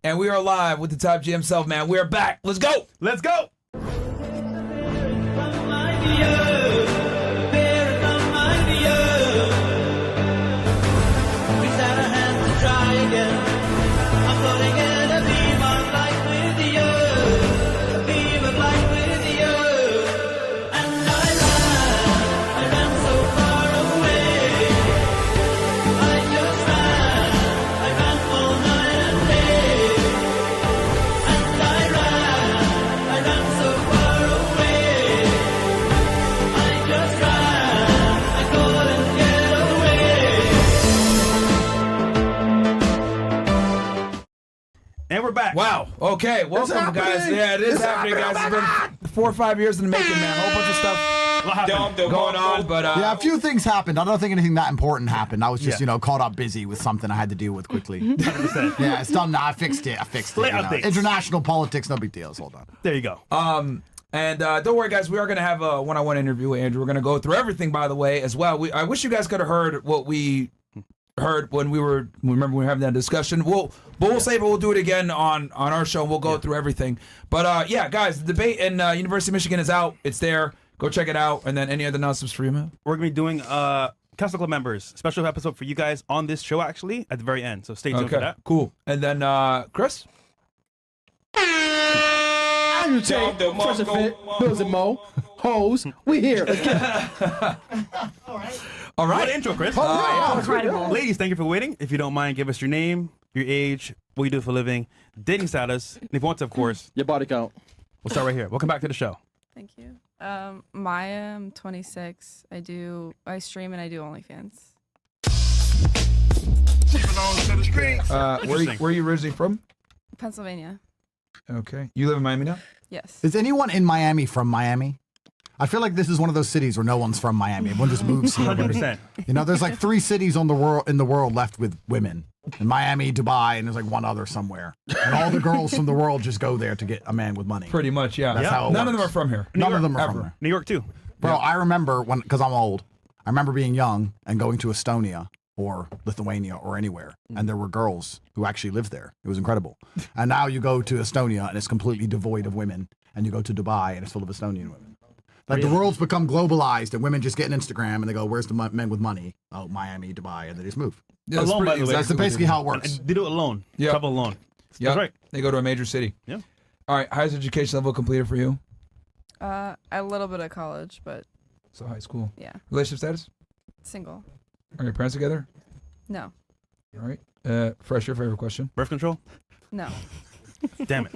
And we are live with the Top G himself, man. We are back. Let's go. Let's go. And we're back. Wow. Okay. Welcome, guys. Yeah, it is happening, guys. It's been 4 or 5 years in the making, man. A whole bunch of stuff going on, but yeah, a few things happened. I don't think anything that important happened. I was just, caught up busy with something I had to deal with quickly. 100%. Yeah, it's done now. I fixed it. International politics, no big deals. Hold on. There you go. And don't worry, guys. We are going to have a one-on-one interview with Andrew. We're going to go through everything, by the way, as well. I wish you guys could have heard what we heard when we were having that discussion. We'll save it. We'll do it again on our show. And we'll go through everything. But yeah, guys, the debate in University of Michigan is out. It's there. Go check it out. And then any other announcements for you, man? We're gonna be doing Castle Club members special episode for you guys on this show actually at the very end. So stay tuned for that. Cool. And then Chris. I'm Tate, fresh and fit, Bills and Mo, hoes, we here. All right. What intro, Chris? Incredible. Ladies, thank you for waiting. If you don't mind, give us your name, your age, what you do for a living, dating status, and if you want to, of course, Your body count. we'll start right here. Welcome back to the show. Thank you. Maya, I'm 26. I stream and I do OnlyFans. Where are you originally from? Pennsylvania. Okay. You live in Miami now? Yes. Is anyone in Miami from Miami? I feel like this is one of those cities where no one's from Miami. Everyone just moves here. 100%. There's like 3 cities in the world left with women. In Miami, Dubai, and there's like one other somewhere. And all the girls from the world just go there to get a man with money. Pretty much, yeah. That's how it None of works. them are from here. None of them are ever. from there. New York too. Bro, I remember because I'm old, I remember being young and going to Estonia or Lithuania or anywhere, and there were girls who actually lived there. It was incredible. And now you go to Estonia and it's completely devoid of women, and you go to Dubai and it's full of Estonian women. Like the world's become globalized, and women just get an Instagram and they go, "Where's the men with money?" Oh, Miami, Dubai, and they just move. Yeah, Alone, by the way. That's basically how it works. And they do it alone. Yeah. Travel alone. Yeah. That's right. They go to a major city. Yeah. All right. Highest education level completed for you? A little bit of college, but So high school. yeah. Relationship status? Single. Are your parents together? No. All right. Fresh, your favorite question? Birth control. No. Damn it.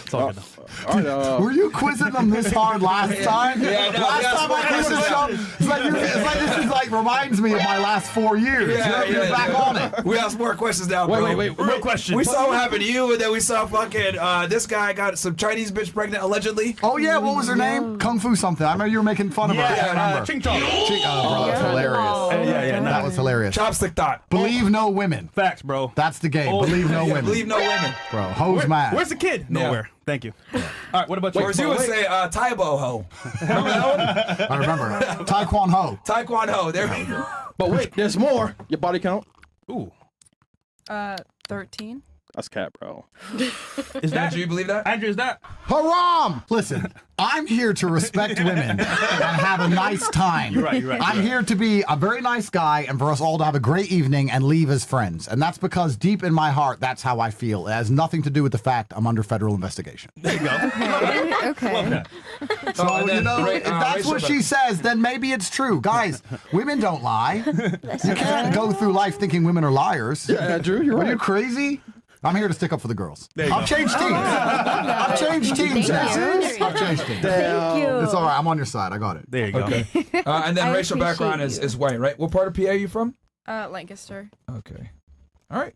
It's all good though. All right, Were you quizzing them this hard last time? Yeah, no, last yes, time I quizzed the show, it's like this is like reminds me of my last 4 years. You're back on it. We have more questions now, bro. wait. Real question. We saw what happened to you, and then we saw fucking this guy got some Chinese bitch pregnant allegedly. Oh yeah, what was her name? Kung Fu something. I remember you were making fun of her. I remember. Ching Chong. Oh, bro, that's hilarious. Yeah. That was hilarious. Chopstick thought. Believe no women. Facts, bro. That's the game. Believe no women. Believe no women. Bro, hoes mad. Where's the kid? Nowhere. Thank you. All right, what about you? Or as you would say, Taibo Ho. Remember that one? I remember. Taekwon Ho. Taekwondo. There we go. But wait, there's more. Your body count. Ooh. 13. That's cat, bro. Is that? Do you believe that? Andrew, is that? Haram! Listen, I'm here to respect women and have a nice time. You're right. I'm here to be a very nice guy and for us all to have a great evening and leave as friends. And that's because deep in my heart, that's how I feel. It has nothing to do with the fact I'm under federal investigation. There you go. Okay. Love that. So, and then if that's what she says, then maybe it's true. Guys, women don't lie. You can't go through life thinking women are liars. Yeah, Drew, you're Are right. you crazy? I'm here to stick up for the girls. There you I've go. changed teams. I've changed teams. Thank you. I've changed teams. Thank you. It's all right. I'm on your side. I got it. There you go. Okay. And then I racial background appreciate is white, right? What part of PA are you from? Lancaster. Okay. All right.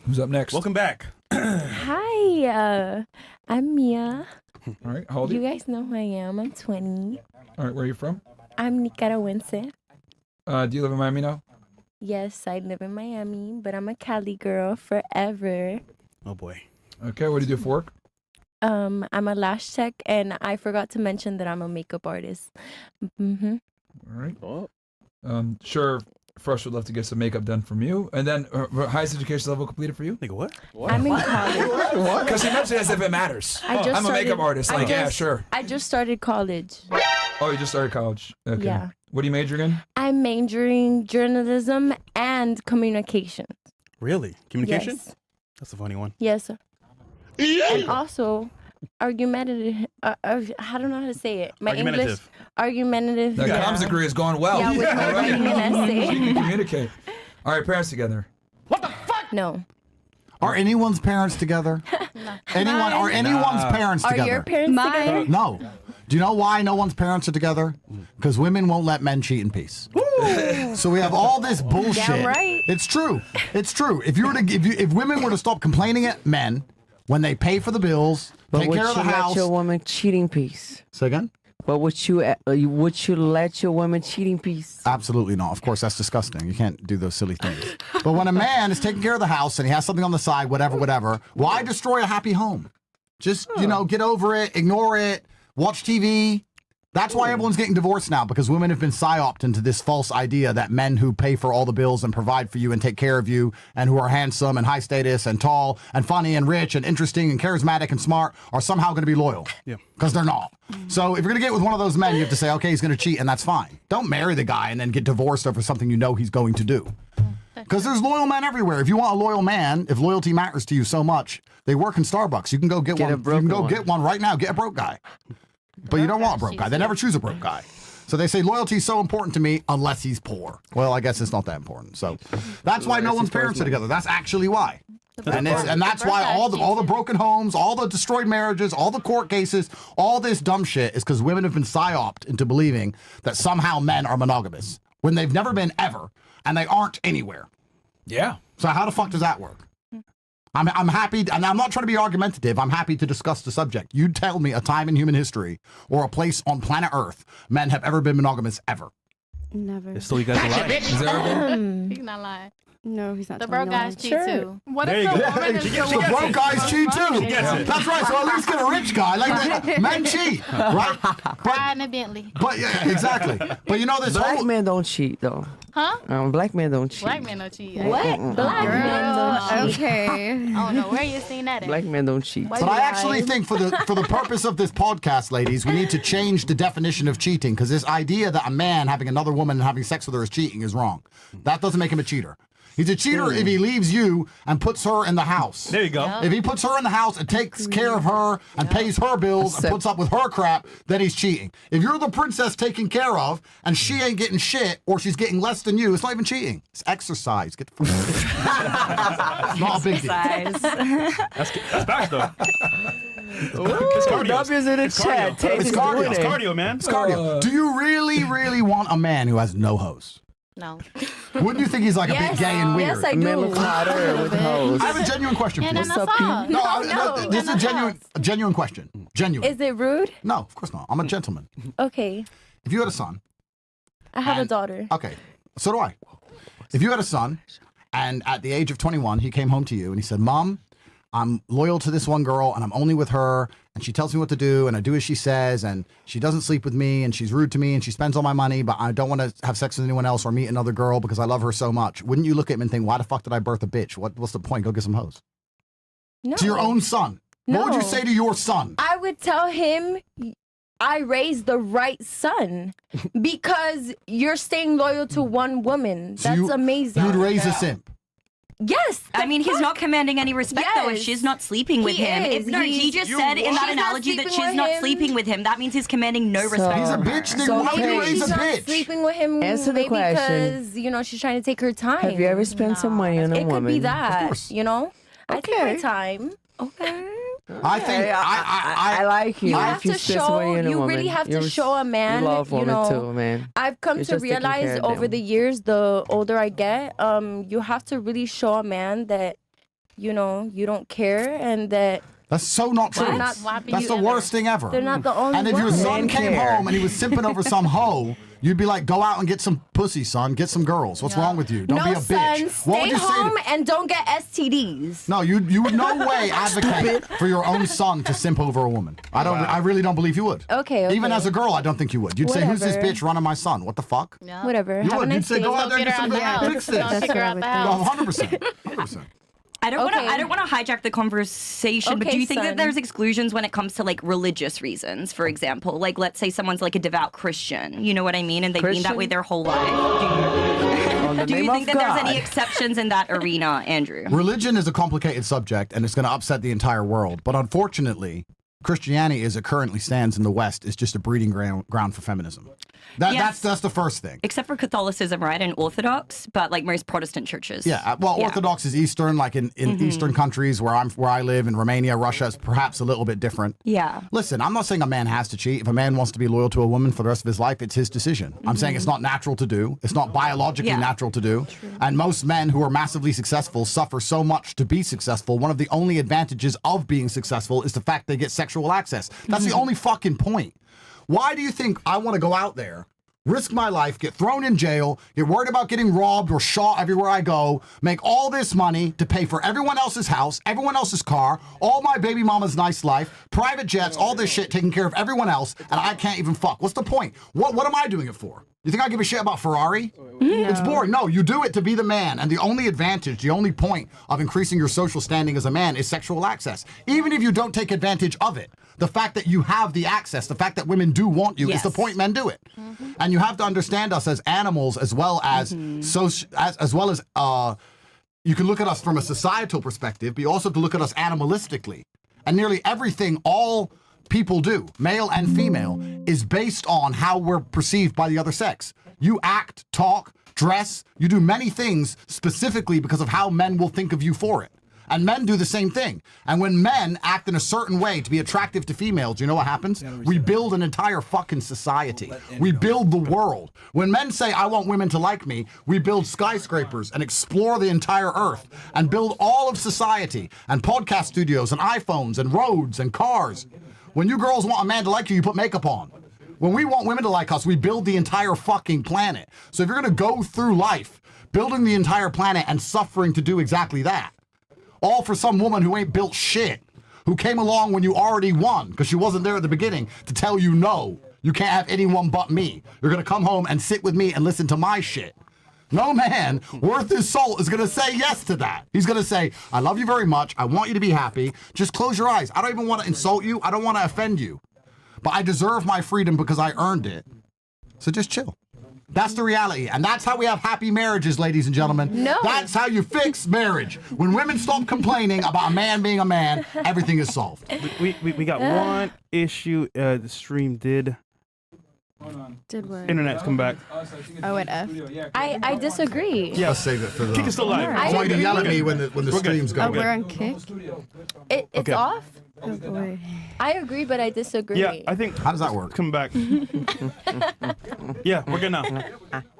Who's up next? Welcome back. Hi, I'm Mia. All right. How old are You you? guys know who I am. I'm 20. All right. Where are you from? I'm Nicaraguense. Do you live in Miami now? Yes, I live in Miami, but I'm a Cali girl forever. Oh boy. Okay. What do you do for work? I'm a lash tech, and I forgot to mention that I'm a makeup artist. Mm-hmm. All right. Oh. Sure. First, would love to get some makeup done from you, and then highest education level completed for you. Nigga, what? I'm in college. Because he mentioned it as if it matters. I just I'm a makeup started- artist. Like, yeah, sure. I just started college. Oh, you just started college. Okay. Yeah. What are you majoring in? I'm majoring journalism and communication. Really? Communication? Yes. That's a funny one. Yes, sir. And also, argumentative. I don't know how to say it. My English. Argumentative. The comms degree is going well. Yeah, with my All right. writing and essay. So you can communicate. All right, parents together. No. Are anyone's parents together? Anyone? Are anyone's parents Are together? your parents together? No. Do you know why no one's parents are together? Because women won't let men cheat in peace. So we have all this bullshit. Damn right. It's true. It's true. If you were to, if women were to stop complaining at men when they pay for the bills, take care of the house. Let your woman cheating piece? Say again? But would you let your woman cheating piece? Absolutely not. Of course, that's disgusting. You can't do those silly things. But when a man is taking care of the house and he has something on the side, whatever, why destroy a happy home? Just, get over it, ignore it, watch TV. That's why everyone's getting divorced now, because women have been psyoped into this false idea that men who pay for all the bills and provide for you and take care of you and who are handsome and high status and tall and funny and rich and interesting and charismatic and smart are somehow going to be loyal. Yeah. Because they're not. So if you're going to get with one of those men, you have to say, okay, he's going to cheat, and that's fine. Don't marry the guy and then get divorced over something you know he's going to do. Because there's loyal men everywhere. If you want a loyal man, if loyalty matters to you so much, they work in Starbucks. You can go get one. You can go get one right now. Get a broke guy. But you don't want a broke guy. They never choose a broke guy. So they say loyalty is so important to me unless he's poor. Well, I guess it's not that important. So that's why no one's parents are together. That's actually why. And that's why all the broken homes, all the destroyed marriages, all the court cases, all this dumb shit is because women have been psyoped into believing that somehow men are monogamous when they've never been ever, and they aren't anywhere. Yeah. So how the fuck does that work? I'm happy, and I'm not trying to be argumentative. I'm happy to discuss the subject. You tell me a time in human history or a place on planet Earth men have ever been monogamous ever. Never. So you guys are lying. Is there ever? He's not lying. No, he's not. The telling broke no guys lie. cheat Sure. too. What There if you the go. woman is The broke guys cheat too. That's right. So at least get a rich guy. Like men cheat, right? Riding a Bentley? But yeah, exactly. But you know this Black whole men don't cheat though. Huh? Black men don't cheat. Black men don't cheat. What? Black men don't cheat. Okay. I don't know where you seen that at. Black men don't cheat. But I actually think for the purpose of this podcast, ladies, we need to change the definition of cheating, because this idea that a man having another woman and having sex with her is cheating is wrong. That doesn't make him a cheater. He's a cheater if he leaves you and puts her in the house. There you go. If he puts her in the house and takes care of her and pays her bills and puts up with her crap, then he's cheating. If you're the princess taken care of and she ain't getting shit or she's getting less than you, it's not even cheating. It's exercise. Get the fuck It's not a big deal. That's facts though. It's cardio. W's in the chat. Tate It's is cardio. doing It's it. cardio, man. It's cardio. Do you really want a man who has no hose? No. Wouldn't you think he's like a bit gay and weird? Yes, I Men do. look hotter with hoes. I have a genuine question for And you. then I saw. No, this is a genuine question. Genuine. Is it rude? No, of course not. I'm a gentleman. Okay. If you had a son, I have a And- daughter. okay, so do I. If you had a son, and at the age of 21, he came home to you and he said, "Mom, I'm loyal to this one girl and I'm only with her and she tells me what to do and I do as she says and she doesn't sleep with me and she's rude to me and she spends all my money, but I don't want to have sex with anyone else or meet another girl because I love her so much." Wouldn't you look at him and think, why the fuck did I birth a bitch? What's the point? Go get some hoes. No. To your own son. What would you No. say to your son? I would tell him I raised the right son because you're staying loyal to one woman. So That's amazing. You'd raise a simp. Yes. I mean, he's not commanding any respect though if Yes. she's not sleeping with He him. is. He just said in that She's not analogy that sleeping she's with not him. sleeping with him. That means he's commanding no So- respect. He's a from her. bitch, nigga. So Why would you maybe raise She's a not bitch? sleeping with him Answer the maybe question. because, she's trying to take her time. Have you ever spent some money on a It woman? could be that, course. I take my Okay. time. Okay. I think I like you. You if have to spend some money show, on a you woman. really have to You're- show a man, You love women too, man. I've come You're to just taking care realize of over them. the years, the older I get, you have to really show a man that, you don't care and that That's so not true. They're not- That's the worst thing ever. they're not the only And if your one. son Men came care. home and he was simping over some hoe, You'd be like, go out and get some pussy, son. Get some girls. What's wrong with you? Don't be a bitch. Son, What would stay you say home to- and don't get STDs. No, you would no way advocate for your own son to simp over a woman. I really don't believe you would. Okay. Even as a girl, I don't think you would. You'd say, who's this Whatever. bitch running my son? What the fuck? Whatever. You Have a would. You'd nice say, day. go out there and get some Don't get her out the fix house. this. Don't kick her out the No, house. 100%. 100%. I don't Okay. want to hijack the conversation, but Okay, do you think son. that there's exclusions when it comes to like religious reasons? For example, like let's say someone's like a devout Christian, you know what I mean, and they've been that way their whole life. Do you think that there's any exceptions in that arena, Andrew? Religion is a complicated subject, and it's going to upset the entire world. But unfortunately, Christianity, as it currently stands in the West, is just a breeding ground for feminism. Yes. That's the first thing. Except for Catholicism, right, and Orthodox, but like most Protestant churches. Yeah, well, Yeah. Orthodox is Eastern, like in Eastern countries where I live, in Romania, Russia, is perhaps a little bit different. Yeah. Listen, I'm not saying a man has to cheat. If a man wants to be loyal to a woman for the rest of his life, it's his decision. I'm saying it's not natural to do. It's not biologically natural to do. And most men who are massively successful suffer so much to be successful. One of the only advantages of being successful is the fact they get sexual access. That's the only fucking point. Why do you think I want to go out there, risk my life, get thrown in jail, get worried about getting robbed or shot everywhere I go, make all this money to pay for everyone else's house, everyone else's car, all my baby mama's nice life, private jets, all this shit, taking care of everyone else, and I can't even fuck? What's the point? What am I doing it for? You think I give a shit about Ferrari? It's boring. No, you do it to be the man, and the only advantage, the only point of increasing your social standing as a man is sexual access. Even if you don't take advantage of it, the fact that you have the access, the fact that women do want you, is the point men do it. And you have to understand us as animals, as well as as well as you can look at us from a societal perspective, but you also have to look at us animalistically. And nearly everything all people do, male and female, is based on how we're perceived by the other sex. You act, talk, dress, you do many things specifically because of how men will think of you for it. And men do the same thing. And when men act in a certain way to be attractive to females, you know what happens? We build an entire fucking society. We build the world. When men say, I want women to like me, we build skyscrapers and explore the entire earth and build all of society and podcast studios and iPhones and roads and cars. When you girls want a man to like you, you put makeup on. When we want women to like us, we build the entire fucking planet. So if you're going to go through life building the entire planet and suffering to do exactly that, all for some woman who ain't built shit, who came along when you already won, because she wasn't there at the beginning to tell you, no, you can't have anyone but me. You're going to come home and sit with me and listen to my shit. No man worth his salt is going to say yes to that. He's going to say, I love you very much. I want you to be happy. Just close your eyes. I don't even want to insult you. I don't want to offend you. But I deserve my freedom because I earned it. So just chill. That's the reality. And that's how we have happy marriages, ladies and gentlemen. No. That's how you fix marriage. When women stop complaining about a man being a man, everything is solved. We got one issue. The stream did. Did what? Internet's come back. Oh, it F. I disagree. Yeah. Let's save it for the... Kick is still live. I want you to yell at me when the stream's Oh, going. we're on kick? It's Okay. off? Oh, boy. I agree, but I disagree. Yeah, I think. How does that work? Come back. Yeah, we're good now.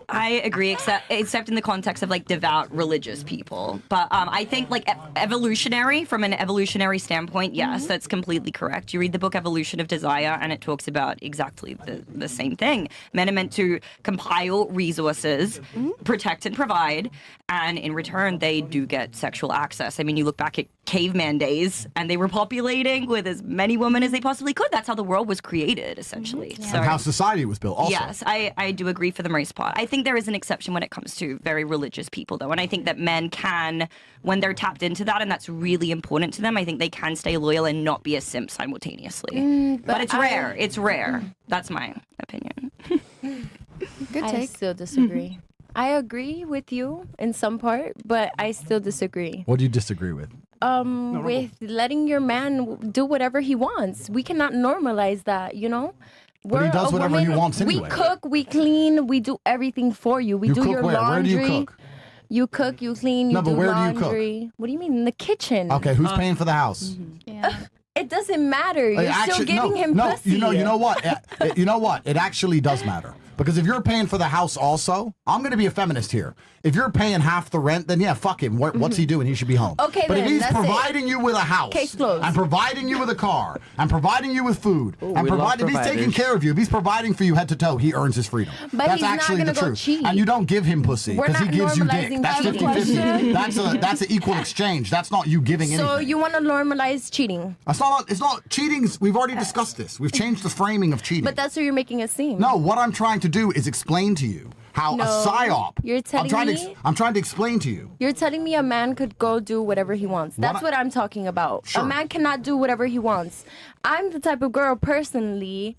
I agree, except in the context of like devout religious people. But I think like evolutionary, from an evolutionary standpoint, yes, that's completely correct. You read the book Evolution of Desire, and it talks about exactly the same thing. Men are meant to compile resources, protect and provide, and in return, they do get sexual access. I mean, you look back at caveman days, and they were populating with as many women as they possibly could. That's how the world was created, essentially. So, And how society was built also. yes, I do agree for the most part. I think there is an exception when it comes to very religious people, though. And I think that men can, when they're tapped into that, and that's really important to them, I think they can stay loyal and not be a simp simultaneously. But it's rare. It's rare. That's my opinion. Good I take. still disagree. I agree with you in some part, but I still disagree. What do you disagree with? With letting your man do whatever he wants. We cannot normalize that, you know? But he does a whatever he woman, wants anyway. We cook, we clean, we do everything for you. We You do cook your where? laundry. Where do you cook? You cook, you clean, you No, do but where do you cook? laundry. What do you mean? In the kitchen. Okay, who's paying for the house? Yeah. It doesn't matter. You're still giving him no, pussy. you know what? You know what? It actually does matter. Because if you're paying for the house also, I'm going to be a feminist here. If you're paying half the rent, then yeah, fuck him. What's he doing? He should be home. Okay, but then, if he's that's providing you with a house, Case closed. and providing you with a car, and providing you with food, and we love if he's taking providers. care of you, if he's providing for you head to toe, he earns his freedom. But That's he's not actually gonna the go truth. cheat. And you don't give him pussy We're because he not gives you dick. normalizing That's cheating. 50-50. That's an equal exchange. That's not you giving anything. So you want to normalize cheating, It's not cheating. We've already discussed this. We've changed the framing of cheating. but that's what you're making it seem. No, what I'm trying to do is explain to you how No, a psyop. you're telling me- I'm trying to explain to you. You're telling me a man could go do whatever he wants. That's what I'm talking about. Sure. A man cannot do whatever he wants. I'm the type of girl, personally,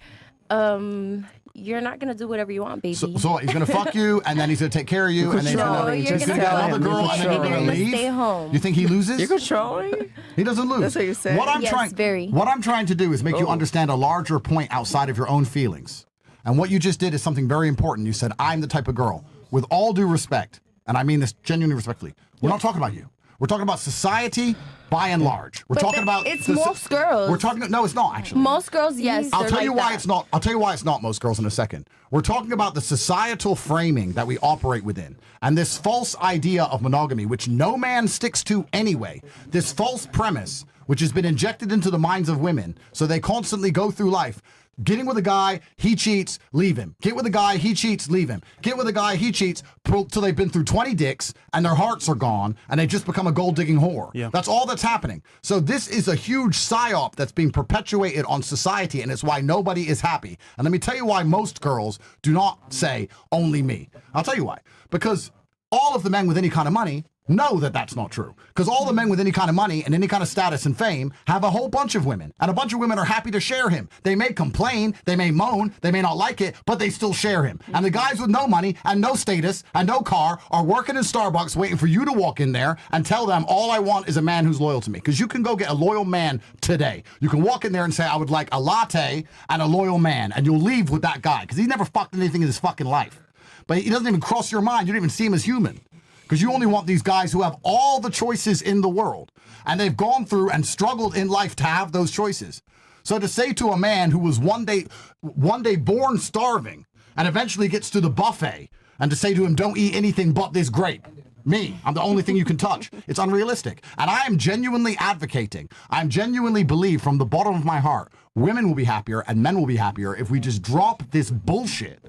you're not going to do whatever you want, baby. So he's gonna fuck you, and then he's gonna take care of you, and then he's No, gonna, you're he's gonna gonna get go. another girl, and then you're You're gonna gonna leave. stay home. You think he loses? You're controlling? He doesn't lose. That's what you're saying? What I'm Yes, trying, very. What I'm trying to do is make you Oh. understand a larger point outside of your own feelings. And what you just did is something very important. You said, "I'm the type of girl." With all due respect, and I mean this genuinely respectfully, we're not talking about you. We're talking about society by and large. We're But talking about it's most girls. We're talking. No, it's not actually. Most girls, yes. I'll they're tell you like why that. it's not. I'll tell you why it's not most girls in a second. We're talking about the societal framing that we operate within, and this false idea of monogamy, which no man sticks to anyway. This false premise, which has been injected into the minds of women, so they constantly go through life. Getting with a guy, he cheats, leave him. Get with a guy, he cheats, leave him. Get with a guy, he cheats, till they've been through 20 dicks and their hearts are gone and they just become a gold digging whore. Yeah. That's all that's happening. So this is a huge psyop that's being perpetuated on society, and it's why nobody is happy. And let me tell you why most girls do not say only me. I'll tell you why. Because all of the men with any kind of money know that that's not true. Because all the men with any kind of money and any kind of status and fame have a whole bunch of women. And a bunch of women are happy to share him. They may complain, they may moan, they may not like it, but they still share him. And the guys with no money and no status and no car are working in Starbucks waiting for you to walk in there and tell them, all I want is a man who's loyal to me. Because you can go get a loyal man today. You can walk in there and say, I would like a latte and a loyal man. And you'll leave with that guy. Because he never fucked anything in his fucking life. But he doesn't even cross your mind. You don't even see him as human. Because you only want these guys who have all the choices in the world. And they've gone through and struggled in life to have those choices. So to say to a man who was one day born starving and eventually gets to the buffet, and to say to him, don't eat anything but this grape. Me, I'm the only thing you can touch. It's unrealistic. And I am genuinely advocating. I genuinely believe from the bottom of my heart, women will be happier and men will be happier if we just drop this bullshit.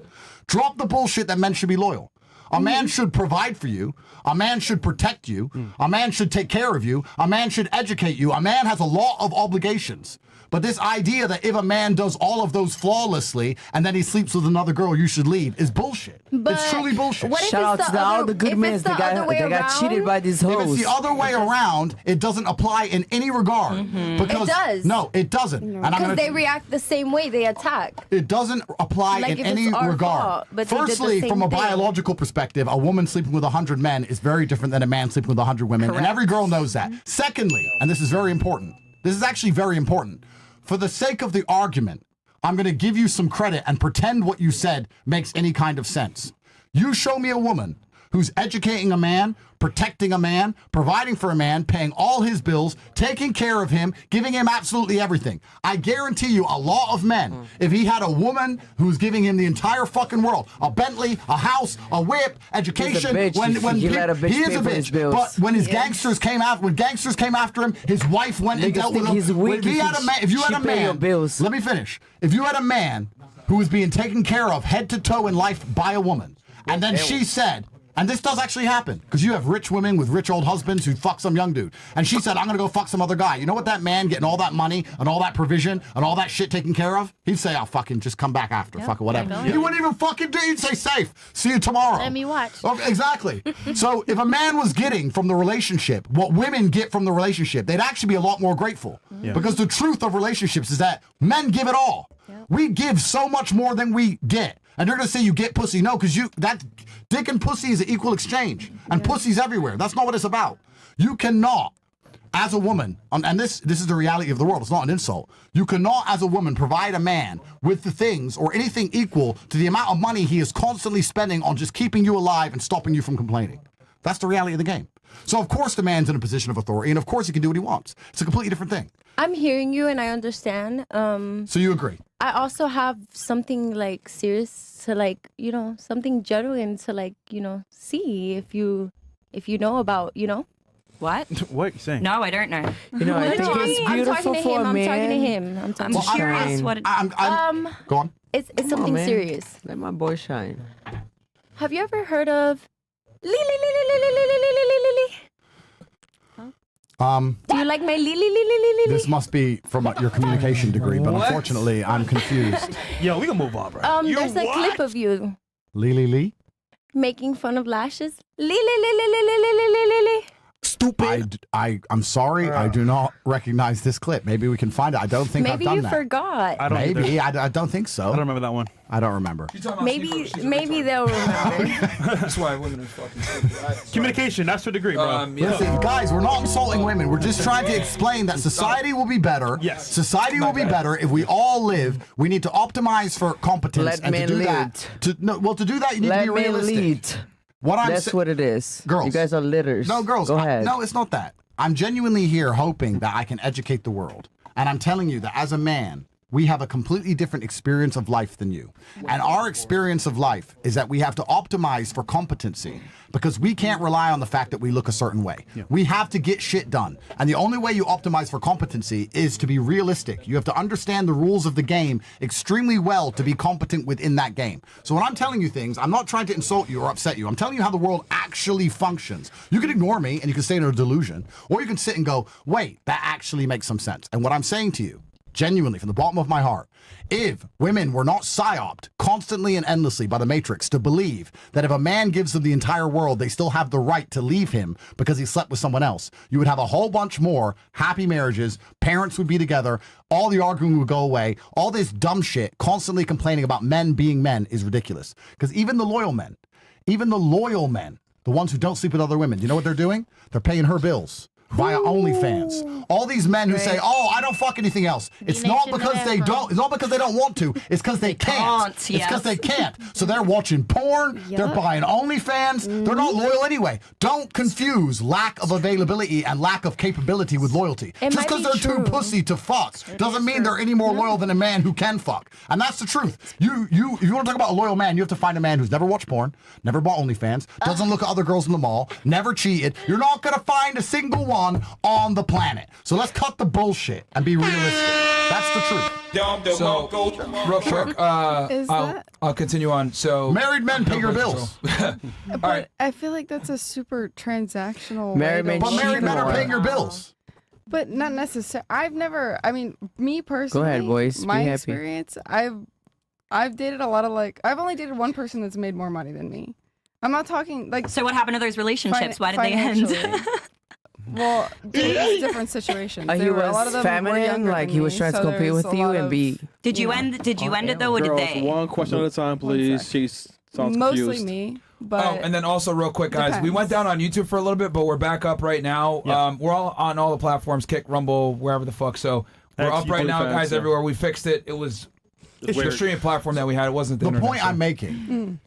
Drop the bullshit that men should be loyal. A man should provide for you. A man should protect you. A man should take care of you. A man should educate you. A man has a lot of obligations. But this idea that if a man does all of those flawlessly and then he sleeps with another girl, you should leave is bullshit. It's truly bullshit. What if Shout it's out to all the good if men it's that the other way got cheated around? by these If hoes. it's the other way around, it doesn't apply in any regard. Because It does. No, it doesn't. And I'm Because gonna, they react the same way. They attack. it doesn't apply Like in if any it's our regard. fault, but they did the Firstly, same from a thing. biological perspective, a woman sleeping with 100 men is very different than a man sleeping with 100 women, and every girl knows that. Secondly, and this is very important, this is actually very important, for the sake of the argument, I'm going to give you some credit and pretend what you said makes any kind of sense. You show me a woman who's educating a man, protecting a man, providing for a man, paying all his bills, taking care of him, giving him absolutely everything. I guarantee you a lot of men, if he had a woman who's giving him the entire fucking world, a Bentley, a house, a whip, education, bitch. when He let a bitch he is pay a for his bitch, bills. but when his gangsters came after him, his wife went and Niggas dealt with think him. he's weak If he if had a man, if you she had a pay your man, bills. let me finish. If you had a man who was being taken care of head to toe in life by a woman, and then she said, and this does actually happen, because you have rich women with rich old husbands who fuck some young dude. And she said, I'm going to go fuck some other guy. You know what that man getting all that money and all that provision and all that shit taken care of? He'd say, I'll fucking just come back after. Fuck it, whatever. there you go. He wouldn't even fucking do it. He'd say, safe. See you tomorrow. Let me watch. Oh, exactly. So if a man was getting from the relationship what women get from the relationship, they'd actually be a lot more grateful. Because the truth of relationships is that men give it all. We give so much more than we get. And they're going to say you get pussy. No, because that dick and pussy is an equal exchange. And pussy's everywhere. That's not what it's about. You cannot, as a woman, and this is the reality of the world. It's not an insult. You cannot, as a woman, provide a man with the things or anything equal to the amount of money he is constantly spending on just keeping you alive and stopping you from complaining. That's the reality of the game. So, of course, the man's in a position of authority, and of course he can do what he wants. It's a completely different thing. I'm hearing you and I understand. So you agree? I also have something like serious to like, something genuine to like, see if you know about, What? What are you saying? No, I don't know. I think it's beautiful for a I'm man. talking to him. I'm talking I'm to him. curious what it Go on. It's something man. serious. Let my boy shine. Have you ever heard of Do you like my This must be from your communication degree, but unfortunately, I'm confused. Yo, we can move on, bro. There's a clip of you Lee? making fun of lashes. Stupid. I'm sorry. I do not recognize this clip. Maybe we can find it. I don't think I've Maybe done you that. forgot. I don't Maybe. either. I don't think so. I don't remember that one. I don't remember. Maybe they'll remember. That's why women are fucking stupid. Communication, that's your degree, bro. Listen, guys, we're not insulting women. We're just trying to explain that society will be better. Yes. Society will be better if we all live. We need to optimize for competence. Let and to men do lead. that, to do that, you need Let to be me realistic. lead. What I'm That's what it is. Girls. You guys are litters. No, girls. Go ahead. No, it's not that. I'm genuinely here hoping that I can educate the world. And I'm telling you that as a man, we have a completely different experience of life than you. And our experience of life is that we have to optimize for competency because we can't rely on the fact that we look a certain way. We have to get shit done. And the only way you optimize for competency is to be realistic. You have to understand the rules of the game extremely well to be competent within that game. So when I'm telling you things, I'm not trying to insult you or upset you. I'm telling you how the world actually functions. You can ignore me and you can stay in a delusion, or you can sit and go, wait, that actually makes some sense. And what I'm saying to you, genuinely, from the bottom of my heart, if women were not psyoped constantly and endlessly by the Matrix to believe that if a man gives them the entire world, they still have the right to leave him because he slept with someone else, you would have a whole bunch more happy marriages, parents would be together, all the arguing would go away, all this dumb shit constantly complaining about men being men is ridiculous. Because even the loyal men, the ones who don't sleep with other women, you know what they're doing? They're paying her bills via OnlyFans. All these men who say, "Oh, I don't fuck anything else." It's not because they don't. It's not because they don't want to. It's because they can't. It's because they can't. So they're watching porn. They're buying OnlyFans. They're not loyal anyway. Don't confuse lack of availability and lack of capability with loyalty. Just because they're too pussy to fuck doesn't mean they're any more loyal than a man who can fuck. And that's the truth. If you want to talk about a loyal man, you have to find a man who's never watched porn, never bought OnlyFans, doesn't look at other girls in the mall, never cheated. You're not gonna find a single one on the planet. So let's cut the bullshit and be realistic. That's the truth. So, real quick, I'll continue on. So, married men pay your bills. But I feel like that's a super transactional. Married men But married men are paying your bills. But not necessarily. Me personally. Go ahead, boys. Be My happy. experience, I've dated a lot of I've only dated one person that's made more money than me. I'm not talking like. So what happened to those relationships? Why did they end? Well, it's different situations. He A lot of was them were feminine, younger like than he was me, trying to so compete there's with a you lot and of, be. Did you end it though, or did Girls, they? one question at a time, please. She sounds mostly confused. me. But and then also real quick, guys, we depends. went down on YouTube for a little bit, but we're back up right now. We're all on all the platforms, Kick, Rumble, wherever the fuck. So we're up right now, guys, everywhere. We fixed it. It was the streaming platform that we had. It wasn't the internet. point I'm making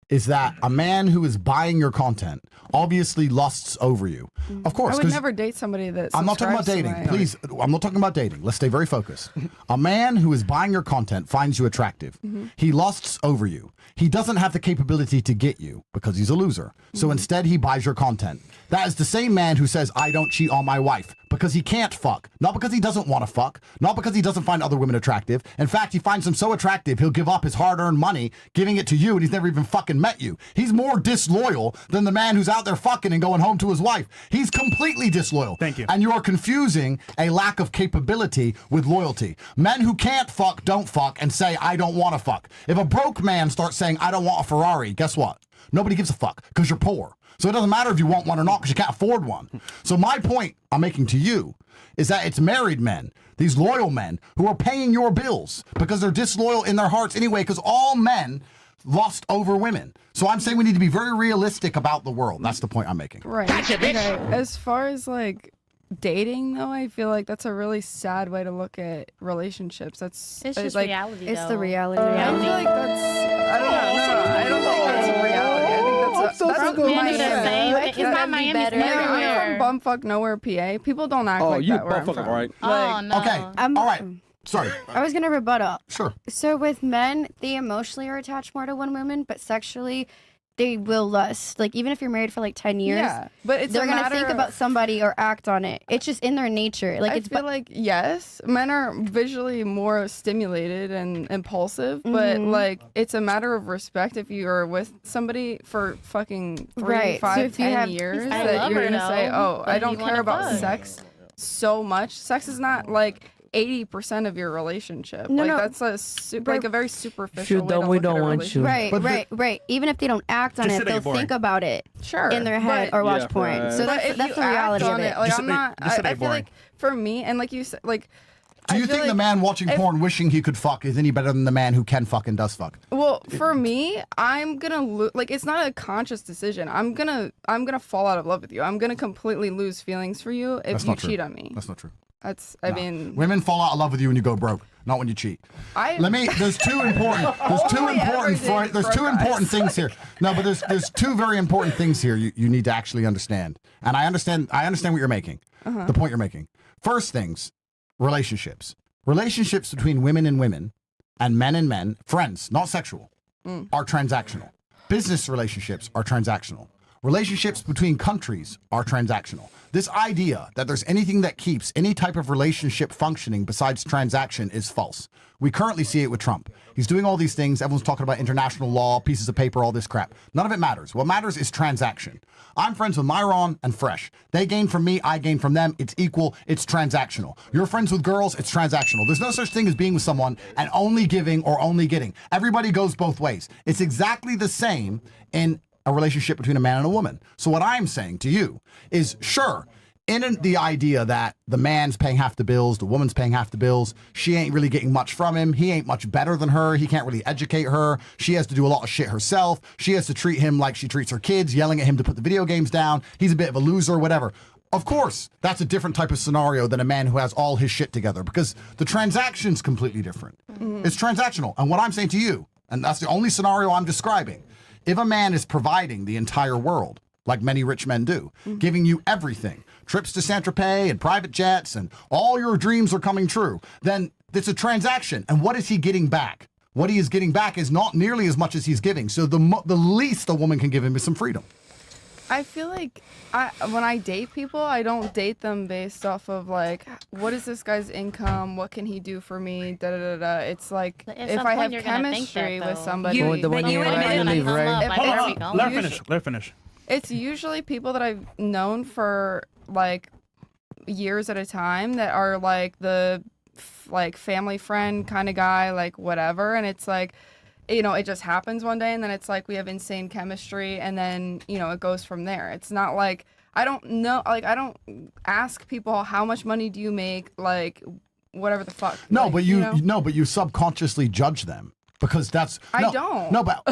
is that a man who is buying your content obviously lusts over you. Of course. I would 'cause never date somebody that. I'm not talking about dating. Please, I'm not talking about dating. Let's stay very focused. A man who is buying your content finds you attractive. He lusts over you. He doesn't have the capability to get you because he's a loser. So instead, he buys your content. That is the same man who says, "I don't cheat on my wife," because he can't fuck. Not because he doesn't want to fuck. Not because he doesn't find other women attractive. In fact, he finds them so attractive, he'll give up his hard-earned money, giving it to you, and he's never even fucking met you. He's more disloyal than the man who's out there fucking and going home to his wife. He's completely disloyal. Thank you. And you are confusing a lack of capability with loyalty. Men who can't fuck don't fuck and say, "I don't want to fuck." If a broke man starts saying, "I don't want a Ferrari," guess what? Nobody gives a fuck because you're poor. So it doesn't matter if you want one or not because you can't afford one. So my point I'm making to you is that it's married men, these loyal men, who are paying your bills because they're disloyal in their hearts anyway, because all men lust over women. So I'm saying we need to be very realistic about the world. That's the point I'm making. Right. Okay. As far as dating, though, I feel like that's a really sad way to look at relationships. It's just reality. It's though. the reality. I feel like that's. I don't know. I don't think that's reality. I think that's Men do the same. It It's can not be Miami. better. It's I'm everywhere. from bumfuck nowhere, PA. People don't act like you that where I'm bumfuck, from. right? Oh no. Okay. All right. Sorry. I was gonna rebuttal. Sure. So with men, they emotionally are attached more to one woman, but sexually, they will lust. Like even if you're married for like 10 years, Yeah, but it's they're a gonna matter think of- about somebody or act on it. It's just in their nature. Like I it's feel like yes, men are visually more stimulated and impulsive, but Mhm. like it's a matter of respect if you are with somebody for fucking 3, Right, so 5, if you 10 have- years I that love you're her, gonna say, though, oh, but I you don't wanna care about fuck. sex so much. Sex is not like 80% of your relationship. No, like no. that's like a very superficial way don't, to we look at don't a want relationship. you. right, But right. Even if they don't act on Just it, say that they'll you're boring. think about it Sure, in their head but- or watch Yeah, porn. right. So But if that's you the reality act of on it. like Just I'm say- not. just say I they're feel boring. like for me, and like you said, like. Do I you feel think the like man watching if- porn wishing he could fuck is any better than the man who can fuck and does fuck? Well, for me, I'm gonna like it's not a conscious decision. I'm gonna fall out of love with you. I'm gonna completely lose feelings for you if That's you not true. cheat on me. That's not true. I No. mean, Women fall out of love with you when you go broke, not when you cheat. There's two important things here. No, but there's two very important things here you need to actually understand. And I understand what you're making. The point you're making. First things, relationships. Relationships between women and men, friends, not sexual, are transactional. Business relationships are transactional. Relationships between countries are transactional. This idea that there's anything that keeps any type of relationship functioning besides transaction is false. We currently see it with Trump. He's doing all these things. Everyone's talking about international law, pieces of paper, all this crap. None of it matters. What matters is transaction. I'm friends with Myron and Fresh. They gain from me, I gain from them. It's equal. It's transactional. You're friends with girls, it's transactional. There's no such thing as being with someone and only giving or only getting. Everybody goes both ways. It's exactly the same in a relationship between a man and a woman. So what I'm saying to you is, sure, in the idea that the man's paying half the bills, the woman's paying half the bills, she ain't really getting much from him, he ain't much better than her, he can't really educate her, she has to do a lot of shit herself, she has to treat him like she treats her kids, yelling at him to put the video games down, he's a bit of a loser, whatever. Of course, that's a different type of scenario than a man who has all his shit together, because the transaction's completely different. It's transactional. And what I'm saying to you, and that's the only scenario I'm describing, if a man is providing the entire world, like many rich men do, giving you everything, trips to Saint-Tropez and private jets, and all your dreams are coming true, then it's a transaction. And what is he getting back? What he is getting back is not nearly as much as he's giving. So the least a woman can give him is some freedom. I feel like when I date people, I don't date them based off of like, what is this guy's income? What can he do for me? Da da da da. It's like But at if some I point have you're gonna think chemistry that, with though. somebody. You- The one but you you admit want to it. leave, right? Hold It's on, let her usually- finish. Let her finish. It's usually people that I've known for like years at a time that are like the like family friend kind of guy, like whatever. And it's like, you know, it just happens one day and then it's like we have insane chemistry and then, you know, it goes from there. It's not like I don't know, like I don't ask people how much money do you make, like whatever the fuck. No, like, but know? you subconsciously judge them because that's I don't. No, but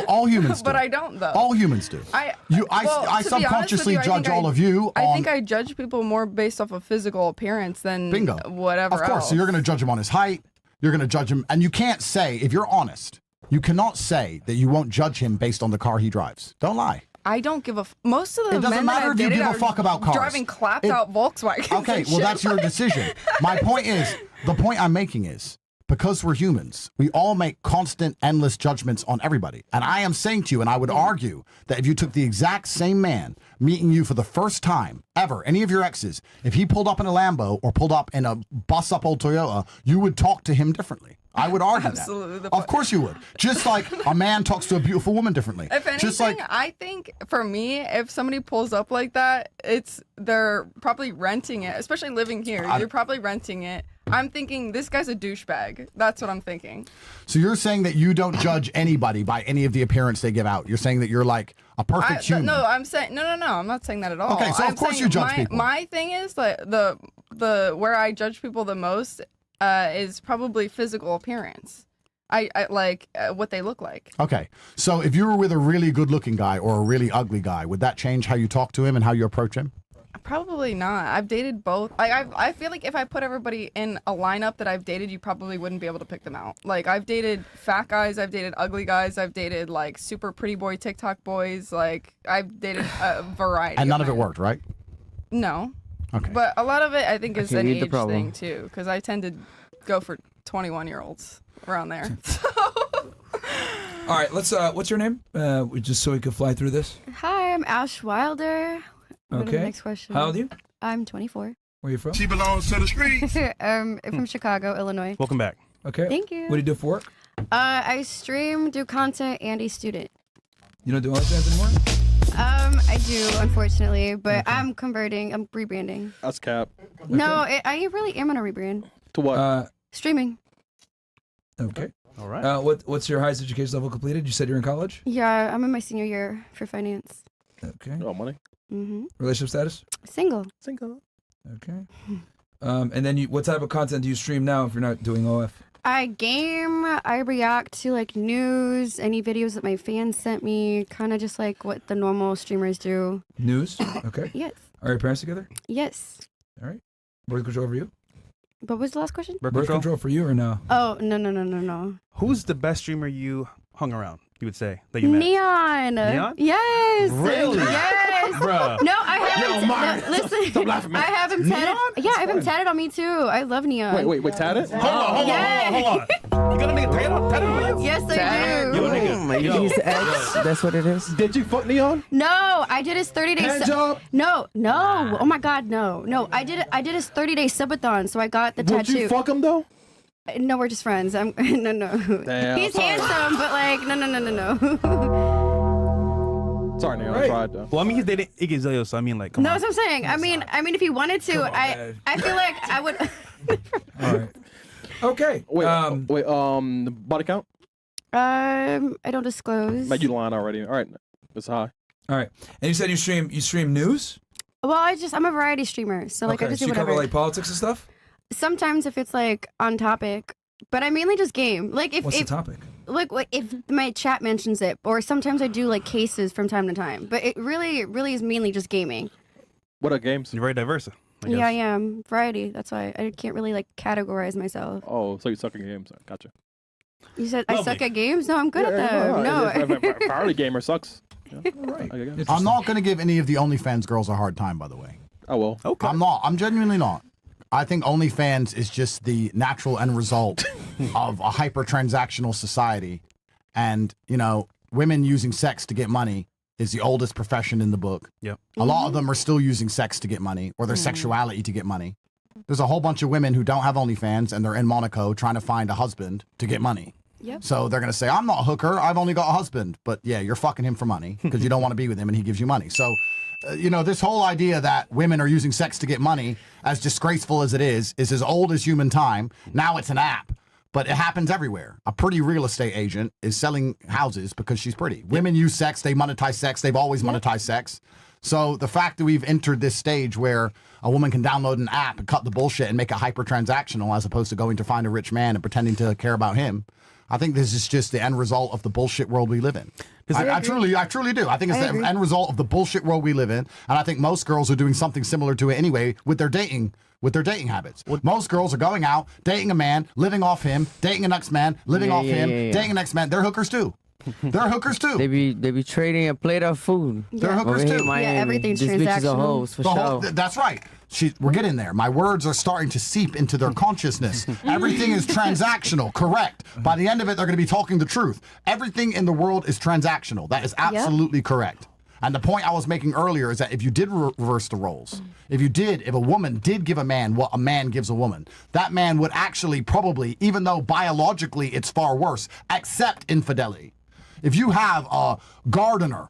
all humans do. But I don't though. All humans do. I I to be honest with subconsciously you, I judge think all of you I on think I judge people more based off of physical appearance than bingo. whatever Of course, else. so you're going to judge him on his height. You're going to judge him, and you can't say, if you're honest, you cannot say that you won't judge him based on the car he drives. Don't lie. I don't give a most of the It doesn't men matter that if you I've dated give a are fuck about cars. driving clapped out Volkswagens. Okay, and well, shit. that's your decision. My point is, the point I'm making is, because we're humans, we all make constant, endless judgments on everybody. And I am saying to you, and I would argue, that if you took the exact same man meeting you for the first time ever, any of your exes, if he pulled up in a Lambo or pulled up in a bus-up old Toyota, you would talk to him differently. I would argue Absolutely. that. Of course you would. Just like a man talks to a beautiful woman differently. If anything, Just like, I think for me, if somebody pulls up like that, they're probably renting it, especially living here. You're probably renting it. I'm thinking this guy's a douchebag. That's what I'm thinking. so you're saying that you don't judge anybody by any of the appearance they give out. You're saying that you're like a perfect human. No, I'm saying no. I'm not saying that at all. Okay, so of I'm course saying you judge people. My thing is like the where I judge people the most is probably physical appearance. I like what they look like. Okay, so if you were with a really good-looking guy or a really ugly guy, would that change how you talk to him and how you approach him? Probably not. I've dated both. Like I feel like if I put everybody in a lineup that I've dated, you probably wouldn't be able to pick them out. Like I've dated fat guys, I've dated ugly guys, I've dated like super pretty boy TikTok boys. Like I've dated a variety. And none of it men. worked, right? No. Okay. But a lot of it, I think, is can an read the age problem. thing too, because I tend to go for 21-year-olds around there. All right, let's. What's your name? Just so we can fly through this. Hi, I'm Ash Wilder. Go to the Okay. next question. How old are you? I'm 24. Where are you from? She belongs to the streets. I'm from Chicago, Illinois. Welcome back. Okay. Thank you. What do you do for work? I stream, do content, and a student. You don't do OnlyFans anymore? I do, unfortunately, but I'm converting. I'm rebranding. That's cap. No, I really am gonna rebrand. To what? Streaming. Okay. All right. What's your highest education level completed? You said you're in college? Yeah, I'm in my senior year for finance. Okay. Oh, money. Mm-hmm. Relationship status? Single. Okay. And then what type of content do you stream now if you're not doing OF? I game. I react to like news, any videos that my fans sent me, kind of just like what the normal streamers do. News? Okay. Yes. Are your parents together? Yes. All right. Birth control for you? What was the last question? Birth control for you or no? Oh, no. Who's the best streamer you hung around? You would say that you met. Neon. Neon? Yes. Really? Yes. Bruh. No, I have him. Myron. No, listen, Stop laughing, man. I have him tatted. Yeah, I have him tatted on me too. I love Neon. Wait, Tate? Hold on. You got a nigga tatted on you? Yes, I do. Yo, nigga. Maybe he's ex. That's what it is. Did you fuck Neon? No, I did his 30-day Hand job? No. Oh my God, no. I did his 30-day subathon, so I got the Would tattoo. you fuck him though? No, we're just friends. No. Damn, He's sorry. handsome, but like, no. Sorry, Neon. Right. I tried though. Well, I mean, he's dating Iggy Azalea, so I mean, like, come No, on. that's what I'm saying. I mean, if he wanted to, man. I feel like I would. All right. Okay. Wait, body count? I don't disclose. Like you lying already. All right, it's high. All right. And you said you stream news? Well, I'm a variety streamer, so like okay. I just So do you whatever. cover like politics and stuff? Sometimes if it's like on topic, but I mainly just game. Like if What's the topic? Like if my chat mentions it, or sometimes I do like cases from time to time. But it really is mainly just gaming. What are games? You're very diverse. I guess. Yeah, I am variety. That's why I can't really like categorize myself. Oh, so you suck at games? Gotcha. You said I suck Lovely. at games? No, I'm good at them. No. Variety gamer sucks. Yeah. Right. I guess. I'm not going to give any of the OnlyFans girls a hard time, by the way. Oh well. Okay. I'm not. I'm genuinely not. I think OnlyFans is just the natural end result of a hyper-transactional society. And, women using sex to get money is the oldest profession in the book. Yep. A lot of them are still using sex to get money or their sexuality to get money. There's a whole bunch of women who don't have OnlyFans and they're in Monaco trying to find a husband to get money. Yep. So they're going to say, I'm not a hooker. I've only got a husband. But yeah, you're fucking him for money because you don't want to be with him and he gives you money. So, this whole idea that women are using sex to get money, as disgraceful as it is as old as human time. Now it's an app. But it happens everywhere. A pretty real estate agent is selling houses because she's pretty. Women use sex. They monetize sex. They've always monetized sex. So the fact that we've entered this stage where a woman can download an app and cut the bullshit and make it hyper-transactional as opposed to going to find a rich man and pretending to care about him, I think this is just the end result of the bullshit world we live in. I truly do. I think it's the end result of the bullshit world we live in. And I think most girls are doing something similar to it anyway with their dating habits. Most girls are going out, dating a man, living off him, dating a next man, living off him, dating a next man. They're hookers too. They're hookers too. They be trading a plate of food. They're hookers too. Everything's This bitch is a transactional. hoes for sure. That's right. We're getting there. My words are starting to seep into their consciousness. Everything is transactional. Correct. By the end of it, they're going to be talking the truth. Everything in the world is transactional. That is absolutely correct. And the point I was making earlier is that if you did reverse the roles, if a woman did give a man what a man gives a woman, that man would actually probably, even though biologically it's far worse, accept infidelity. If you have a gardener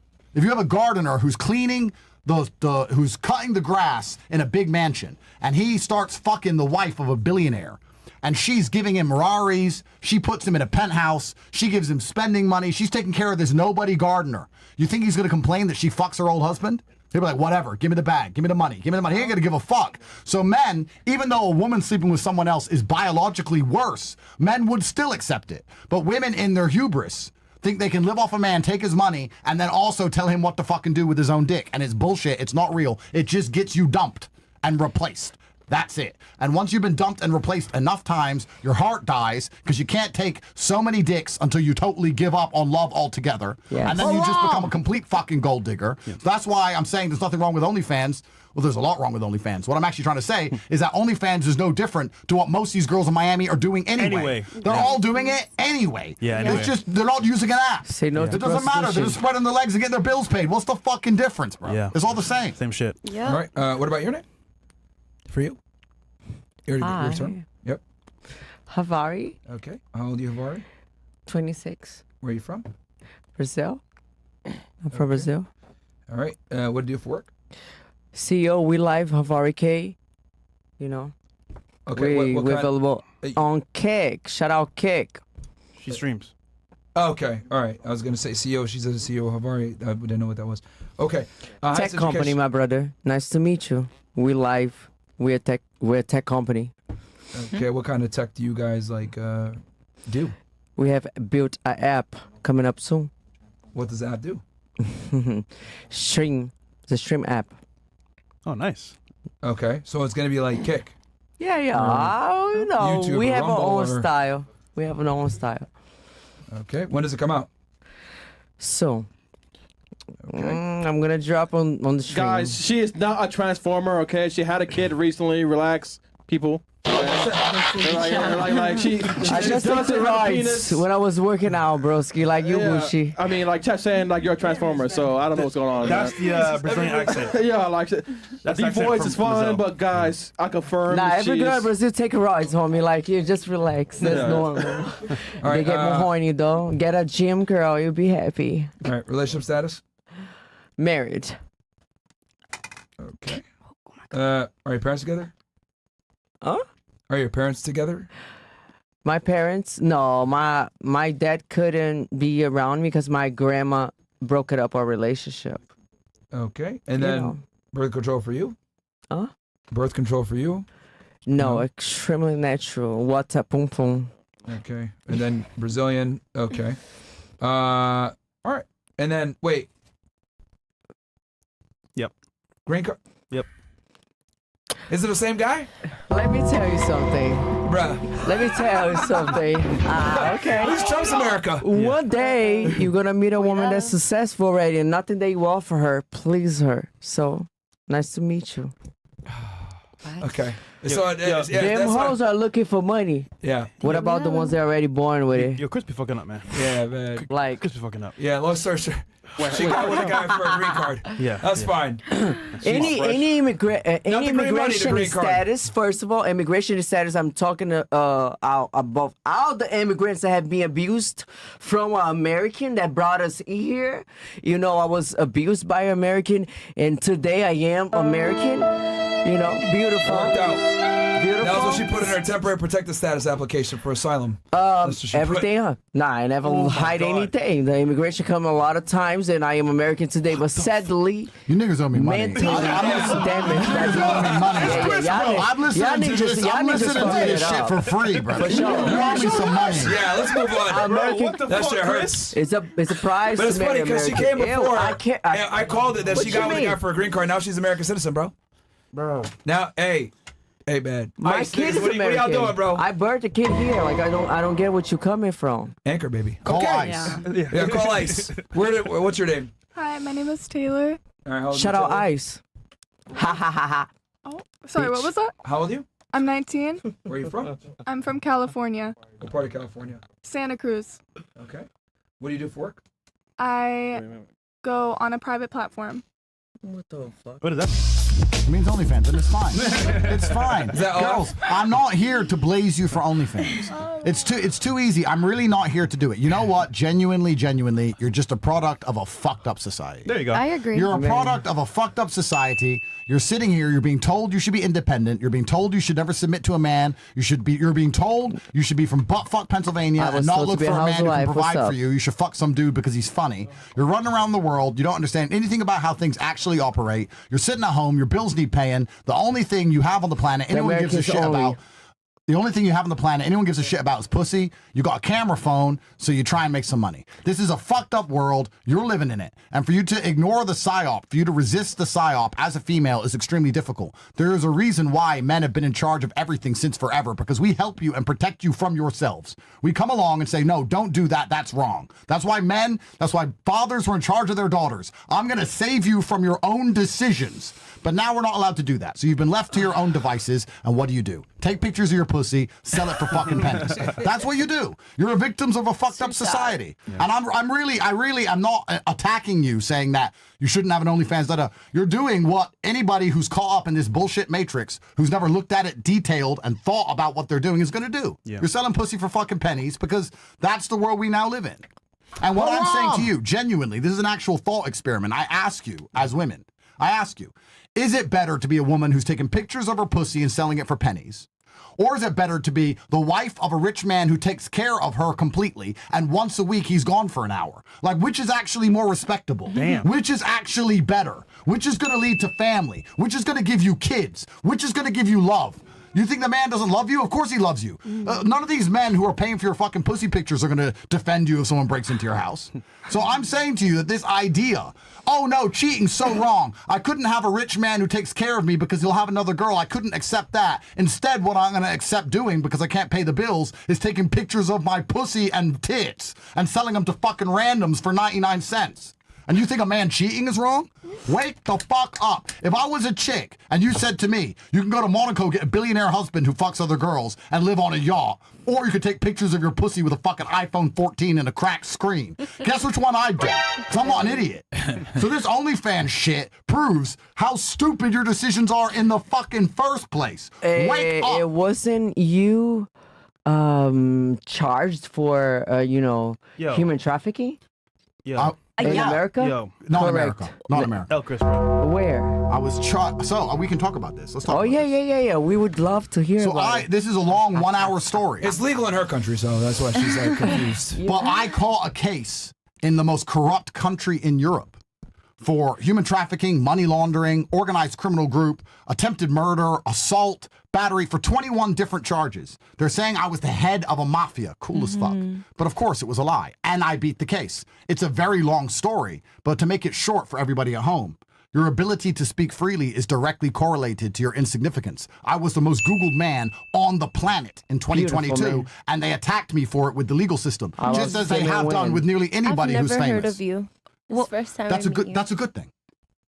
who's cleaning who's cutting the grass in a big mansion, and he starts fucking the wife of a billionaire, and she's giving him Ferraris, she puts him in a penthouse, she gives him spending money, she's taking care of this nobody gardener. You think he's gonna complain that she fucks her old husband? He'll be like, whatever, give me the bag, give me the money, give me the money. He ain't gonna give a fuck. So men, even though a woman sleeping with someone else is biologically worse, men would still accept it. But women in their hubris think they can live off a man, take his money, and then also tell him what to fucking do with his own dick. And it's bullshit. It's not real. It just gets you dumped and replaced. That's it. And once you've been dumped and replaced enough times, your heart dies because you can't take so many dicks until you totally give up on love altogether. Yes. And then you just become a complete fucking gold digger. So that's why I'm saying there's nothing wrong with OnlyFans. well, there's a lot wrong with OnlyFans. What I'm actually trying to say is that OnlyFans is no different to what most of these girls in Miami are doing anyway. They're all doing it anyway. Yeah, It's just, they're not using an app. Say no to It doesn't matter. They're just spreading their legs and getting their bills paid. What's the fucking difference, bro? Yeah. It's all the same. Same shit. Yeah. All right. What about your name? For you? Your turn. Yep. Havari, Okay. How old are you, Havari? 26. Where are you from? Brazil. I'm from Brazil. All right. What do you do for work? CEO, we live Havari K. You know. Okay. we're What kind? available on Kick. Shout out Kick. She streams. Okay. All right. I was gonna say CEO. She said CEO Havari. I didn't know what that was. Okay. Tech highest company, education- my brother. Nice to meet you. We live. We're a tech company. Okay. What kind of tech do you guys do? We have built an app coming up soon. What does the app do? Stream. The stream app. Oh, nice. Okay. So it's gonna be like Kick. Yeah. You know, YouTube we or have our Rumble own or- style. We have our own style. Okay. When does it come out? So, I'm gonna drop on the stream. Guys, she is not a transformer, okay? She had a kid recently. Relax, people. Like she I just took doesn't the have a rides penis. when I was working out, broski. Like you, Yeah. Gucci. I mean, like Chef saying like you're a transformer, so I don't know what's going on. That's the Brazilian accent. Yeah, like That's the accent voice from is fine, Brazil. but guys, I confirm. Nah, that every she girl in is- Brazil take rides, homie. Like you just relax. That's Yeah. normal. All They right. get more horny though. Get a gym, girl. You'll be happy. All right. Relationship status. Married. Okay. Are your parents together? Huh? Are your parents together? My parents? No, my dad couldn't be around me because my grandma broke it up our relationship. Okay. And You then know. birth control for you? Huh? Birth control for you? No, No. extremely natural. What's up, pum pum? Okay. And then Brazilian. Okay. All right. And then wait. Yep. Green card. Yep. Is it the same guy? Let me tell you something. Bruh. Let me tell you something. Okay. This is Trump's America. One day you're gonna meet a woman that's successful already, and nothing that you offer her please her. So nice to meet you. Okay. So yeah. Them that's hoes are looking for money. yeah. What about the ones that are already born with it? Yo, Chris be fucking up, man. Yeah, man. Like Chris be fucking up. Yeah, long story short. She got with a guy for a green card. Yeah. That's fine. any immigration green card. status. First of all, immigration status. I'm talking about all the immigrants that have been abused from an American that brought us here. You know, I was abused by an American, and today I am American. You know, beautiful. Worked out. Beautiful. That was what she put in her temporary protected status application for asylum. That's what she Everything, huh? Nah, I never Oh my hide God. anything. The immigration come a lot of times, and I am American today. But sadly, You niggas owe me money. mentally I damaged. That's You owe me money. Yeah, Bro, y'all I'm listening to this. I'm listening to this shit for free, bro. For sure. You owe me some money. Yeah, let's move on. American. That shit hurts. It's a prize. But it's to funny marry because she American. came before. Ew, I can't. I called it that What she you got with a guy mean? for a green card. Now she's an American citizen, bro. Bro, Now, hey, man. my Ice, kid niggas, is what American. y'all doing, bro? I birthed a kid here. Like I don't get what you coming from. Anchor, baby. Call Okay. ICE. Yeah, call Ice. What's your name? Hi, my name is Taylor. All right, how old Shout you, out Taylor? Ice. Ha ha ha ha. Oh, sorry, what was that? How old are you? I'm 19. Where are you from? I'm from California, What part of California? Santa Cruz. Okay. What do you do for work? I go on a private platform. What the fuck? What is that? It means OnlyFans, and it's fine. It's fine. Is that all? Girls, I'm not here to blaze you for OnlyFans. It's too easy. I'm really not here to do it. You know what? Genuinely, you're just a product of a fucked up society. There you go. I agree. You're a product of a fucked up society. You're sitting here. You're being told you should be independent. You're being told you should never submit to a man. You're being told you should be from buttfuck Pennsylvania I was and not told to look be for a a man who can housewife. What's provide for up? you. You should fuck some dude because he's funny. You're running around the world. You don't understand anything about how things actually operate. You're sitting at home. Your bills need paying. The only thing you have on the planet anyone gives a Americans shit only. about. The only thing you have on the planet anyone gives a shit about is pussy. You got a camera phone, so you try and make some money. This is a fucked up world. You're living in it. And for you to ignore the psyop, for you to resist the psyop as a female is extremely difficult. There is a reason why men have been in charge of everything since forever, because we help you and protect you from yourselves. We come along and say, no, don't do that. That's wrong. That's why fathers were in charge of their daughters. I'm going to save you from your own decisions. But now we're not allowed to do that. So you've been left to your own devices, and what do? Take pictures of your pussy, sell it for fucking pennies. That's what you do. You're victims of a fucked up society. Yeah. And I really am not attacking you saying that you shouldn't have an OnlyFans. You're doing what anybody who's caught up in this bullshit matrix, who's never looked at it detailed and thought about what they're doing is going to do. Yeah. You're selling pussy for fucking pennies because that's the world we now live in. And what I'm saying to you, genuinely, this is an actual thought experiment. I ask you, as women, is it better to be a woman who's taking pictures of her pussy and selling it for pennies? Or is it better to be the wife of a rich man who takes care of her completely and once a week he's gone for an hour? Like, which is actually more respectable? Damn. Which is actually better? Which is going to lead to family? Which is going to give you kids? Which is going to give you love? You think the man doesn't love you? Of course he loves you. None of these men who are paying for your fucking pussy pictures are going to defend you if someone breaks into your house. So I'm saying to you that this idea, oh no, cheating's so wrong. I couldn't have a rich man who takes care of me because he'll have another girl. I couldn't accept that. Instead, what I'm going to accept doing, because I can't pay the bills, is taking pictures of my pussy and tits and selling them to fucking randoms for 99 cents. And you think a man cheating is wrong? Wake the fuck up. If I was a chick and you said to me, you can go to Monaco, get a billionaire husband who fucks other girls and live on a yacht, or you could take pictures of your pussy with a fucking iPhone 14 and a cracked screen. Guess which one I'd do? Because I'm not an idiot. So this OnlyFans shit proves how stupid your decisions are in the fucking first place. Wake up. It wasn't you charged for, human trafficking? Yeah. In America? Not in Correct. America. Not in America. El Chris, bro. Where? I was so we can talk about this. Let's talk about this. Yeah. We would love to hear about it. This is a long 1 hour story. It's legal in her country, so that's why she's like confused. But I caught a case in the most corrupt country in Europe for human trafficking, money laundering, organized criminal group, attempted murder, assault, battery, for 21 different charges. They're saying I was the head of a mafia. Cool as fuck. But of course it was a lie. And I beat the case. It's a very long story, but to make it short for everybody at home, your ability to speak freely is directly correlated to your insignificance. I was the most Googled man on the planet in 2022, and they attacked me for it with the legal system, just as they have done with nearly anybody who's famous. I've never heard of you. Well, first time that's a good thing.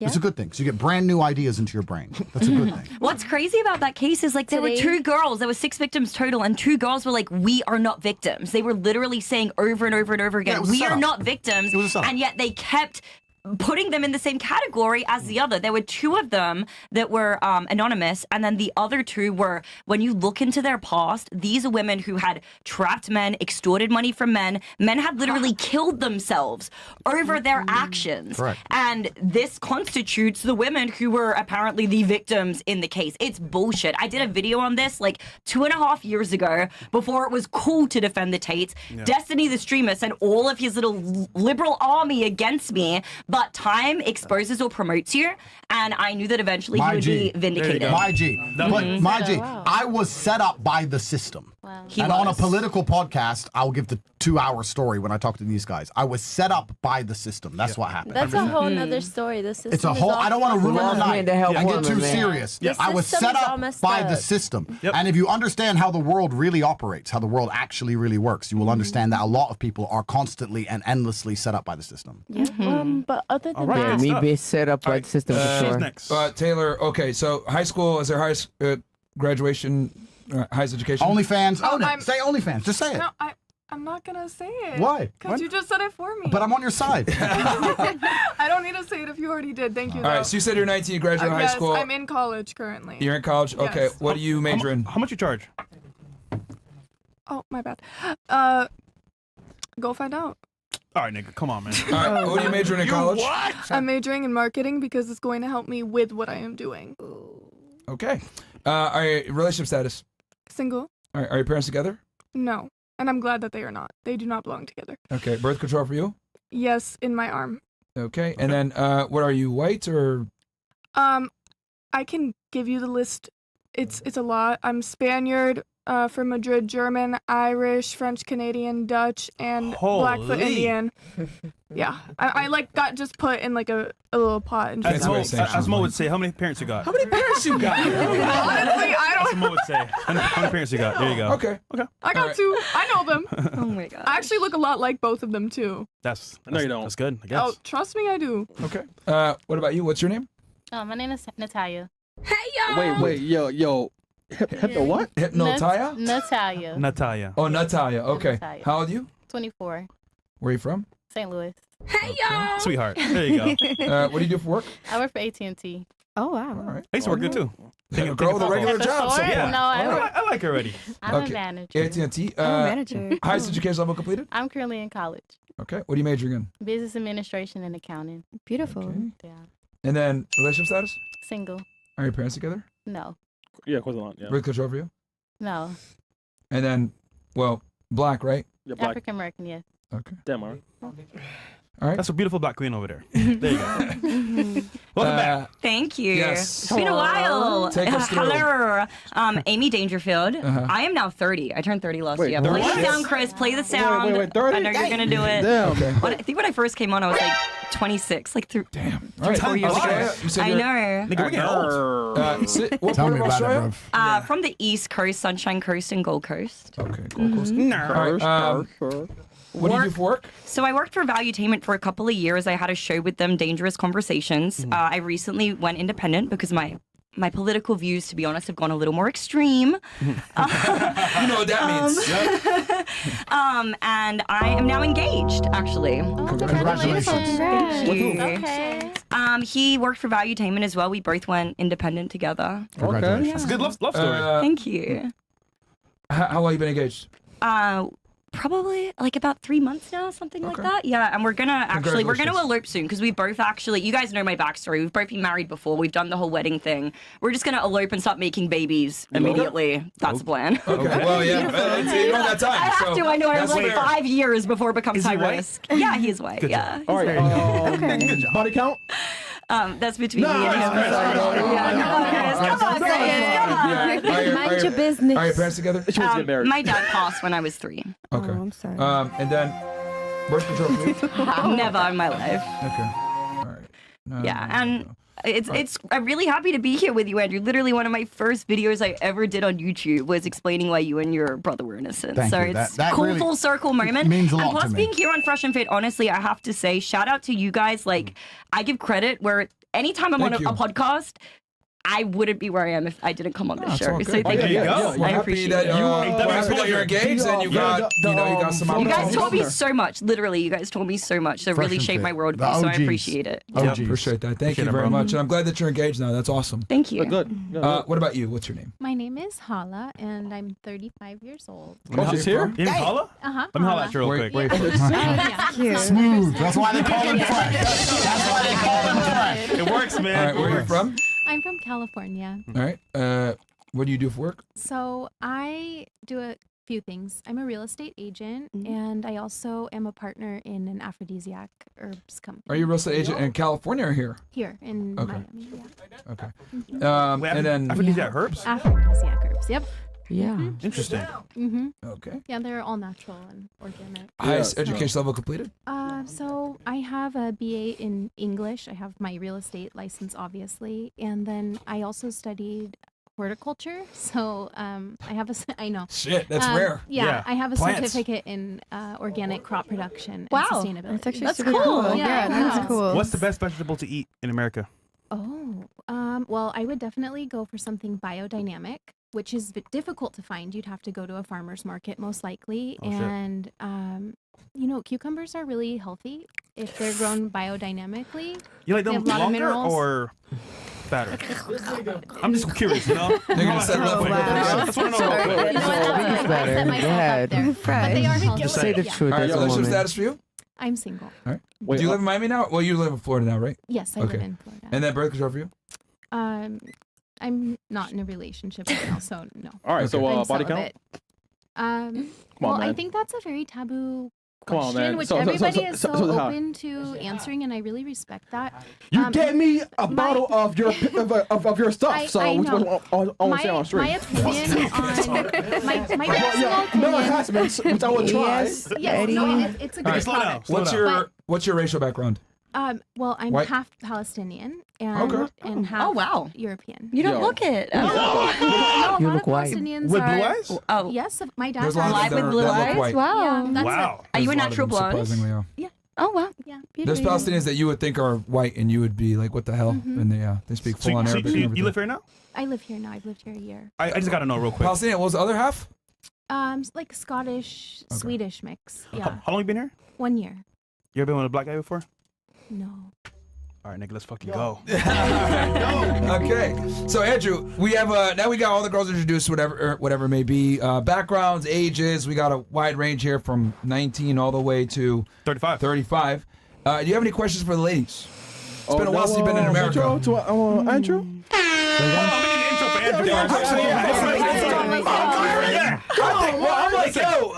Yeah. It's a good thing. So you get brand new ideas into your brain. That's a good thing. What's crazy about that case is, like, there were 2 girls. There were 6 victims total, and 2 girls were like, we are not victims. They were literally saying over and over and over again, we are not victims. And yet they kept putting them in the same category as the other. There were 2 of them that were anonymous, and then the other 2 were, when you look into their past, these are women who had trapped men, extorted money from men. Men had literally killed themselves over their actions. Correct. And this constitutes the women who were apparently the victims in the case. It's bullshit. I did a video on this like 2.5 years ago, before it was cool to defend the Tates. Yeah. Destiny the streamer sent all of his little liberal army against me, but time exposes or promotes you, and I knew that eventually he would be vindicated. My G. I was set up by the system. Wow. And on a political podcast, I'll give the 2-hour story when I talk to these guys. I was set up by the system. That's what happened. That's a whole nother story. The system it's a whole, I don't want to ruin the night and get too serious. I was set up by the system. And if you understand how the world really operates, how the world actually really works, you will understand that a lot of people are constantly and endlessly set up by the system. Yeah. But other than that, me be set up by the system for sure. Next. Taylor, okay, so high school, is there highest graduation, highest education? OnlyFans. Own it. Say OnlyFans. Just say it. No, I'm not gonna say it. Why? Because you just said it for me. But I'm on your side. I don't need to say it if you already did. Thank you. All right, so you said you're 19, you graduated high school. I'm in college currently. You're in college? Yes. Okay, what do you major in? How much you charge? Oh, my bad. Go find out. All right, nigga, come on, man. All right, what are you majoring in college? I'm majoring in marketing because it's going to help me with what I am doing. Okay. All right, relationship status? Single? All right, are your parents together? No. And I'm glad that they are not. They do not belong together. Okay, birth control for you? Yes, in my arm. Okay, and then what are you, white or? I can give you the list It's a lot. I'm Spaniard, from Madrid, German, Irish, French, Canadian, Dutch, and Blackfoot Holy. Indian. Yeah, I like got just put in like a little pot and just. As Mo would say, how many parents you got? How many parents you got? Honestly, I That's what don't. Mo would say. How many parents you got? There you go. Okay. I got two. I know them. Oh my god. I actually look a lot like both of them too. No, you don't. That's good, I guess. Oh, trust me, I do. Okay. What about you? What's your name? My name is Natalia. Wait, yo. Hypno what? Hypnotaya? Natalia. Natalia. Oh, Natalia. Okay. Natalia. How old are you? 24. Where are you from? St. Louis. Sweetheart. There you go. What do you do for work? I work for AT&T. Oh wow. All right. I used to work there too. A girl with a regular At the job. store? So Yeah. No, I All work. I like her already. I'm Okay. a manager. AT&T. manager. Highest education level completed? I'm currently in college. Okay. What are you majoring in? Business administration and accounting. Beautiful. Okay. Yeah. And then relationship status? Single. Are your parents together? No. Yeah, of course not. Yeah. Birth control for you? No. And then, well, black, right? Yeah, black. African American, yes. Okay. Damn, Myron. All right. That's a beautiful black queen over there. There you go. Welcome back. Thank you. Yes. It's been a while. Take us through. Hello. Amy Dangerfield. I am now 30. I turned 30 last Wait, year. 30? Play the sound, Chris. Play the sound. Wait, 30? I know you're going to do it. Damn. Okay. I think when I first came on, I was like 26. Like Damn. All right. 4 years ago. Australia, you said I you're- know. Nigga, we're getting old. What Tell part me of about Australia? it, bro. From the East Coast, Sunshine Coast, and Gold Coast. Okay, Gold Coast. Mm-hmm. All right. What do you do for work? So I worked for Valuetainment for a couple of years. I had a show with them, Dangerous Conversations. I recently went independent because my political views, to be honest, have gone a little more extreme. You know what that means. And I am now engaged, actually. Congratulations. Thank you. Okay. He worked for Valuetainment as well. We both went independent together. Congratulations. That's a good love story. Thank you. How long you been engaged? Probably like about 3 months now, something like that. Yeah, and we're gonna elope soon because we both actually, you guys know my backstory. We've both been married before. We've done the whole wedding thing. We're just gonna elope and start making babies immediately. That's the plan. Okay. Well, yeah. You don't got time. I have to. I know. I was like 5 years before it becomes Is he high white? risk. Yeah, he is white. Good Yeah. job. All right. Body count? That's between me and him. no, Come on, Chris. Mind your business. Are your parents together? She wants to get married. My dad passed when I was 3. Okay. Oh, I'm sorry. And then birth control for you? Never in my life. Okay. All right. No, Yeah, no, and no. it's I'm really happy to be here with you, Andrew. Literally, one of my first videos I ever did on YouTube was explaining why you and your brother were innocent. Thank so you. it's That cool really full circle moment. means a and lot plus to me. being here on Fresh and Fit, honestly, I have to say, shout out to you guys. Like, I give credit where anytime I'm on Thank a you. podcast, I wouldn't be where I am if I didn't come on this it's show. all So good. thank There you. you go. We're I happy appreciate that it. we're happy that you're engaged and you got you got some You guys opportunities. taught me so much. Literally, you guys taught me so much. So Fresh really and shaped Fit. my worldview. The So I OGs. appreciate it. OGs. Appreciate that. Thank Appreciate you it, very bro. much. And I'm glad that you're engaged now. That's awesome. Thank you. Good. What about you? What's your name? My name is Hala, and I'm 35 years old. Oh, she's here? You name Holla? Uh-huh. Let me holla at you real quick. Cute. Smooth. That's why they call him fresh. That's why they call him fresh. It works, man. All right, where are you from? I'm from California. All right. What do you do for work? So I do a few things. I'm a real estate agent, and I also am a partner in an aphrodisiac herbs company. Are you a real estate agent in California or here? Here in Okay. Miami? Yeah. Okay. And then Aphrodisiac herbs? Aphrodisiac herbs. Yep. Yeah. Interesting. Mm-hmm. Okay. Yeah, they're all natural and organic. Highest education level completed? So I have a BA in English. I have my real estate license, obviously, and then I also studied horticulture. So I have I know. Shit, that's rare. Yeah, I have a Plants. certificate in organic crop production Wow. and sustainability. That's actually That's super cool. cool. Yeah, That's cool. What's the best vegetable to eat in America? Oh, well, I would definitely go for something biodynamic, which is difficult to find. You'd have to go to a farmer's market most likely. Oh, shit. And, cucumbers are really healthy if they're grown biodynamically. You like They them have a lot of longer minerals. or fatter? I'm just curious, you know? They're gonna set it up for you. That's what I know. You know what? Who's I'll better? set Go myself ahead. up there. But they are healthy. Just say the Yeah. truth All right, as a relationship woman. status for you? I'm single. All right. Wait, Do you live in Miami now? Well, you live in Florida now, right? Yes, I Okay. live in Florida. And then birth control for you? I'm not in a relationship right now, so no. All right, so I'm body count? celibate. Come on, Well, I man. think that's a very taboo Come on, question, man. which So- so- so- everybody so- is so- so so- open to answering, and I really respect that. You gave me a bottle of your stuff, I so which know. one I want to say on stream? My opinion on my personal Yeah, opinion. no attachments, which I would try. Yes, no, it's a good product. What's your racial background? Well, I'm White? half Palestinian and Okay. and half Oh, wow. European. You don't look it. No, a lot of Palestinians With are. blue eyes? Oh. Yes, my dad There's a has. lot of them that look white. Wow. Yeah, that's Wow. Are you a There's lot of natural them, blonde? Surprisingly, yeah. Oh wow. Yeah. There's Palestinians that you would think are white, and you would be like, "What the hell?" And they speak full on Arabic. and you everything. live here now? I live here now. I've lived here a year. I just gotta know real quick. Palestinian. What was the other half? Like Scottish, Swedish mix. Yeah. How long you been here? 1 year. You ever been with a black guy before? No. All right, nigga, let's fucking go. Okay, so Andrew, we have now we got all the girls introduced, whatever it may be, backgrounds, ages. We got a wide range here from 19 all the way to 35. 35. Do you have any questions for the ladies? It's been a while since you've been in America. Intro to Andrew?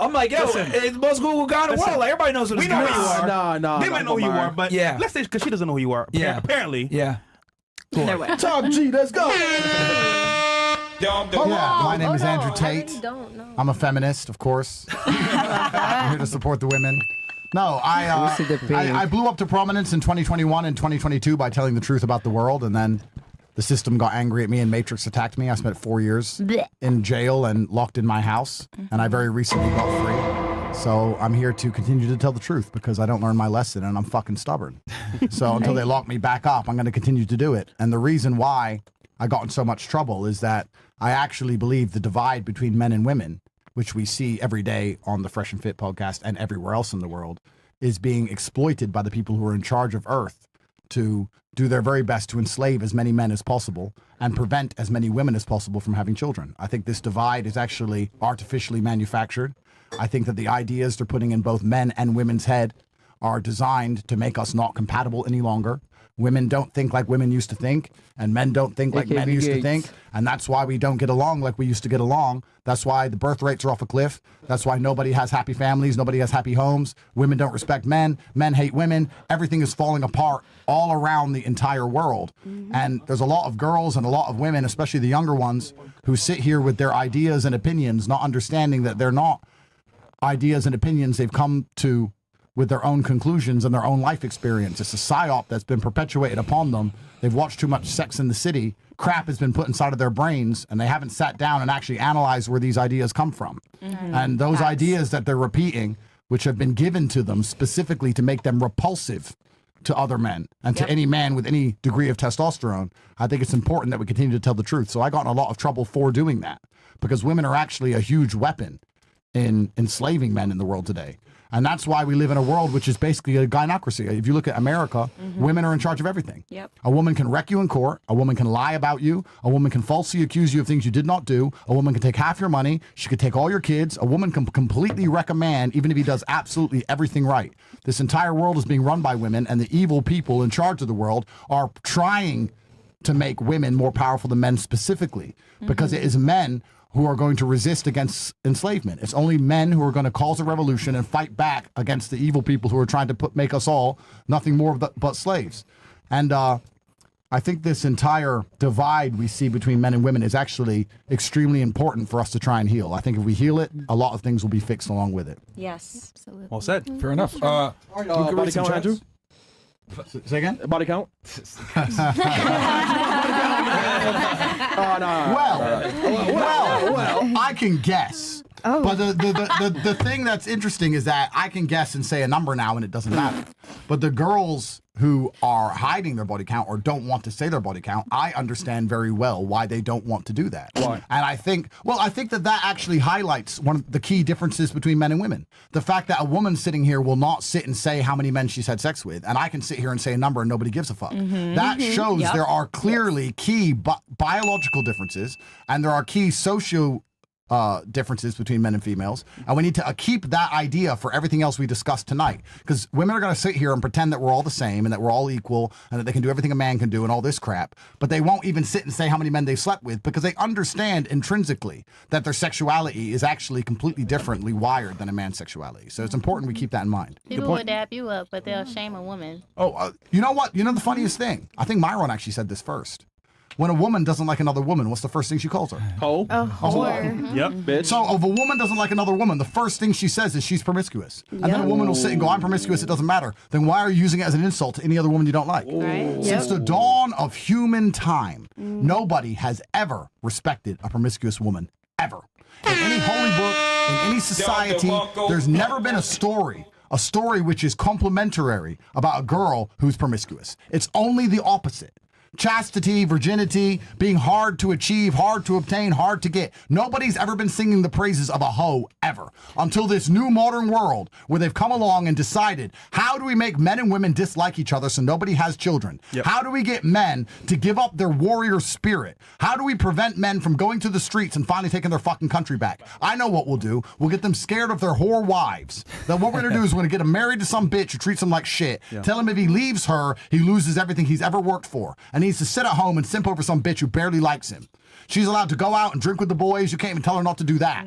I'm like, yo, it's the most Google guy in the world. Like, everybody knows who this We know guy who you is. are. Nah, They might know who you are, but Yeah. let's say because she doesn't know who you are. Yeah. Apparently. Yeah. No way. Top G, let's go. Yeah, my name is Andrew Tate. I really don't know. I'm a feminist, of course. I'm here to support the women. No, I blew up to prominence in 2021 and 2022 by telling the truth about the world, and then the system got angry at me and Matrix attacked me. I spent 4 years in jail and locked in my house, and I very recently got free. So I'm here to continue to tell the truth because I don't learn my lesson and I'm fucking stubborn. So until they lock me back up, I'm going to continue to do it. And the reason why I got in so much trouble is that I actually believe the divide between men and women, which we see every day on the Fresh and Fit podcast and everywhere else in the world, is being exploited by the people who are in charge of Earth to do their very best to enslave as many men as possible and prevent as many women as possible from having children. I think this divide is actually artificially manufactured. I think that the ideas they're putting in both men and women's head are designed to make us not compatible any longer. Women don't think like women used to think, and men don't think like men used to think, and that's why we don't get along like we used to get along. That's why the birth rates are off a cliff. That's why nobody has happy families, nobody has happy homes. Women don't respect men, men hate women. Everything is falling apart all around the entire world. And there's a lot of girls and a lot of women, especially the younger ones, who sit here with their ideas and opinions, not understanding that they're not ideas and opinions they've come to with their own conclusions and their own life experience. It's a psyop that's been perpetuated upon them. They've watched too much Sex in the City. Crap has been put inside of their brains, and they haven't sat down and actually analyzed where these ideas come from. And those ideas that they're repeating, which have been given to them specifically to make them repulsive to other men and to any man with any degree of testosterone, I think it's important that we continue to tell the truth. So I got in a lot of trouble for doing that because women are actually a huge weapon in enslaving men in the world today. And that's why we live in a world which is basically a gynocracy. If you look at America, women are in charge of everything. Yep. A woman can wreck you in court. A woman can lie about you. A woman can falsely accuse you of things you did not do. A woman can take half your money. She could take all your kids. A woman can completely wreck a man, even if he does absolutely everything right. This entire world is being run by women, and the evil people in charge of the world are trying to make women more powerful than men specifically, because it is men who are going to resist against enslavement. It's only men who are going to cause a revolution and fight back against the evil people who are trying to make us all nothing more but slaves. And I think this entire divide we see between men and women is actually extremely important for us to try and heal. I think if we heal it, a lot of things will be fixed along with it. Yes. Absolutely. Well said. Fair enough. You can read some Andrew? chats. Say again? Body count? Well, I can guess. But the thing that's interesting is that I can guess and say a number now and it doesn't matter. But the girls who are hiding their body count or don't want to say their body count, I understand very well why they don't want to do that. Why? And I think that actually highlights one of the key differences between men and women. The fact that a woman sitting here will not sit and say how many men she's had sex with, and I can sit here and say a number and nobody gives a fuck. That shows there are clearly key biological differences, and there are key differences between men and females, and we need to keep that idea for everything else we discussed tonight. Because women are going to sit here and pretend that we're all the same and that we're all equal and that they can do everything a man can do and all this crap, but they won't even sit and say how many men they slept with because they understand intrinsically that their sexuality is actually completely differently wired than a man's sexuality. So it's important we keep that in mind. People will dap you up, but they'll shame a woman. Oh, you know what? You know the funniest thing? I think Myron actually said this first. When a woman doesn't like another woman, what's the first thing she calls her? Hoe. A whore. Yep. Bitch. So if a woman doesn't like another woman, the first thing she says is she's promiscuous. And then a woman will sit and go, I'm promiscuous, it doesn't matter. Then why are you using it as an insult to any other woman you don't like? Right. Since the dawn of human time, nobody has ever respected a promiscuous woman, ever. In any holy book, in any society, there's never been a story which is complimentary about a girl who's promiscuous. It's only the opposite. Chastity, virginity, being hard to achieve, hard to obtain, hard to get. Nobody's ever been singing the praises of a hoe, ever. Until this new modern world where they've come along and decided, how do we make men and women dislike each other so nobody has children? Yep. How do we get men to give up their warrior spirit? How do we prevent men from going to the streets and finally taking their fucking country back? I know what we'll do. We'll get them scared of their whore wives. Then what we're going to do is we're going to get him married to some bitch who treats him like shit. Yeah. Tell him if he leaves her, he loses everything he's ever worked for. And needs to sit at home and simp over some bitch who barely likes him. She's allowed to go out and drink with the boys. You can't even tell her not to do that.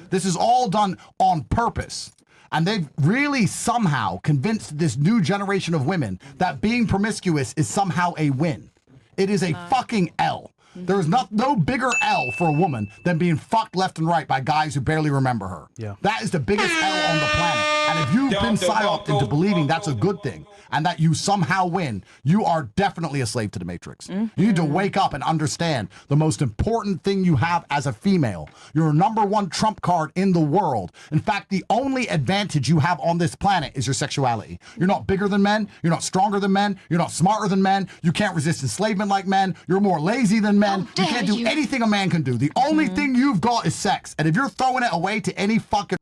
This is all done on purpose. And they've really somehow convinced this new generation of women that being promiscuous is somehow a win. It is a fucking L. There is no bigger L for a woman than being fucked left and right by guys who barely remember her. Yeah. That is the biggest L on the planet. And if you've been psyoped into believing that's a good thing and that you somehow win, you are definitely a slave to the Matrix. You need to wake up and understand the most important thing you have as a female. You're number one trump card in the world. In fact, the only advantage you have on this planet is your sexuality. You're not bigger than men. You're not stronger than men. You're not smarter than men. You can't resist enslavement like men. You're more lazy than men. You can't do anything a man can do. The only thing you've got is sex. And if you're throwing it away to any fucking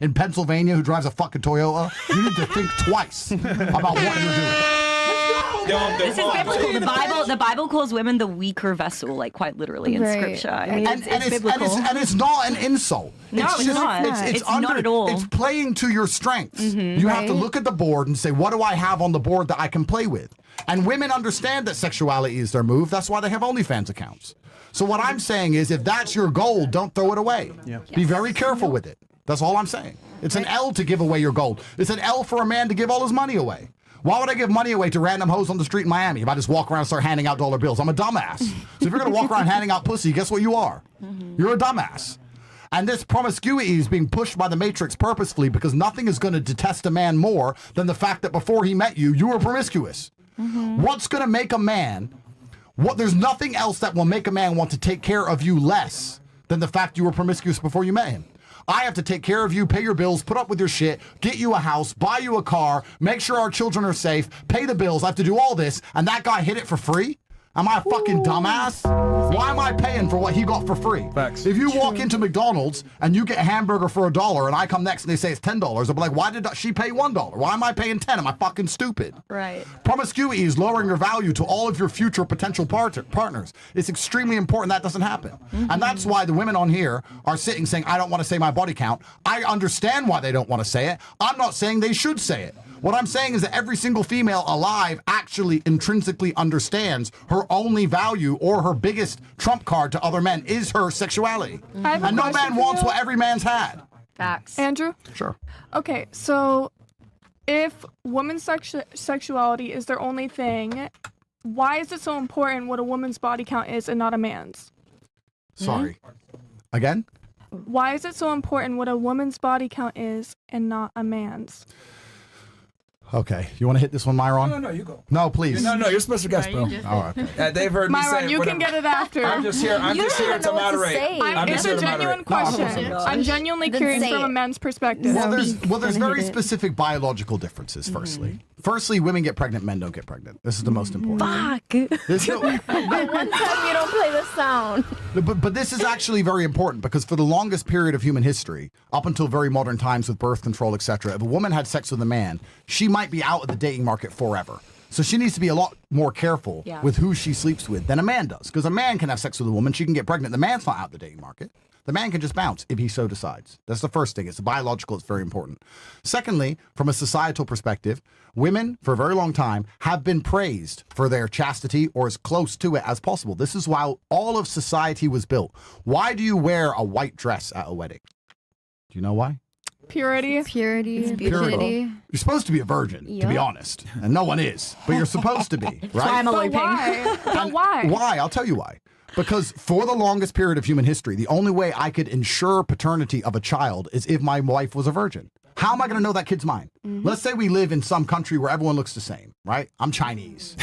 in Pennsylvania who drives a fucking Toyota, you need to think twice about what you're doing. This is biblical. The Bible calls women the weaker vessel, like quite literally in scripture. I mean, it's biblical. And it's not an insult. No, it's not. It's not at all. It's playing to your strengths. You have to look at the board and say, what do I have on the board that I can play with? And women understand that sexuality is their move. That's why they have OnlyFans accounts. So what I'm saying is, if that's your goal, don't throw it away. Yeah. Be very careful with it. That's all I'm saying. It's an L to give away your gold. It's an L for a man to give all his money away. Why would I give money away to random hoes on the street in Miami if I just walk around and start handing out dollar bills? I'm a dumbass. So if you're going to walk around handing out pussy, guess what you are? You're a dumbass. And this promiscuity is being pushed by the Matrix purposefully because nothing is going to detest a man more than the fact that before he met you, you were promiscuous. What's going to make a man... There's nothing else that will make a man want to take care of you less than the fact you were promiscuous before you met him. I have to take care of you, pay your bills, put up with your shit, get you a house, buy you a car, make sure our children are safe, pay the bills. I have to do all this, and that guy hit it for free? Am I a fucking dumbass? Why am I paying for what he got for free? Facts. If you walk into McDonald's and you get a hamburger for $1 and I come next and they say it's $10, I'll be like, why did she pay $1? Why am I paying 10? Am I fucking stupid? Right. Promiscuity is lowering your value to all of your future potential partners. It's extremely important that doesn't happen. And that's why the women on here are sitting saying, I don't want to say my body count. I understand why they don't want to say it. I'm not saying they should say it. What I'm saying is that every single female alive actually intrinsically understands her only value or her biggest trump card to other men is her sexuality. And no man wants what every man's had. Facts. Andrew? Sure. Okay, so if women's sexuality is their only thing, why is it so important what a woman's body count is and not a man's? Sorry. Again? Why is it so important what a woman's body count is and not a man's? Okay. You want to hit this one, Myron? No, you go. No, please. No, you're special guest, bro. All right. They've heard me say Myron, you whatever. can get it after. I'm just here to moderate. It's a genuine question. I'm genuinely curious from a men's perspective. Well, there's very specific biological differences, firstly. Firstly, women get pregnant, men don't get pregnant. This is the most important. Fuck. There's no- One time you don't play the sound. But this is actually very important because for the longest period of human history, up until very modern times with birth control, etc., if a woman had sex with a man, she might be out of the dating market forever. So she needs to be a lot more careful with who she sleeps with than a man does. Because a man can have sex with a woman, she can get pregnant. The man's not out of the dating market. The man can just bounce if he so decides. That's the first thing. It's biological. It's very important. Secondly, from a societal perspective, women for a very long time have been praised for their chastity or as close to it as possible. This is why all of society was built. Why do you wear a white dress at a wedding? Do you know why? Purity. Purity. You're supposed to be a virgin, to be honest. And no one is. But you're supposed to be, right? But why? But why? Why? I'll tell you why. Because for the longest period of human history, the only way I could ensure paternity of a child is if my wife was a virgin. How am I going to know that kid's mine? Let's say we live in some country where everyone looks the same, right? I'm Chinese.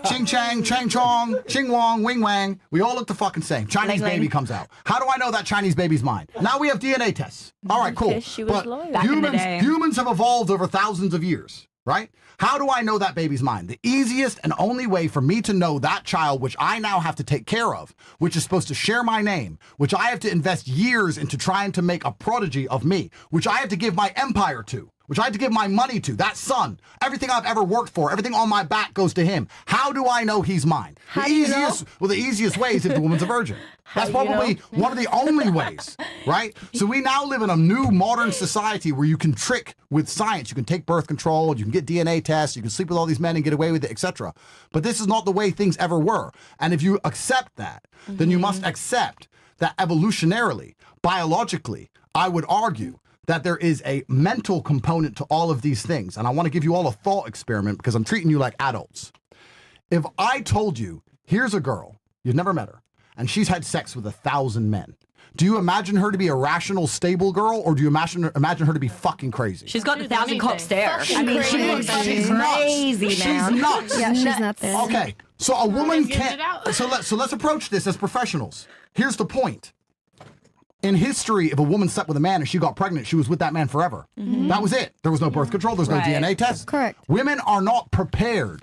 Ching Chang, Chang Chong, Ching Wong, Wing Wang. We all look the fucking same. Chinese baby comes out. How do I know that Chinese baby's mine? Now we have DNA tests. All right, cool. She was But loyal. Back in the day. humans have evolved over thousands of years, right? How do I know that baby's mine? The easiest and only way for me to know that child, which I now have to take care of, which is supposed to share my name, which I have to invest years into trying to make a prodigy of me, which I have to give my empire to, which I have to give my money to, that son, everything I've ever worked for, everything on my back goes to him. How do I know he's mine? The easiest way is if the woman's a virgin. That's probably one of the only ways, right? So we now live in a new modern society where you can trick with science. You can take birth control, you can get DNA tests, you can sleep with all these men and get away with it, etc. But this is not the way things ever were. And if you accept that, then you must accept that evolutionarily, biologically, I would argue that there is a mental component to all of these things. And I want to give you all a thought experiment because I'm treating you like adults. If I told you, here's a girl, you've never met her, and she's had sex with 1,000 men, do you imagine her to be a rational, stable girl, or do you imagine her to be fucking crazy? She's got 1,000 cock stare. I mean, she looks She's crazy, nuts. man. She's nuts. Yeah, she's nuts. Okay, so a woman can't. So let's approach this as professionals. Here's the point. In history, if a woman slept with a man and she got pregnant, she was with that man forever. That was it. There was no birth control. There's no DNA test. Correct. Women are not prepared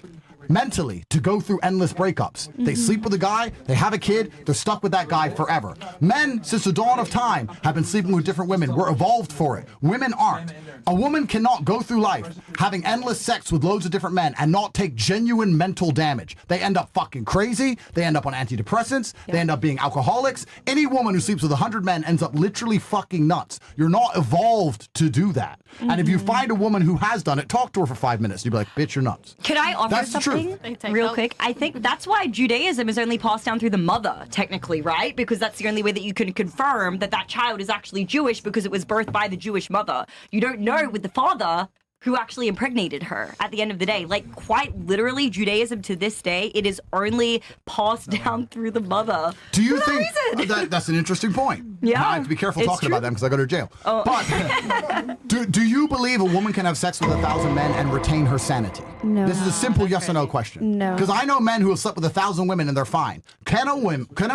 mentally to go through endless breakups. They sleep with a guy, they have a kid, they're stuck with that guy forever. Men, since the dawn of time, have been sleeping with different women. We're evolved for it. Women aren't. A woman cannot go through life having endless sex with loads of different men and not take genuine mental damage. They end up fucking crazy. They end up on antidepressants. They end up being alcoholics. Any woman who sleeps with 100 men ends up literally fucking nuts. You're not evolved to do that. And if you find a woman who has done it, talk to her for 5 minutes. You'd be like, bitch, you're nuts. Can I offer That's the something truth. real quick? I think that's why Judaism is only passed down through the mother, technically, right? Because that's the only way that you can confirm that that child is actually Jewish because it was birthed by the Jewish mother. You don't know with the father who actually impregnated her at the end of the day. Like, quite literally, Judaism to this day, it is only passed down through the mother. Do you think that's an interesting point? Yeah, I have to be careful it's talking true. about them because I go to jail. Oh. But do you believe a woman can have sex with 1,000 men and retain her sanity? No. This is a simple yes or no question. No. Because I know men who have slept with 1,000 women and they're fine. Can a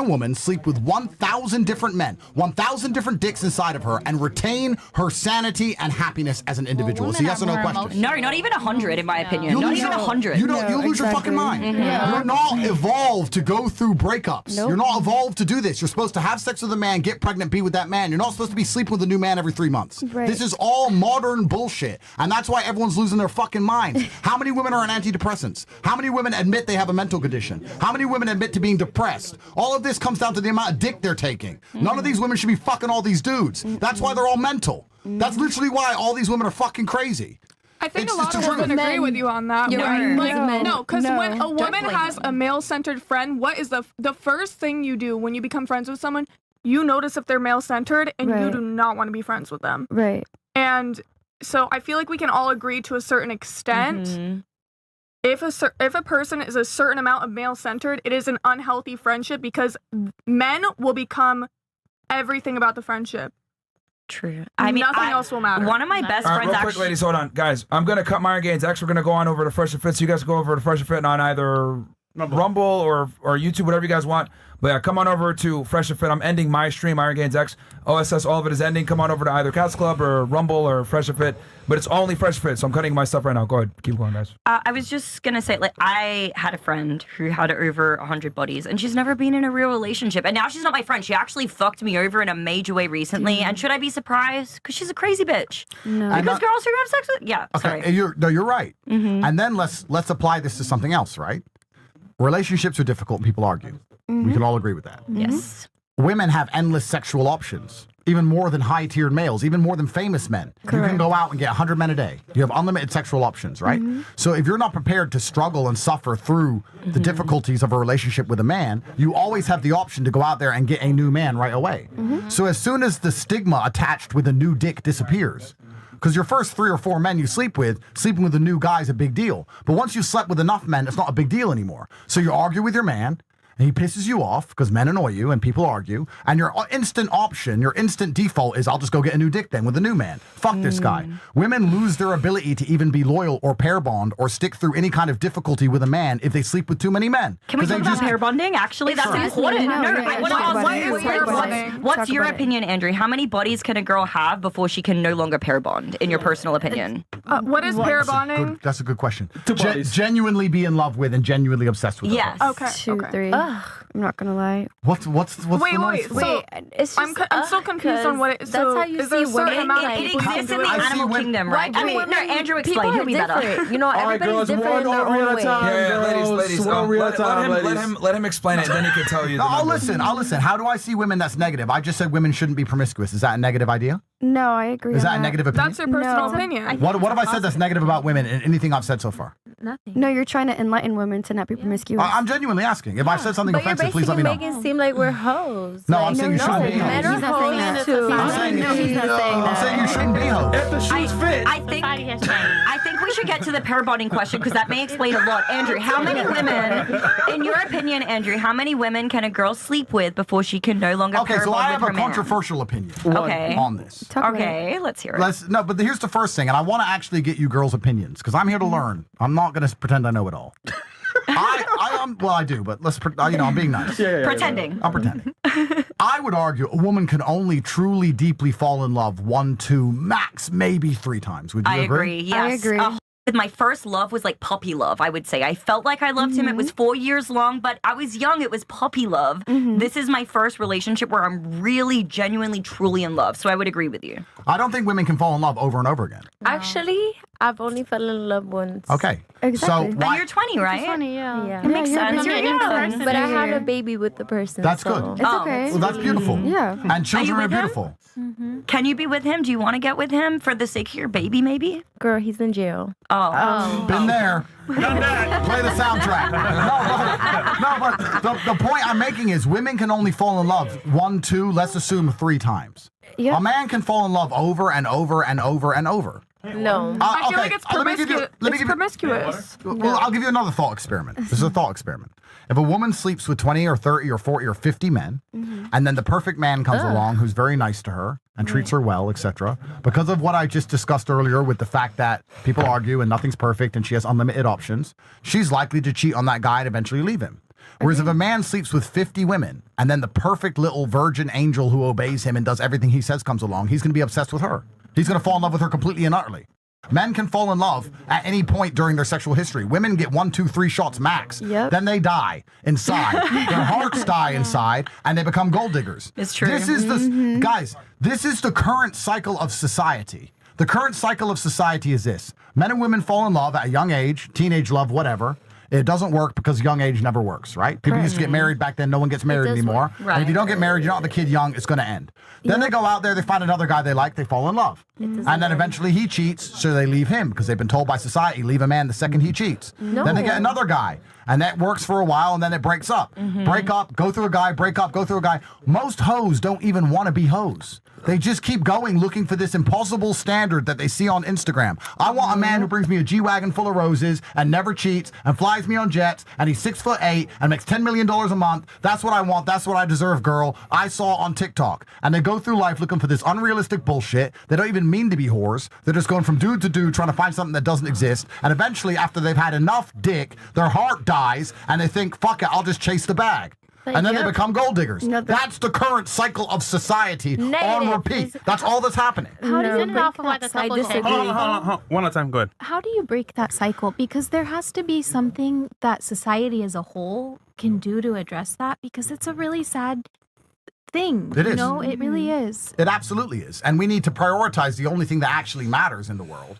woman sleep with 1,000 different men, 1,000 different dicks inside of her, and retain her sanity and happiness as an individual? It's a yes or no question. No, not even 100, in my opinion. You'll Not lose even your- 100. You'll lose your fucking mind. You're not evolved to go through breakups. Nope. You're not evolved to do this. You're supposed to have sex with a man, get pregnant, be with that man. You're not supposed to be sleeping with a new man every 3 months. Right. This is all modern bullshit. And that's why everyone's losing their fucking minds. How many women are on antidepressants? How many women admit they have a mental condition? How many women admit to being depressed? All of this comes down to the amount of dick they're taking. None of these women should be fucking all these dudes. That's why they're all mental. That's literally why all these women are fucking crazy. I think It's a lot the of truth. women agree with you on that. You're right. Like, No. no, because No. when a woman Definitely has no. a male-centered friend, what is the first thing you do when you become friends with someone? You notice if they're male-centered, and you Right. do not want to be friends with them. Right. And so I feel like we can all agree to a certain extent. Mm-hmm. If a person is a certain amount of male-centered, it is an unhealthy friendship because men will become everything about the friendship. True. Nothing else will matter. One of my best All right, friends real quick, actually. ladies, hold on. Guys, I'm going to cut Myron Gaines X. We're going to go on over to Fresh and Fit. So you guys go over to Fresh and Fit on either Rumble or YouTube, whatever you guys want. But yeah, come on over to Fresh and Fit. I'm ending my stream, Myron Gaines X. OSS, all of it is ending. Come on over to either Cats Club or Rumble or Fresh and Fit. But it's only Fresh and Fit, so I'm cutting my stuff right now. Go ahead. Keep going, guys. I was just gonna say, like, I had a friend who had over 100 buddies, and she's never been in a real relationship. And now she's not my friend. She actually fucked me over in a major way recently. And should I be surprised? Because she's a crazy bitch. No. Because girls who have sex with, yeah. Okay, Sorry. you're right. And then let's apply this to something else, right? Relationships are difficult and people argue. We can all agree with that. Yes. women have endless sexual options. Even more than high-tiered males, even more than famous men. You can go out and get 100 men a day. You have unlimited sexual options, right? So if you're not prepared to struggle and suffer through the difficulties of a relationship with a man, you always have the option to go out there and get a new man right away. So as soon as the stigma attached with a new dick disappears, because your first 3 or 4 men you sleep with, sleeping with a new guy is a big deal. But once you've slept with enough men, it's not a big deal anymore. So you argue with your man, and he pisses you off because men annoy you and people argue, and your instant option, your instant default is I'll just go get a new dick then with a new man. Fuck this guy. Women lose their ability to even be loyal or pair bond or stick through any kind of difficulty with a man if they sleep with too many men. Can we talk about pair bonding? Actually, that's important. I want to ask what's your opinion, Andrew? How many bodies can a girl have before she can no longer pair bond, in your personal opinion? What is pair bonding? That's a good question. Genuinely be in love with and genuinely obsessed with. Yes. Okay. 2, 3. I'm not gonna lie. What's Wait. So It's just, I'm still confused on what it is. That's So how you is there see a certain women. amount of It people who can exists do in the it? animal kingdom, right? I mean, no, Andrew, explain. He'll be better. Different. You know, everybody's different in their own way. Ladies. Let him explain it, and then he can tell you. No, I'll listen. How do I see women that's negative? I just said women shouldn't be promiscuous. Is that a negative idea? No, I agree. Is that on a negative opinion? That's your personal opinion. What have I said that's negative about women in anything I've said so far? Nothing. No, you're trying to enlighten women to not be promiscuous. I'm genuinely asking. If I said something offensive, please let me know. You're making it seem like we're hoes. No, I'm saying you shouldn't be Men hoes. are hoes too. I'm saying you shouldn't be hoes. If the shoes fit. I think we should get to the pair bonding question because that may explain a lot. Andrew, how many women, in your opinion, Andrew, how many women can a girl sleep with before she can no longer Okay, pair so bond I with have her a man? controversial opinion Okay. on this. Okay, let's hear it. No, but here's the first thing, and I want to actually get you girls' opinions because I'm here to learn. I'm not going to pretend I know it all. I do, but I'm being nice. Pretending. I'm pretending. I would argue a woman can only truly deeply fall in love 1, 2, max maybe 3 times. Would you agree? Yes. I agree. My first love was like puppy love, I would say. I felt like I loved him. It was 4 years long, but I was young. It was puppy love. This is my first relationship where I'm really, genuinely, truly in love. So I would agree with you. I don't think women can fall in love over and over again. Actually, I've only fallen in love once. Okay. Exactly. So And you're 20, right? Yeah. It makes sense. You're young. But I had a baby with the person. That's so. good. It's okay. Well, that's beautiful. Yeah. And children are with him? beautiful. Can you be with him? Do you want to get with him for the sake of your baby, maybe? Girl, he's in jail. Been there. Done that. Play the soundtrack. But the point I'm making is women can only fall in love 1, 2, let's assume 3 times. Yeah. A man can fall in love over and over and over and over. No. I feel like it's promiscuous. Well, I'll give you another thought experiment. This is a thought experiment. If a woman sleeps with 20 or 30 or 40 or 50 men, and then the perfect man comes along who's very nice to her and treats her well, etc., because of what I just discussed earlier with the fact that people argue and nothing's perfect and she has unlimited options, she's likely to cheat on that guy and eventually leave him. Whereas if a man sleeps with 50 women and then the perfect little virgin angel who obeys him and does everything he says comes along, he's going to be obsessed with her. He's going to fall in love with her completely and utterly. Men can fall in love at any point during their sexual history. Women get 1, 2, 3 shots max. Yep. Then they die inside. Their hearts die inside, and they become gold diggers. It's true. This is guys. This is the current cycle of society. The current cycle of society is this: men and women fall in love at a young age, teenage love, whatever. It doesn't work because young age never works, right? People used to get married back then. No one gets married anymore. And if you don't get married, you don't have the kid young, it's going to end. Then they go out there, they find another guy they like, they fall in love. And then eventually he cheats, so they leave him because they've been told by society, leave a man the second he cheats. Then they get another guy. And that works for a while, and then it breaks up. Break up, go through a guy, break up, go through a guy. Most hoes don't even want to be hoes. They just keep going looking for this impossible standard that they see on Instagram. I want a man who brings me a G-Wagon full of roses and never cheats and flies me on jets and he's 6'8" and makes $10 million a month. That's what I want. That's what I deserve, girl. I saw on TikTok. And they go through life looking for this unrealistic bullshit. They don't even mean to be whores. They're just going from dude to dude trying to find something that doesn't exist. And eventually, after they've had enough dick, their heart dies and they think, fuck it, I'll just chase the bag. And then they become gold diggers. That's the current cycle of society on repeat. That's all that's happening. How do you it off of like a couple of Hold on. One at a time. Go ahead. How do you break that cycle? Because there has to be something that society as a whole can do to address that, because it's a really sad thing. It is. You know, it really is. It absolutely is. And we need to prioritize the only thing that actually matters in the world.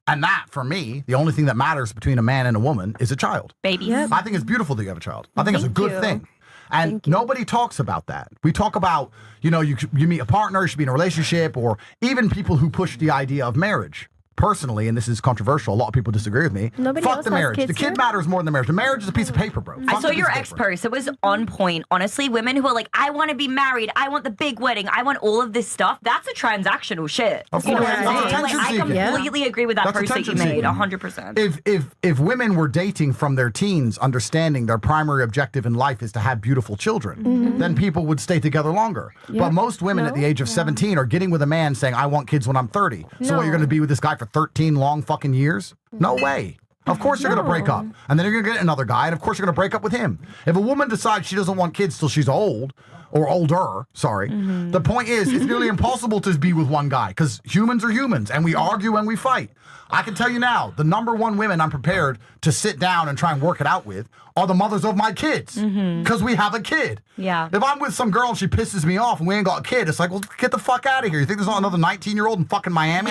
And that, for me, the only thing that matters between a man and a woman is a child. Babies. I think it's beautiful that you have a child. I think it's a good thing. And nobody talks about that. We talk about, you know, you meet a partner, you should be in a relationship, or even people who push the idea of marriage. Personally, and this is controversial, a lot of people disagree with me. Fuck the marriage. The kid matters more than the marriage. The marriage is a piece of paper, bro. I saw your ex post. It was on point. Honestly, women who are like, I want to be married. I want the big wedding. I want all of this stuff. That's a transactional shit. Of You know course. what I'm That's saying? Like, I attention-seeking. completely agree with that That's post that you attention-seeking. made. 100%. If women were dating from their teens, understanding their primary objective in life is to have beautiful children, then people would stay together longer. But most women at the age of 17 are getting with a man saying, I want kids when I'm 30. So what, you're going to be with this guy for 13 long fucking years? No way. Of course you're going to break up. And then you're going to get another guy, and of course you're going to break up with him. If a woman decides she doesn't want kids till she's old, or older, sorry, the point is, it's nearly impossible to be with one guy, because humans are humans, and we argue and we fight. I can tell you now, the number one women I'm prepared to sit down and try and work it out with are the mothers of my kids, because we have a kid. Yeah. If I'm with some girl and she pisses me off and we ain't got a kid, it's like, well, get the fuck out of here. You think there's not another 19-year-old in fucking Miami?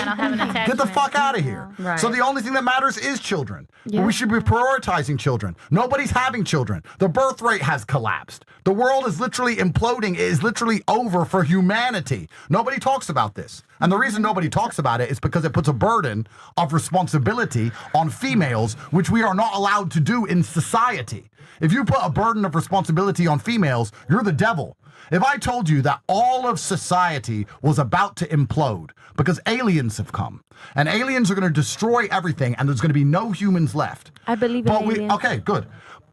Get the fuck out of here. Right. So the only thing that matters is children. We should be prioritizing children. Nobody's having children. The birth rate has collapsed. The world is literally imploding. It is literally over for humanity. Nobody talks about this. And the reason nobody talks about it is because it puts a burden of responsibility on females, which we are not allowed to do in society. If you put a burden of responsibility on females, you're the devil. If I told you that all of society was about to implode because aliens have come, and aliens are going to destroy everything, and there's going to be no humans left. I believe in aliens. Okay, good.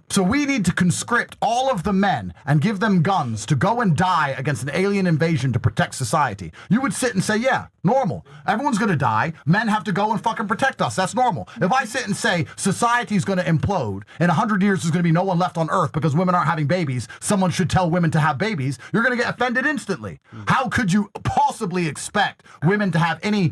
So we need to conscript all of the men and give them guns to go and die against an alien invasion to protect society. You would sit and say, yeah, normal. Everyone's going to die. Men have to go and fucking protect us. That's normal. If I sit and say society's going to implode, in 100 years there's going to be no one left on Earth because women aren't having babies, someone should tell women to have babies, you're going to get offended instantly. How could you possibly expect women to have any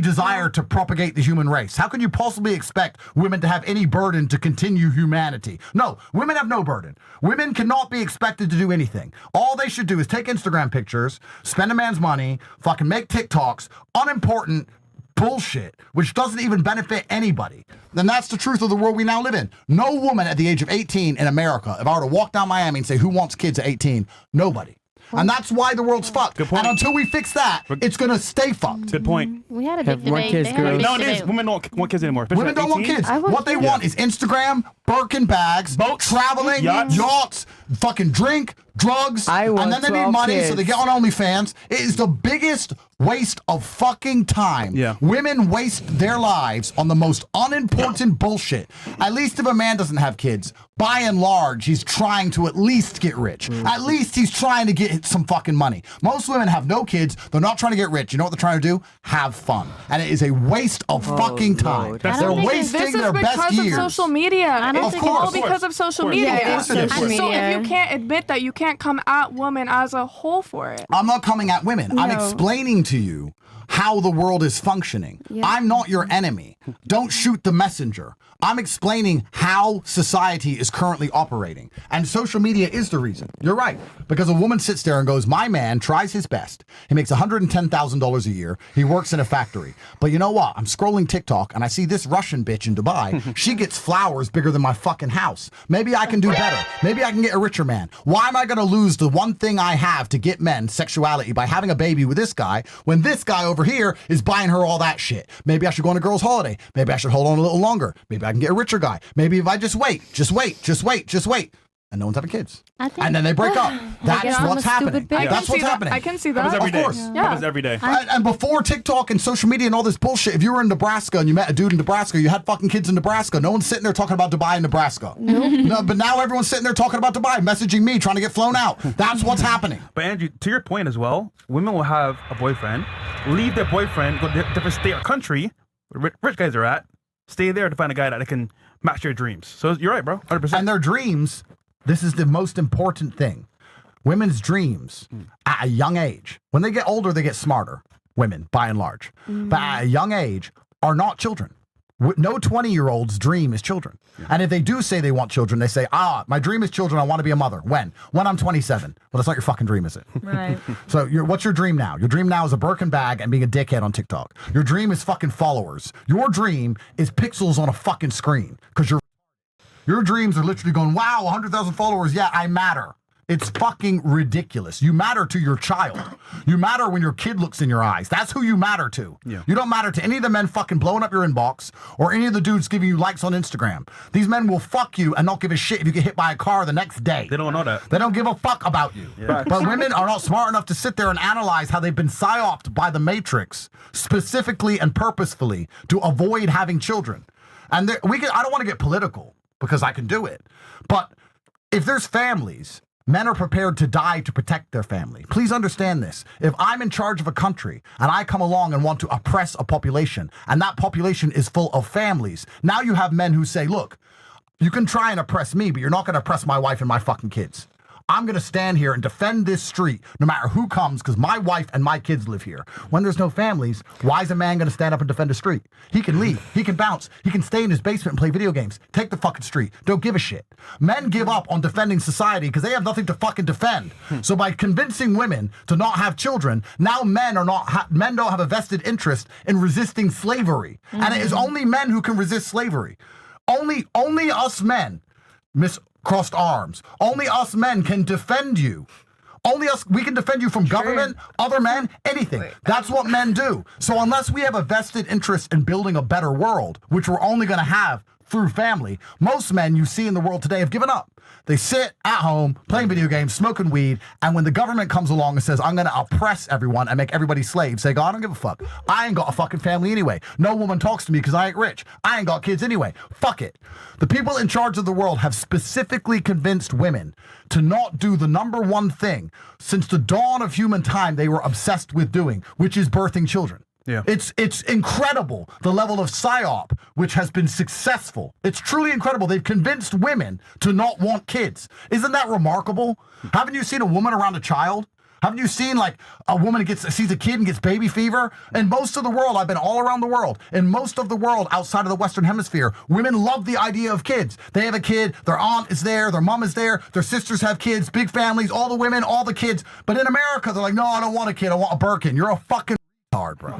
desire to propagate the human race? How can you possibly expect women to have any burden to continue humanity? No, women have no burden. Women cannot be expected to do anything. All they should do is take Instagram pictures, spend a man's money, fucking make TikToks, unimportant bullshit, which doesn't even benefit anybody. Then that's the truth of the world we now live in. No woman at the age of 18 in America, if I were to walk down Miami and say, who wants kids at 18? Nobody. And that's why the world's fucked. Good point. And until we fix that, it's going to stay fucked. Good point. We had a big Have more debate. kids, They had a big girls. Nowadays, debate. women don't want kids anymore. especially Women at don't want 18. kids. I want What they want is Instagram, Birkin bags, Boats, traveling, yachts. yachts, fucking drink, drugs, I want and then they need 12 money, so they kids. get on OnlyFans. It is the biggest waste of fucking time. Yeah. Women waste their lives on the most unimportant bullshit. At least if a man doesn't have kids, by and large, he's trying to at least get rich. At least he's trying to get some fucking money. Most women have no kids. They're not trying to get rich. You know what they're trying to do? Have fun. And it is a waste of fucking time. Lord. I They're don't think wasting this is their best because of years. social media. I don't It's think all it's- because of social Of course. media. Yeah, of course it is. So if media. you can't admit that, you can't come at women as a whole for it. I'm not coming at women. I'm No. explaining to you how the world is functioning. I'm not your enemy. Don't shoot the messenger. I'm explaining how society is currently operating. And social media is the reason. You're right. Because a woman sits there and goes, my man tries his best. He makes $110,000 a year. He works in a factory. But you know what? I'm scrolling TikTok and I see this Russian bitch in Dubai. She gets flowers bigger than my fucking house. Maybe I can do better. Maybe I can get a richer man. Why am I going to lose the one thing I have to get men, sexuality, by having a baby with this guy when this guy over here is buying her all that shit? Maybe I should go on a girl's holiday. Maybe I should hold on a little longer. Maybe I can get a richer guy. Maybe if I just wait. And no one's having kids. And then they break up. That's guess I'm what's a stupid happening. bitch. That's what's happening. I can see Happens that. every day. Of course. Happens every day. And before TikTok and social media and all this bullshit, if you were in Nebraska and you met a dude in Nebraska, you had fucking kids in Nebraska. No one's sitting there talking about Dubai in Nebraska. No, but now everyone's sitting there talking about Dubai, messaging me, trying to get flown out. That's what's happening. But Andrew, to your point as well, women will have a boyfriend, leave their boyfriend, go to a different state or country, where rich guys are at, stay there to find a guy that can match their dreams. So you're right, bro. 100%. And their dreams, this is the most important thing. Women's dreams at a young age, when they get older, they get smarter. Women, by and large. But at a young age, are not children. No 20-year-old's dream is children. And if they do say they want children, they say, my dream is children. I want to be a mother. When? When I'm 27. Well, that's not your fucking dream, is it? Right. So what's your dream now? Your dream now is a Birkin bag and being a dickhead on TikTok. Your dream is fucking followers. Your dream is pixels on a fucking screen. Because your dreams are literally going, wow, 100,000 followers. Yeah, I matter. It's fucking ridiculous. You matter to your child. You matter when your kid looks in your eyes. That's who you matter to. Yeah. You don't matter to any of the men fucking blowing up your inbox or any of the dudes giving you likes on Instagram. These men will fuck you and not give a shit if you get hit by a car the next day. They don't know that. They don't give a fuck about you. Yeah. But women are not smart enough to sit there and analyze how they've been psyoped by the Matrix specifically and purposefully to avoid having children. And I don't want to get political because I can do it. But if there's families, men are prepared to die to protect their family. Please understand this. If I'm in charge of a country and I come along and want to oppress a population, and that population is full of families, now you have men who say, look, you can try and oppress me, but you're not going to oppress my wife and my fucking kids. I'm going to stand here and defend this street no matter who comes because my wife and my kids live here. When there's no families, why is a man going to stand up and defend a street? He can leave. He can bounce. He can stay in his basement and play video games. Take the fucking street. Don't give a shit. Men give up on defending society because they have nothing to fucking defend. So by convincing women to not have children, now men don't have a vested interest in resisting slavery. And it is only men who can resist slavery. Only us men, crossed arms. Only us men can defend you. Only us, we can defend you from government, other men, anything. That's what men do. So unless we have a vested interest in building a better world, which we're only going to have through family, most men you see in the world today have given up. They sit at home, playing video games, smoking weed, and when the government comes along and says, I'm going to oppress everyone and make everybody slaves, they go, I don't give a fuck. I ain't got a fucking family anyway. No woman talks to me because I ain't rich. I ain't got kids anyway. Fuck it. The people in charge of the world have specifically convinced women to not do the number one thing since the dawn of human time they were obsessed with doing, which is birthing children. Yeah. It's incredible, the level of psyop, which has been successful. It's truly incredible. They've convinced women to not want kids. Isn't that remarkable? Haven't you seen a woman around a child? Haven't you seen like a woman sees a kid and gets baby fever? In most of the world, I've been all around the world. In most of the world outside of the Western Hemisphere, women love the idea of kids. They have a kid, their aunt is there, their mom is there, their sisters have kids, big families, all the women, all the kids. But in America, they're like, no, I don't want a kid, I want a Birkin. You're a fucking retard, bro.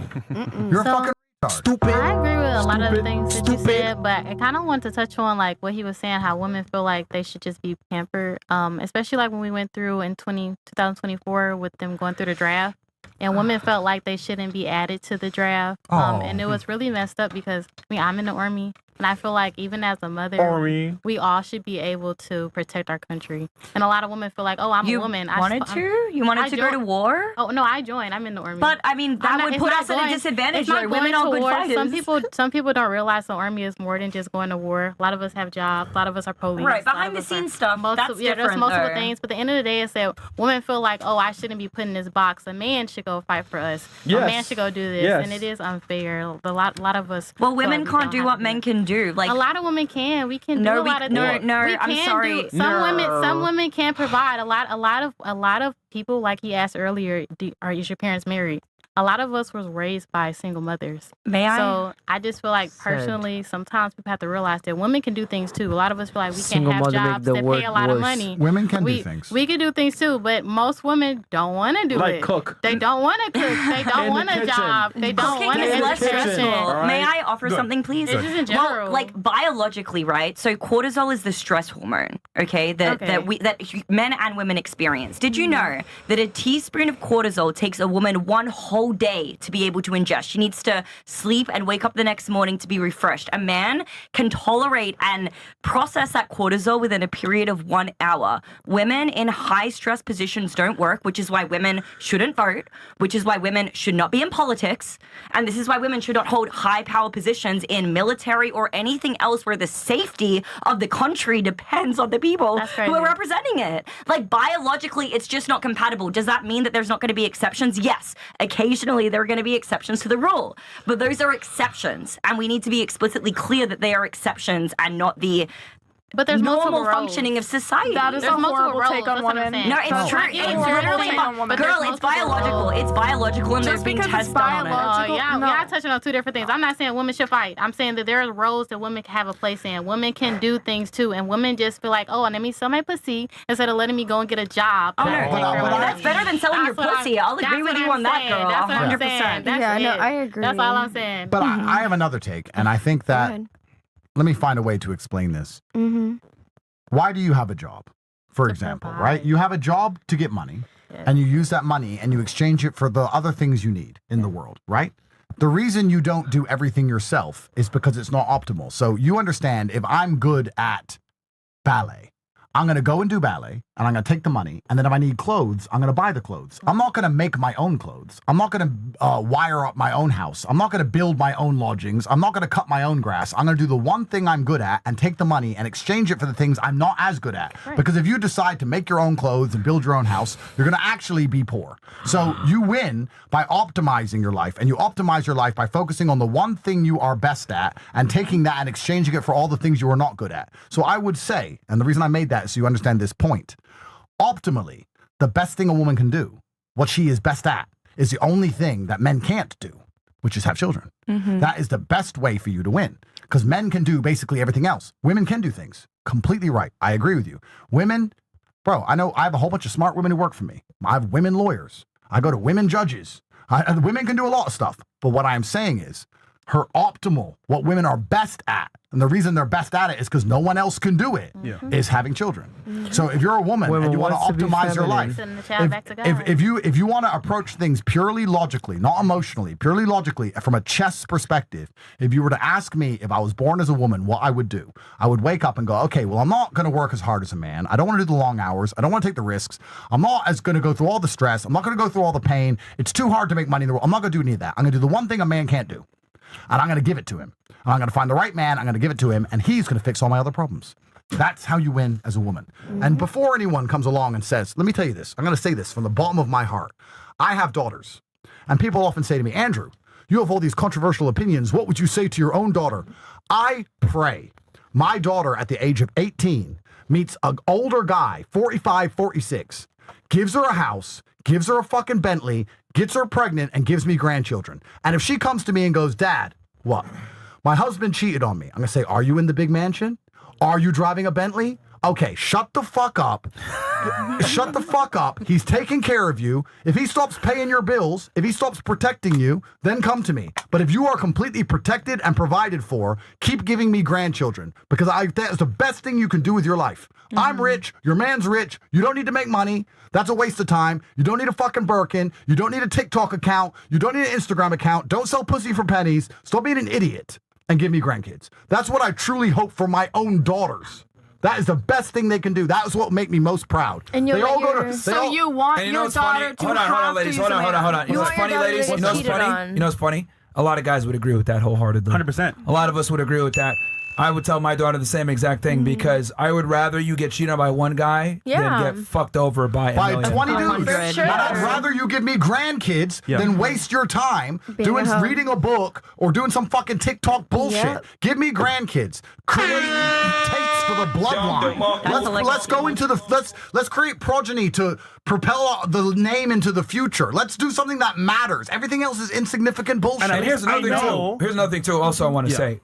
You're a fucking retard. Stupid. I agree with a lot of the things that you said, but I kind of want to touch on like what he was saying, how women feel like they should just be pampered, especially like when we went through in 2024 with them going through the draft. And women felt like they shouldn't be added to the draft. And it was really messed up because I'm in the Army. And I feel like even as a mother, we all should be able to protect our country. And a lot of women feel like, oh, I'm a woman. You wanted to go to war? Oh, no, I joined. I'm in the Army. But, I mean, that would put us at a disadvantage. Like, women are good fighters. Some people don't realize the Army is more than just going to war. A lot of us have jobs. A lot of us are police. Right, behind the scenes stuff, that's different, there's multiple things. But at the end of the day, it's that women feel like, oh, I shouldn't be put in this box. A man should go fight for us. Yes. A man should go do this. Yes. And it is unfair. A lot of us. Well, women can't do what men can do. Like a lot of women can. We can do a lot of things. No, I'm sorry. Some women can provide. A lot of people, like he asked earlier, is your parents married? A lot of us was raised by single mothers. So I just feel like personally, sometimes people have to realize that women can do things too. A lot of us feel like we can't have jobs that pay a lot of money. Women can do things. We can do things too, but most women don't want to do it. Like cook. They don't want to cook. They don't want a job. They don't want Cooking to is less stressful. Right. May I offer something, please? It's just in general. Well, like biologically, right? So cortisol is the stress hormone, okay? That men and women experience. Did you know that a teaspoon of cortisol takes a woman one whole day to be able to ingest? She needs to sleep and wake up the next morning to be refreshed. A man can tolerate and process that cortisol within a period of 1 hour. Women in high stress positions don't work, which is why women shouldn't vote, which is why women should not be in politics, and this is why women should not hold high power positions in military or anything else where the safety of the country depends on the people who are representing it. Like biologically, it's just not compatible. Does that mean that there's not going to be exceptions? Yes. Occasionally there are going to be exceptions to the rule, but those are exceptions, and we need to be explicitly clear that they are exceptions and not the there's normal functioning of society. That is a horrible take on women. No, it's true. It's biological. It's biological, and there's been tests done on it. We are touching on two different things. I'm not saying women should fight. I'm saying that there are roles that women can have a place in. Women can do things too, and women just feel like, oh, let me sell my pussy instead of letting me go and get a job. Oh, that's better than selling your pussy. I'll agree with you on that, girl. That's 100%. I agree. That's all I'm saying. But I have another take, and I think that let me find a way to explain this. Why do you have a job? for example, right? You have a job to get money, and you use that money and you exchange it for the other things you need in the world, right? The reason you don't do everything yourself is because it's not optimal. So you understand, if I'm good at ballet, I'm going to go and do ballet, and I'm going to take the money, and then if I need clothes, I'm going to buy the clothes. I'm not going to make my own clothes. I'm not going to wire up my own house. I'm not going to build my own lodgings. I'm not going to cut my own grass. I'm going to do the one thing I'm good at and take the money and exchange it for the things I'm not as good at. Right. Because if you decide to make your own clothes and build your own house, you're going to actually be poor. So you win by optimizing your life, and you optimize your life by focusing on the one thing you are best at and taking that and exchanging it for all the things you are not good at. So I would say, and the reason I made that is so you understand this point, optimally, the best thing a woman can do, what she is best at, is the only thing that men can't do, which is have children. That is the best way for you to win, because men can do basically everything else. Women can do things. Completely right. I agree with you. Women, bro, I know I have a whole bunch of smart women who work for me. I have women lawyers. I go to women judges. Women can do a lot of stuff. But what I'm saying is, her optimal, what women are best at, and the reason they're best at it is because no one else can do it, is having children. So if you're a woman and you want to optimize your life, if you want to approach things purely logically, not emotionally, purely logically, from a chess perspective, if you were to ask me if I was born as a woman, what I would do, I would wake up and go, okay, well, I'm not going to work as hard as a man. I don't want to do the long hours. I don't want to take the risks. I'm not as going to go through all the stress. I'm not going to go through all the pain. It's too hard to make money in the world. I'm not going to do any of that. I'm going to do the one thing a man can't do. And I'm going to give it to him. And I'm going to find the right man. I'm going to give it to him. And he's going to fix all my other problems. That's how you win as a woman. And before anyone comes along and says, let me tell you this. I'm going to say this from the bottom of my heart. I have daughters. And people often say to me, Andrew, you have all these controversial opinions. What would you say to your own daughter? I pray my daughter at the age of 18 meets an older guy, 45, 46, gives her a house, gives her a fucking Bentley, gets her pregnant, and gives me grandchildren. And if she comes to me and goes, Dad, what? My husband cheated on me. I'm going to say, are you in the big mansion? Are you driving a Bentley? Okay, shut the fuck up. Shut the fuck up. He's taking care of you. If he stops paying your bills, if he stops protecting you, then come to me. But if you are completely protected and provided for, keep giving me grandchildren, because that is the best thing you can do with your life. I'm rich. Your man's rich. You don't need to make money. That's a waste of time. You don't need a fucking Birkin. You don't need a TikTok account. You don't need an Instagram account. Don't sell pussy for pennies. Stop being an idiot and give me grandkids. That's what I truly hope for my own daughters. That is the best thing they can do. That is what will make me most proud. And you want your daughter to hold on, ladies. Hold on. You know what's funny, ladies? You know what's funny? You know what's funny? A lot of guys would agree with that wholeheartedly. 100%. A lot of us would agree with that. I would tell my daughter the same exact thing, because I would rather you get cheated on by one guy than get fucked over by 20 dudes. Sure. And I'd rather you give me grandkids than waste your time reading a book or doing some fucking TikTok bullshit. Give me grandkids. Create Tates for the bloodline. Let's go into let's create progeny to propel the name into the future. Let's do something that matters. Everything else is insignificant bullshit. And here's another thing too. Here's another thing too. Also, I want to say,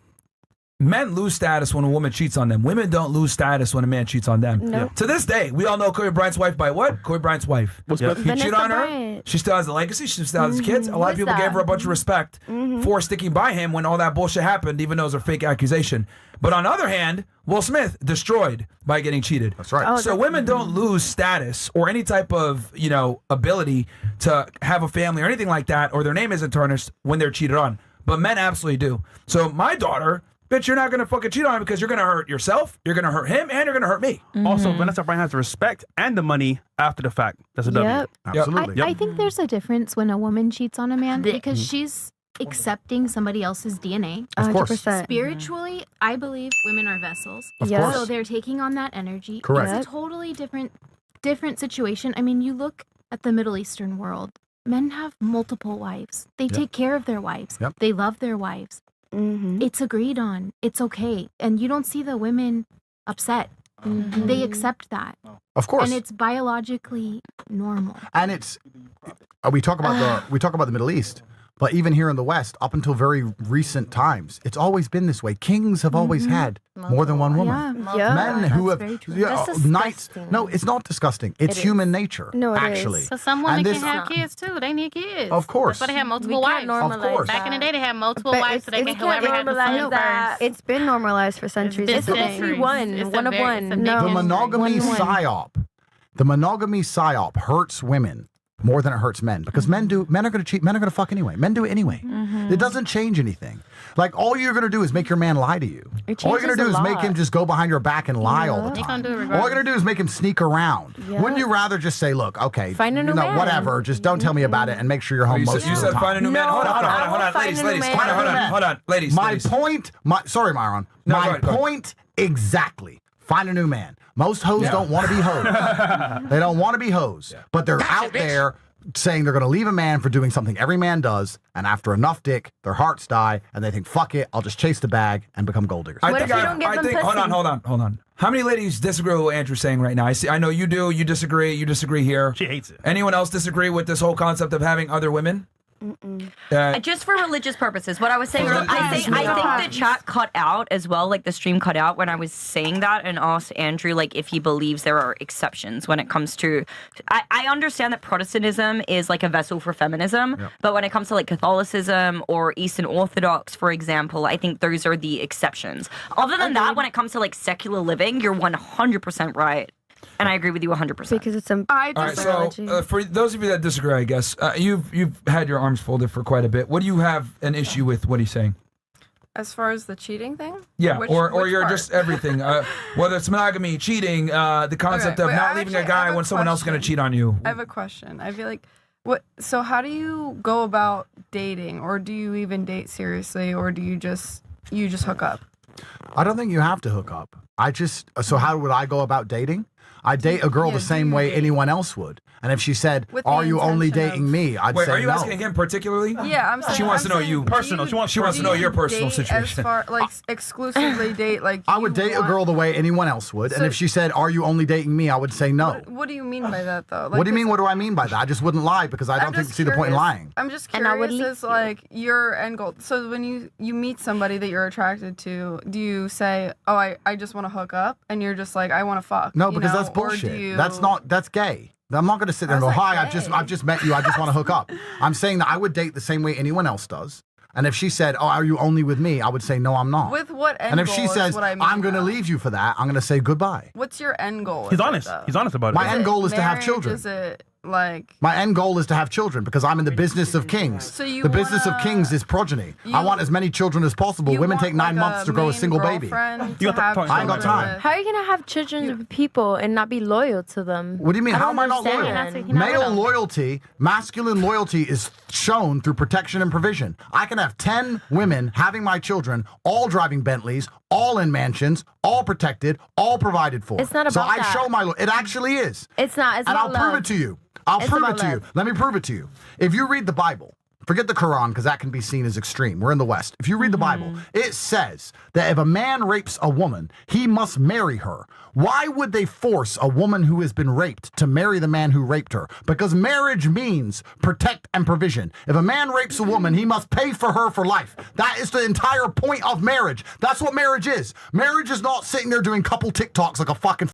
men lose status when a woman cheats on them. Women don't lose status when a man cheats on them. Nope. To this day, we all know Kobe Bryant's wife by what? Kobe Bryant's wife. He cheated on her. Bryant. She still has a legacy. She still has kids. A lot of people gave her a bunch of respect for sticking by him when all that bullshit happened, even though it was a fake accusation. But on the other hand, Will Smith destroyed by getting cheated. That's right. So women don't lose status or any type of, ability to have a family or anything like that, or their name isn't tarnished when they're cheated on. But men absolutely do. So my daughter, bitch, you're not going to fucking cheat on him, because you're going to hurt yourself, you're going to hurt him, and you're going to hurt me. Also, Vanessa Bryant has the respect and the money after the fact. That's a W. Absolutely. I think there's a difference when a woman cheats on a man, because she's accepting somebody else's DNA. Of course. 100%. Spiritually, I believe women are vessels. Of course. So they're taking on that energy. Correct. It's a totally different situation. I mean, you look at the Middle Eastern world. Men have multiple wives. They take care of their wives. They love their wives. It's agreed on. It's okay. And you don't see the women upset. They accept that. Of course. And it's biologically normal. And it's we talk about the Middle East, but even here in the West, up until very recent times, it's always been this way. Kings have always had more than one woman. Men who have knights. No, it's not disgusting. It's human nature. No, it actually. is. So some women can have kids too. They need kids. Of course. That's why they have multiple wives. Of course. Back in the day, they had multiple wives, so they can whoever had the son first. It's been normalized for centuries. It's It's centuries. one It's of a one. big The monogamy One. psyop The monogamy psyop hurts women more than it hurts men because men are going to cheat. Men are going to fuck anyway. Men do it anyway. It doesn't change anything. Like, all you're going to do is make your man lie to you. All you're going to do is make him just go behind your back and lie all the time. All you're going to do is make him sneak around. Wouldn't you rather just say, look, okay, Find a new man. whatever, just don't tell me about it and make sure you're home most of the time. You said find a new man. Hold on. Ladies. Hold on. Ladies. Sorry, Myron. My point exactly. Find a new man. Most hoes don't want to be hoes. They don't want to be hoes. But they're out there saying they're going to leave a man for doing something every man does, and after enough dick, their hearts die, and they think, fuck it, I'll just chase the bag and become gold diggers. I think hold on. How many ladies disagree with what Andrew's saying right now? I know you do. You disagree here. She hates it. Anyone else disagree with this whole concept of having other women? Just for religious purposes, what I was saying earlier, I think the chat cut out as well, like the stream cut out when I was saying that, and asked Andrew like if he believes there are exceptions when it comes to. I understand that Protestantism is like a vessel for feminism, but when it comes to like Catholicism or Eastern Orthodox, for example, I think those are the exceptions. Other than that, when it comes to like secular living, you're 100% right. And I agree with you 100%. Because it's All right, so for those of you that disagree, I guess, you've had your arms folded for quite a bit. What do you have an issue with what he's saying? As far as the cheating thing? Yeah, Which or you're part? just everything. Whether it's monogamy, cheating, the concept of not leaving a guy when someone else is going to cheat on you. I have a question. I feel like, so how do you go about dating? Or do you even date seriously? Or do you just hook up? I don't think you have to hook up. So how would I go about dating? I date a girl the same way anyone else would. And if she said, "Are you only dating me?" I'd say no. Are you asking him particularly? Yeah, I'm saying. She wants to know you personal. She wants to know your personal date situation. As far like exclusively date like. I would date a girl the way anyone else would. And if she said, "Are you only dating me?" I would say no. What do you mean by that though? What do you mean? What do I mean by that? I just wouldn't lie because I don't see the point in lying. I'm just curious as like your end goal. So when you meet somebody that you're attracted to, do you say, "Oh, I just want to hook up," and you're just like, "I want to fuck"? No, because that's bullshit. That's gay. I'm not going to sit there and go, "Hi, I've just met you. I just want to hook up." I'm saying that I would date the same way anyone else does. And if she said, "Oh, are you only with me?" I would say, "No, I'm not." With what end And if goal she says, is what I mean, "I'm going to leave you for that," I'm going to say goodbye. What's your end goal? He's honest. He's honest about it. My end goal is to have marriage? children. Is it like My end goal is to have children because I'm in the business of kings. So you the business of kings is progeny. I want as many children as possible. Women take 9 months to grow a single baby. I ain't got time. How are you gonna have children with people and not be loyal to them? What do you mean? How am I not loyal? understand. Male loyalty, masculine loyalty is shown through protection and provision. I can have 10 women having my children, all driving Bentleys, all in mansions, all protected, all provided for. It's not so about I that. show my it actually is. It's not. It's and about I'll love. prove it to you. I'll It's prove it about to you. love. Let me prove it to you. If you read the Bible, forget the Quran because that can be seen as extreme. We're in the West. If you read the Bible, it says that if a man rapes a woman, he must marry her. Why would they force a woman who has been raped to marry the man who raped her? Because marriage means protect and provision. If a man rapes a woman, he must pay for her for life. That is the entire point of marriage. That's what marriage is. Marriage is not sitting there doing couple TikToks like a fucking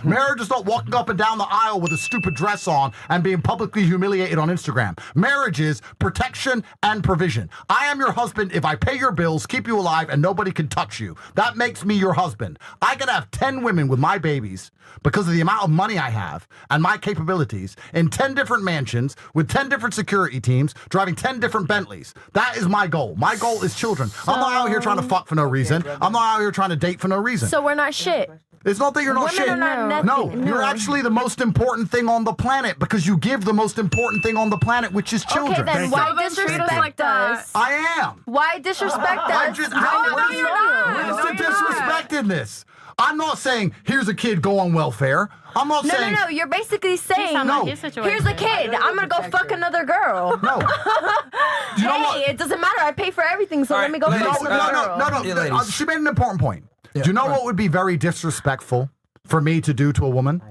Marriage is not walking up and down the aisle with a stupid dress on and being publicly humiliated on Instagram. Marriage is protection and provision. I am your husband if I pay your bills, keep you alive, and nobody can touch you. That makes me your husband. I can have 10 women with my babies because of the amount of money I have and my capabilities in 10 different mansions with 10 different security teams driving 10 different Bentleys. That is my goal. My goal is children. I'm not out here trying to fuck for no reason. I'm not out here trying to date for no reason. So we're not shit. It's not that you're not Women shit. are not No, nothing. you're No. actually the most important thing on the planet because you give the most important thing on the planet, which is children. Okay, then why disrespect us? I am. Why disrespect I us? just, Why where's the disrespect in this? I'm not saying, here's a kid, go on welfare. I'm not saying... No. You're basically saying, No. here's a kid. I'm going to go fuck another girl. No. Hey, it doesn't matter. I pay for everything, so let me go fuck some girl. No. She made an important point. Do you know what would be very disrespectful for me to do to a woman?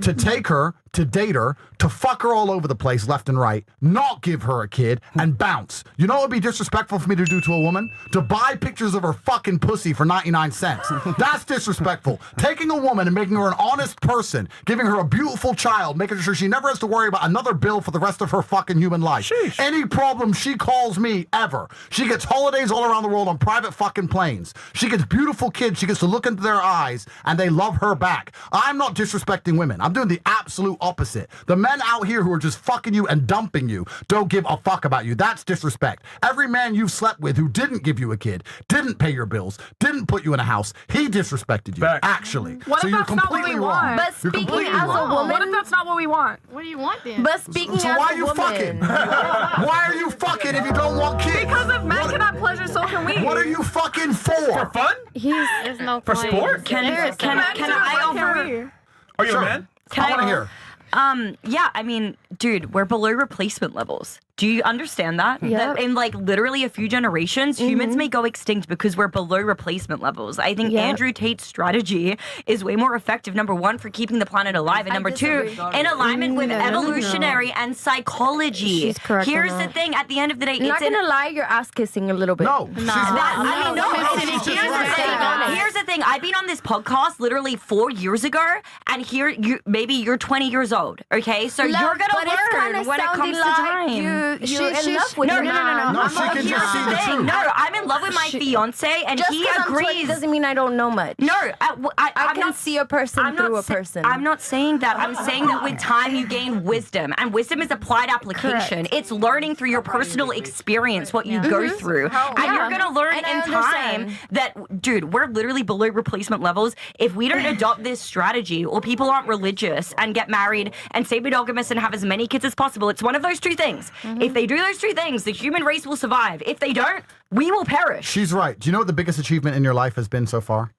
To take her, to date her, to fuck her all over the place left and right, not give her a kid, and bounce. You know what would be disrespectful for me to do to a woman? To buy pictures of her fucking pussy for 99 cents. That's disrespectful. Taking a woman and making her an honest person, giving her a beautiful child, making sure she never has to worry about another bill for the rest of her fucking human life. Sheesh. Any problem, she calls me ever. She gets holidays all around the world on private fucking planes. She gets beautiful kids. She gets to look into their eyes, and they love her back. I'm not disrespecting women. I'm doing the absolute opposite. The men out here who are just fucking you and dumping you don't give a fuck about you. That's disrespect. Every man you've slept with who didn't give you a kid, didn't pay your bills, didn't put you in a house, he disrespected you, actually. What so if you're that's not what completely we wrong. want? But You're speaking completely as a wrong. woman, What if that's not what we want? What do you want then? but speaking So as why a are you woman, fucking? Why are you fucking if you don't want kids? Because if men can have pleasure, so can we. What are you fucking for? For fun? There's no For point. sport? Can Men I do it, offer? Are you Sure. a man? Can I want to hear. Yeah, I mean, dude, we're below replacement levels. Do you understand that? Yep. That in like literally a few generations, humans may go extinct because we're below replacement levels. I think Yep. Andrew Tate's strategy is way more effective, number one, for keeping the planet alive, and number two, in alignment with evolutionary and psychology. She's correct on Here's the that. thing, at the end of the day, I'm not gonna lie, you're ass kissing a little bit. No, she's right. Here's the thing. I've been on this podcast literally 4 years ago, and maybe you're 20 years old. Okay, so Love, you're gonna but it's learn kinda when it comes to sounding time. like you're in love with no, her no, no, now. No, she can just see the truth. No, I'm in love with my fiance, and Just he because I'm 20 agrees. doesn't mean I don't know much. No, I I'm can not, see a person I'm through not a sa- person. I'm not saying that. I'm saying that with time you gain wisdom, and wisdom is applied application. It's learning through your personal experience what you go through, and you're gonna learn And I in time understand. that, dude, we're literally below replacement levels. If we don't adopt this strategy, or people aren't religious and get married and stay monogamous and have as many kids as possible, it's one of those two things. If they do those two things, the human race will survive. If they don't, we will perish. She's right. Do you know what the biggest achievement in your life has been so far?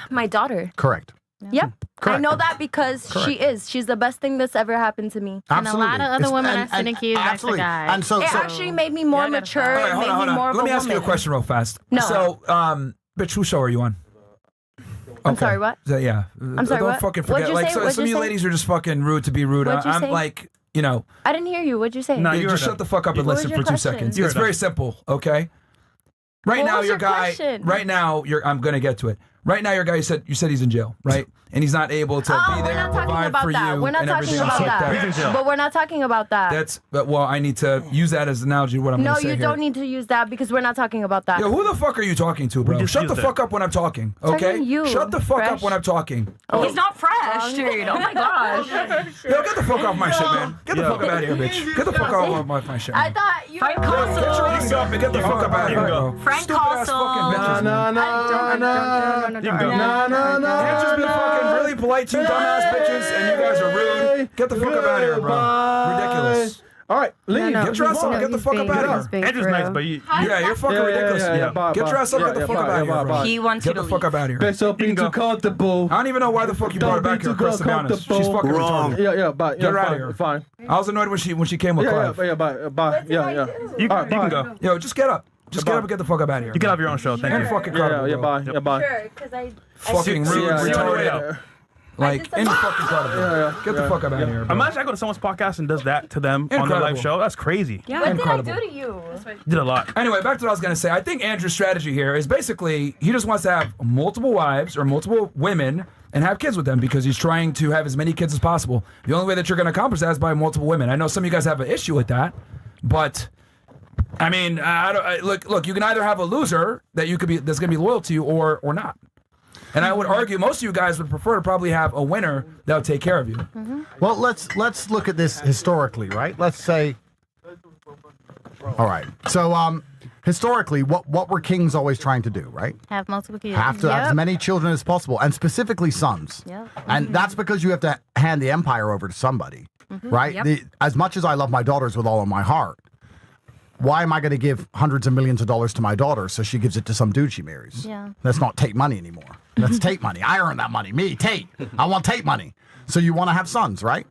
My daughter. Correct. Yep. Correct. I know that because she is. She's the best thing that's ever happened to me. And a lot of other women are sitting cute next to absolutely. guys. And so, It actually made me more mature. All right, It hold made on, me hold more on. of Let a me ask you a woman. question real fast. No. So, bitch, whose show are you on? I'm sorry, what? Yeah. I'm sorry, Don't what? fucking What'd forget. you Like, say? so, What'd some of you you say? ladies are just fucking rude to be rude. What'd you I'm say? like, you know, I didn't hear you. What'd you say? No, yeah, you just heard shut the fuck up and What listen was for your 2 question? seconds. You It's heard very that. simple, okay? Right What now, was your your guy. question? Right now, I'm gonna get to it. Right now, your guy. You said he's in jail, right? And he's not able to be we're there, not talking provide about for that. you, We're not and talking everything else about like that. He's in jail. But we're not talking about that. Well, I need to use that as an analogy. What I'm No, gonna say you here. don't need to use that because we're not talking about that. Yo, who the fuck are you talking to, bro? just Shut the used it. fuck up when I'm talking, okay? Talking to you, Shut the fuck up Fresh. when I'm talking. He's not fresh, dude. Oh my gosh. Yo, get the fuck off my shit, man. Get the fuck out of here, bitch. Get the fuck off my shit. I Man. thought you Frank were Get your Castle. ass up and get the fuck up out of here, bro. Frank Stupid ass Castle. fucking bitches, man. No. Andrew's been fucking really polite to you dumbass bitches, and you guys are rude. Get the fuck up out of here, bro. Ridiculous. All right, leave. Get your ass up and get the fuck up out of here. Andrew's nice, but you. Yeah, you're fucking ridiculous. Get your ass up and get the fuck up out of here, bro. He wants you Get to the fuck leave. up out of here. Best of being too comfortable. I don't even know why the fuck you brought her back here, Chris, to be honest. She's fucking retarded. Yeah, but Get her out of fine, here. fine. I was annoyed when she came with Clive. Bye. Yeah. You All right, can bye. go. Yo, just get up. Just get up and get the fuck up out of here. You can have your own show. Thank You're you. fucking incredible, Yeah, bro. bye. sure because I Fucking rude, Yeah, retarded. Like, any fucking incredible. Get the fuck up out of here, bro. Imagine I go to someone's podcast and does that to them on their Incredible. live show. That's crazy. What did Incredible. I do to you? Did a lot. Anyway, back to what I was going to say. I think Andrew's strategy here is basically he just wants to have multiple wives or multiple women and have kids with them because he's trying to have as many kids as possible. The only way that you're going to accomplish that is by multiple women. I know some of you guys have an issue with that, but I mean, look, you can either have a loser that you could be that's going to be loyal to you or not. And I would argue most of you guys would prefer to probably have a winner that would take care of you. Well, let's look at this historically, right? Let's say. All right. So, historically, what were kings always trying to do, right? Have multiple kids. Have to have as many children as possible, and specifically sons. Yep. And that's because you have to hand the empire over to somebody, right? Yep. As much as I love my daughters with all of my heart, why am I going to give hundreds of millions of dollars to my daughter so she gives it to some dude she marries? Yeah. That's not Tate money anymore. That's Tate money. I earn that money. Me, Tate. I want Tate money. So you want to have sons, right?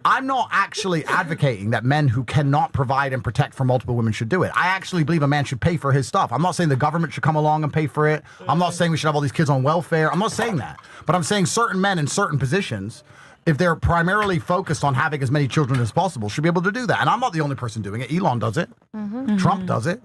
I'm not actually advocating that men who cannot provide and protect for multiple women should do it. I actually believe a man should pay for his stuff. I'm not saying the government should come along and pay for it. I'm not saying we should have all these kids on welfare. I'm not saying that. But I'm saying certain men in certain positions, if they're primarily focused on having as many children as possible, should be able to do that. And I'm not the only person doing it. Elon does it. Trump does it.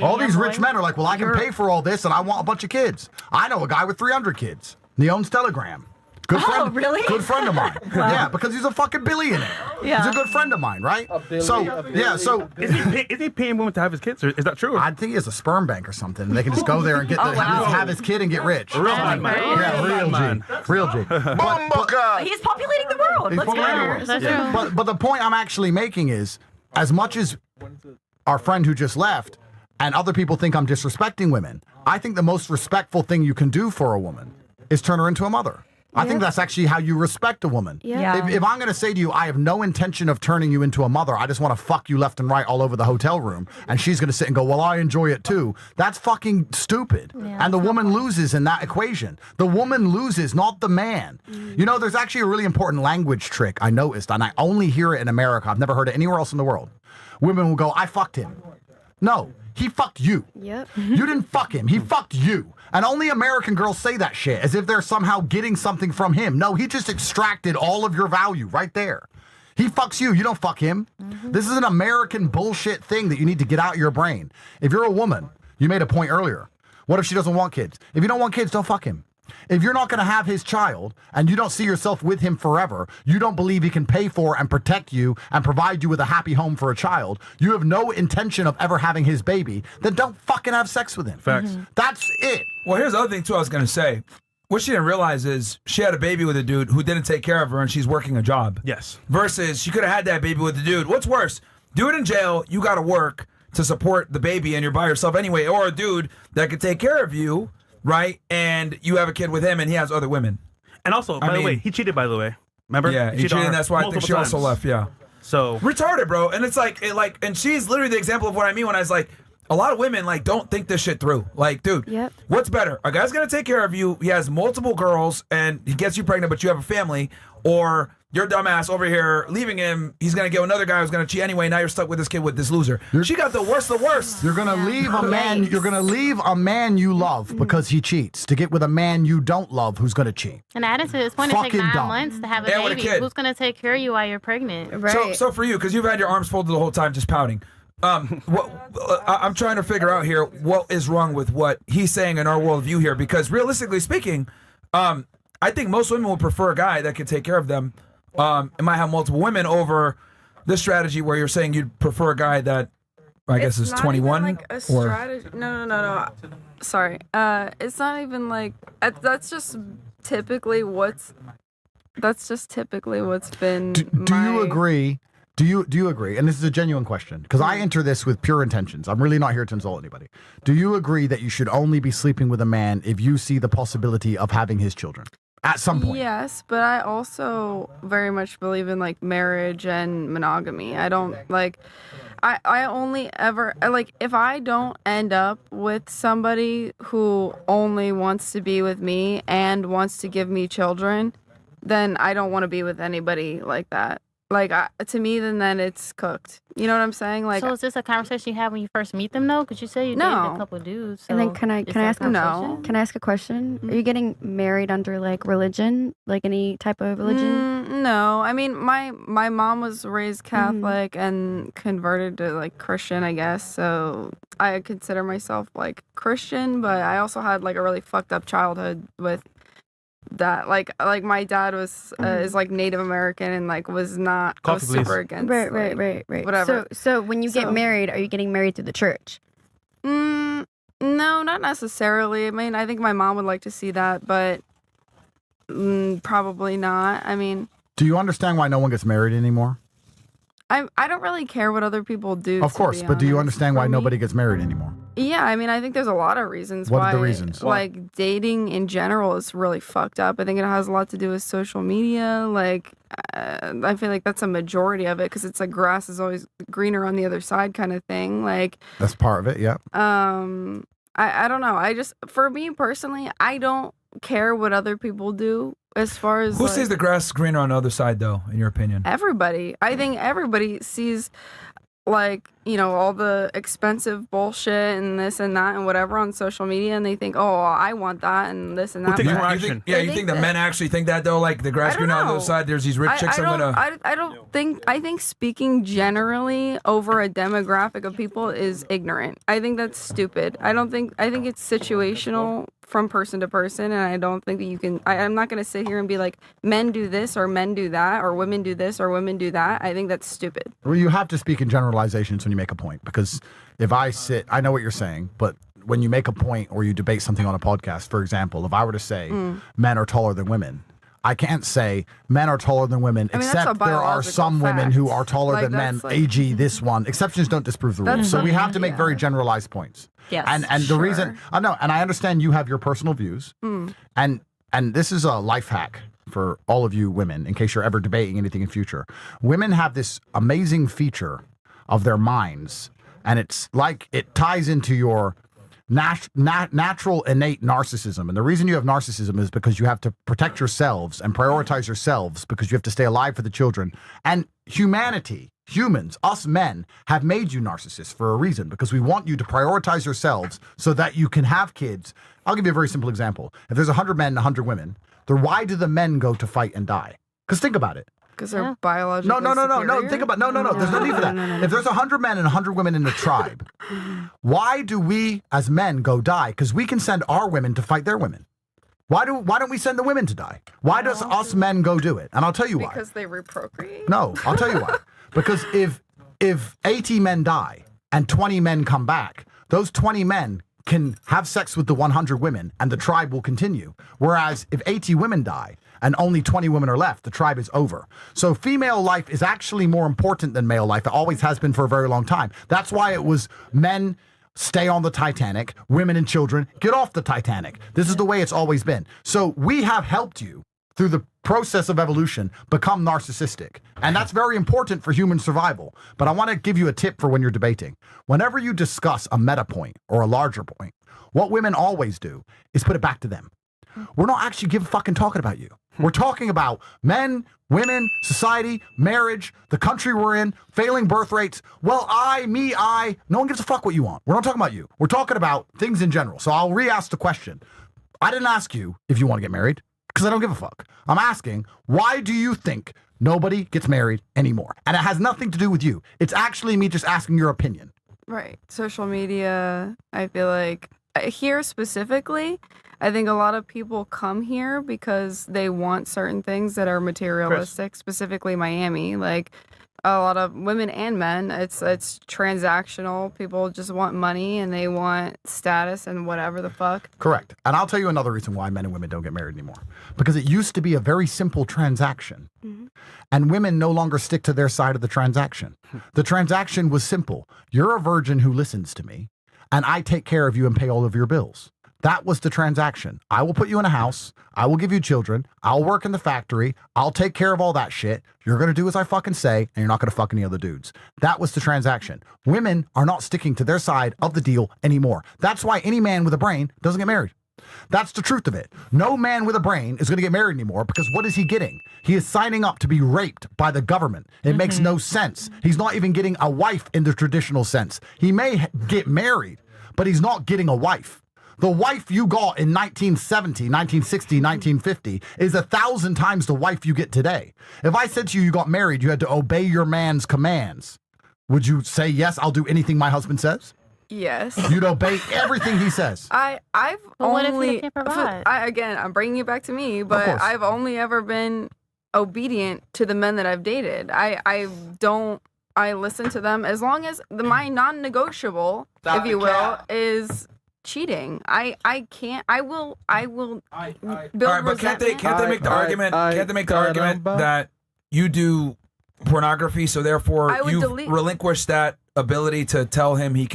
All these rich men are like, well, I can pay for all this and I want a bunch of kids. I know a guy with 300 kids. And he owns Telegram. Good friend. Oh, really? Good friend of mine. Yeah, because he's a fucking billionaire. Yeah. He's a good friend of mine, right? So Is he paying women to have his kids? Or is that true? I think he has a sperm bank or something. They can just go there and get have his kid and get rich. Real man, man. Yeah, real G. Real G. He's populating the world. Let's go. But the point I'm actually making is, as much as our friend who just left and other people think I'm disrespecting women, I think the most respectful thing you can do for a woman is turn her into a mother. I think that's actually how you respect a woman. Yeah. If I'm going to say to you, I have no intention of turning you into a mother, I just want to fuck you left and right all over the hotel room, and she's going to sit and go, well, I enjoy it too. That's fucking stupid. Yeah, and the woman loses in that equation. The woman loses, not the man. You know, there's actually a really important language trick I noticed, and I only hear it in America. I've never heard it anywhere else in the world. Women will go, I fucked him. No, he fucked you. Yep. You didn't fuck him. He fucked you. And only American girls say that shit as if they're somehow getting something from him. No, he just extracted all of your value right there. He fucks you. You don't fuck him. This is an American bullshit thing that you need to get out of your brain. If you're a woman, you made a point earlier. What if she doesn't want kids? If you don't want kids, don't fuck him. If you're not going to have his child and you don't see yourself with him forever, you don't believe he can pay for and protect you and provide you with a happy home for a child, you have no intention of ever having his baby, then don't fucking have sex with him. Facts. That's it. Well, here's the other thing, too, I was going to say. What she didn't realize is she had a baby with a dude who didn't take care of her and she's working a job. Yes. Versus she could have had that baby with the dude. What's worse? Dude in jail, you got to work to support the baby and you're by yourself anyway. Or a dude that could take care of you, right? And you have a kid with him and he has other women. And also, by the way, he cheated, by the way. Remember? Yeah, he cheated, and that's why I think she also left, yeah. So retarded, bro. And it's like, and she's literally the example of what I mean when I was like, a lot of women don't think this shit through. Like, dude, what's better? A guy's gonna take care of you. He has multiple girls and he gets you pregnant, but you have a family, or your dumbass over here leaving him. He's gonna get another guy who's gonna cheat anyway. Now you're stuck with this kid with this loser. She got the worst of the worst. You're gonna leave a man. You're gonna leave a man you love because he cheats to get with a man you don't love who's gonna cheat. And added to this point, it takes Fucking 9 dumb. months to have a And with a baby. kid. Who's going to take care of you while you're pregnant? So for you, because you've had your arms folded the whole time, just pouting. I'm trying to figure out here what is wrong with what he's saying in our worldview here, because realistically speaking, I think most women would prefer a guy that can take care of them. And might have multiple women over this strategy where you're saying you'd prefer a guy that I guess is 21 like a or strategy. No. Sorry. It's not even like that's just typically what's been. Do you agree? Do you agree? And this is a genuine question because I enter this with pure intentions. I'm really not here to insult anybody. Do you agree that you should only be sleeping with a man if you see the possibility of having his children at some point? Yes, but I also very much believe in marriage and monogamy. I don't I only ever if I don't end up with somebody who only wants to be with me and wants to give me children, then I don't want to be with anybody like that. To me, then it's cooked. You know what I'm saying? So is this a conversation you have when you first meet them, though? Because you say you dated a couple of dudes. And then can I ask conversation? Can I ask a question? Are you getting married under religion, any type of religion? No, I mean my mom was raised Catholic and converted to Christian, I guess. So I consider myself Christian, but I also had a really fucked up childhood with that. My dad was is Native American and was not super against right whatever. So when you get married, are you getting married through the church? No, not necessarily. I mean, I think my mom would like to see that, but probably not. I mean, do you understand why no one gets married anymore? I don't really care what other people do. Of course, but do you understand why nobody gets married anymore? Yeah, I mean, I think there's a lot of reasons What why. are the reasons? Dating in general is really fucked up. I think it has a lot to do with social media. I feel like that's a majority of it because it's grass is always greener on the other side kind of thing. That's part of it, yeah. I don't know. For me personally, I don't care what other people do as far as who sees the grass greener on the other side, though, in your opinion? Everybody. I think everybody sees all the expensive bullshit and this and that and whatever on social media, and they think, oh, I want that and this and that. You think that men actually think that, though? The grass greener on the other side, there's these rich chicks I think speaking generally over a demographic of people is ignorant. I think that's stupid. I think it's situational from person to person, and I don't think that you can. I'm not going to sit here and be like, men do this or men do that, or women do this or women do that. I think that's stupid. Well, you have to speak in generalizations when you make a point, because if I know what you're saying, but when you make a point or you debate something on a podcast, for example, if I were to say men are taller than women, I can't say men are taller than women, except there are some women who are taller than men. AG, this one. Exceptions don't disprove the rule. So we have to make very generalized points. Yes. And the reason I know, and I understand you have your personal views, and this is a life hack for all of you women, in case you're ever debating anything in future. Women have this amazing feature of their minds, and it's like it ties into your natural innate narcissism. And the reason you have narcissism is because you have to protect yourselves and prioritize yourselves, because you have to stay alive for the children. And humans, us men, have made you narcissists for a reason, because we want you to prioritize yourselves so that you can have kids. I'll give you a very simple example. If there's 100 men and 100 women, then why do the men go to fight and die? Because think about it. Because they're biologically No. Think about no. There's no need for that. No. If there's 100 men and 100 women in a tribe, why do we as men go die? Because we can send our women to fight their women. Why don't we send the women to die? Why does us men go do it? And I'll tell you why. Because they reprocreate? No, I'll tell you why. Because if 80 men die and 20 men come back, those 20 men can have sex with the 100 women and the tribe will continue. Whereas if 80 women die and only 20 women are left, the tribe is over. So female life is actually more important than male life. It always has been for a very long time. That's why it was men stay on the Titanic, women and children get off the Titanic. This is the way it's always been. So we have helped you through the process of evolution become narcissistic. And that's very important for human survival. But I want to give you a tip for when you're debating. Whenever you discuss a meta point or a larger point, what women always do is put it back to them. We're not actually fucking talking about you. We're talking about men, women, society, marriage, the country we're in, failing birth rates. Well, I. No one gives a fuck what you want. We're not talking about you. We're talking about things in general. So I'll re-ask the question. I didn't ask you if you want to get married, because I don't give a fuck. I'm asking, why do you think nobody gets married anymore? And it has nothing to do with you. It's actually me just asking your opinion. Right. Social media, I feel like here specifically, I think a lot of people come here because they want certain things that are materialistic, specifically Miami. Like a lot of women and men, it's transactional. People just want money and they want status and whatever the fuck. Correct. And I'll tell you another reason why men and women don't get married anymore. Because it used to be a very simple transaction. And women no longer stick to their side of the transaction. The transaction was simple. You're a virgin who listens to me, and I take care of you and pay all of your bills. That was the transaction. I will put you in a house. I will give you children. I'll work in the factory. I'll take care of all that shit. You're going to do as I fucking say, and you're not going to fuck any other dudes. That was the transaction. Women are not sticking to their side of the deal anymore. That's why any man with a brain doesn't get married. That's the truth of it. No man with a brain is going to get married anymore, because what is he getting? He is signing up to be raped by the government. It makes no sense. He's not even getting a wife in the traditional sense. He may get married, but he's not getting a wife. The wife you got in 1970, 1960, 1950 is 1,000 times the wife you get today. If I said to you got married, you had to obey your man's commands, would you say, yes, I'll do anything my husband says? Yes. You'd obey everything he says. I've But what if only he can't provide? again, I'm bringing it back to me, but I've only ever been obedient to the men that I've dated. I listen to them as long as my non-negotiable, if you will, is cheating. I will build All right, but can't they make the argument? Can't they make the argument that you do pornography, so therefore you relinquish that ability to tell him he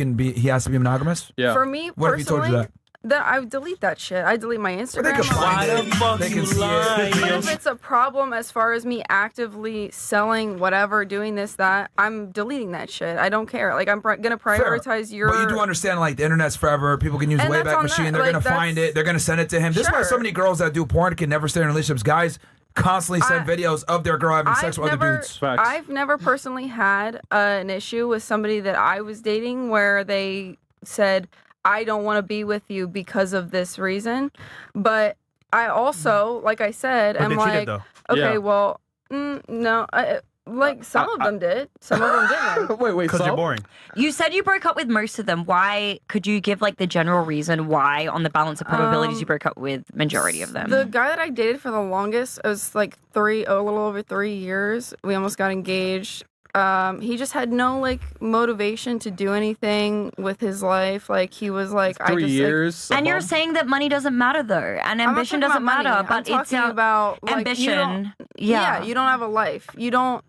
has to be monogamous? Yeah. For me what if he told you personally, that? I delete that shit. I delete my Instagram. They can find it. They can see it. But if it's a problem as far as me actively selling whatever, doing this, that, I'm deleting that shit. I don't care. Like, I'm gonna prioritize your. But you do understand, like, the internet's forever. People can use And Wayback that's on Machine. that. They're Like, gonna find it. They're gonna send it to him. This is why so many girls that do porn can never stay in relationships. Guys constantly send videos of their girl having sex with other dudes. I've never personally had an issue with somebody that I was dating where they said, I don't want to be with you because of this reason. But I also, like I said, But am they cheated, like, though. okay, Yeah. well, no. Like some of them did. Some of them didn't. Wait, Because so? you're boring. You said you broke up with most of them. Why? Could you give like the general reason why, on the balance of probabilities, you broke up with majority of them? The guy that I dated for the longest, it was like a little over 3 years. We almost got engaged. He just had no like motivation to do anything with his life. Like he was like 3 years. And you're saying that money doesn't matter though, and ambition doesn't matter. But I'm it's talking about like, ambition. You don't have a life. You don't.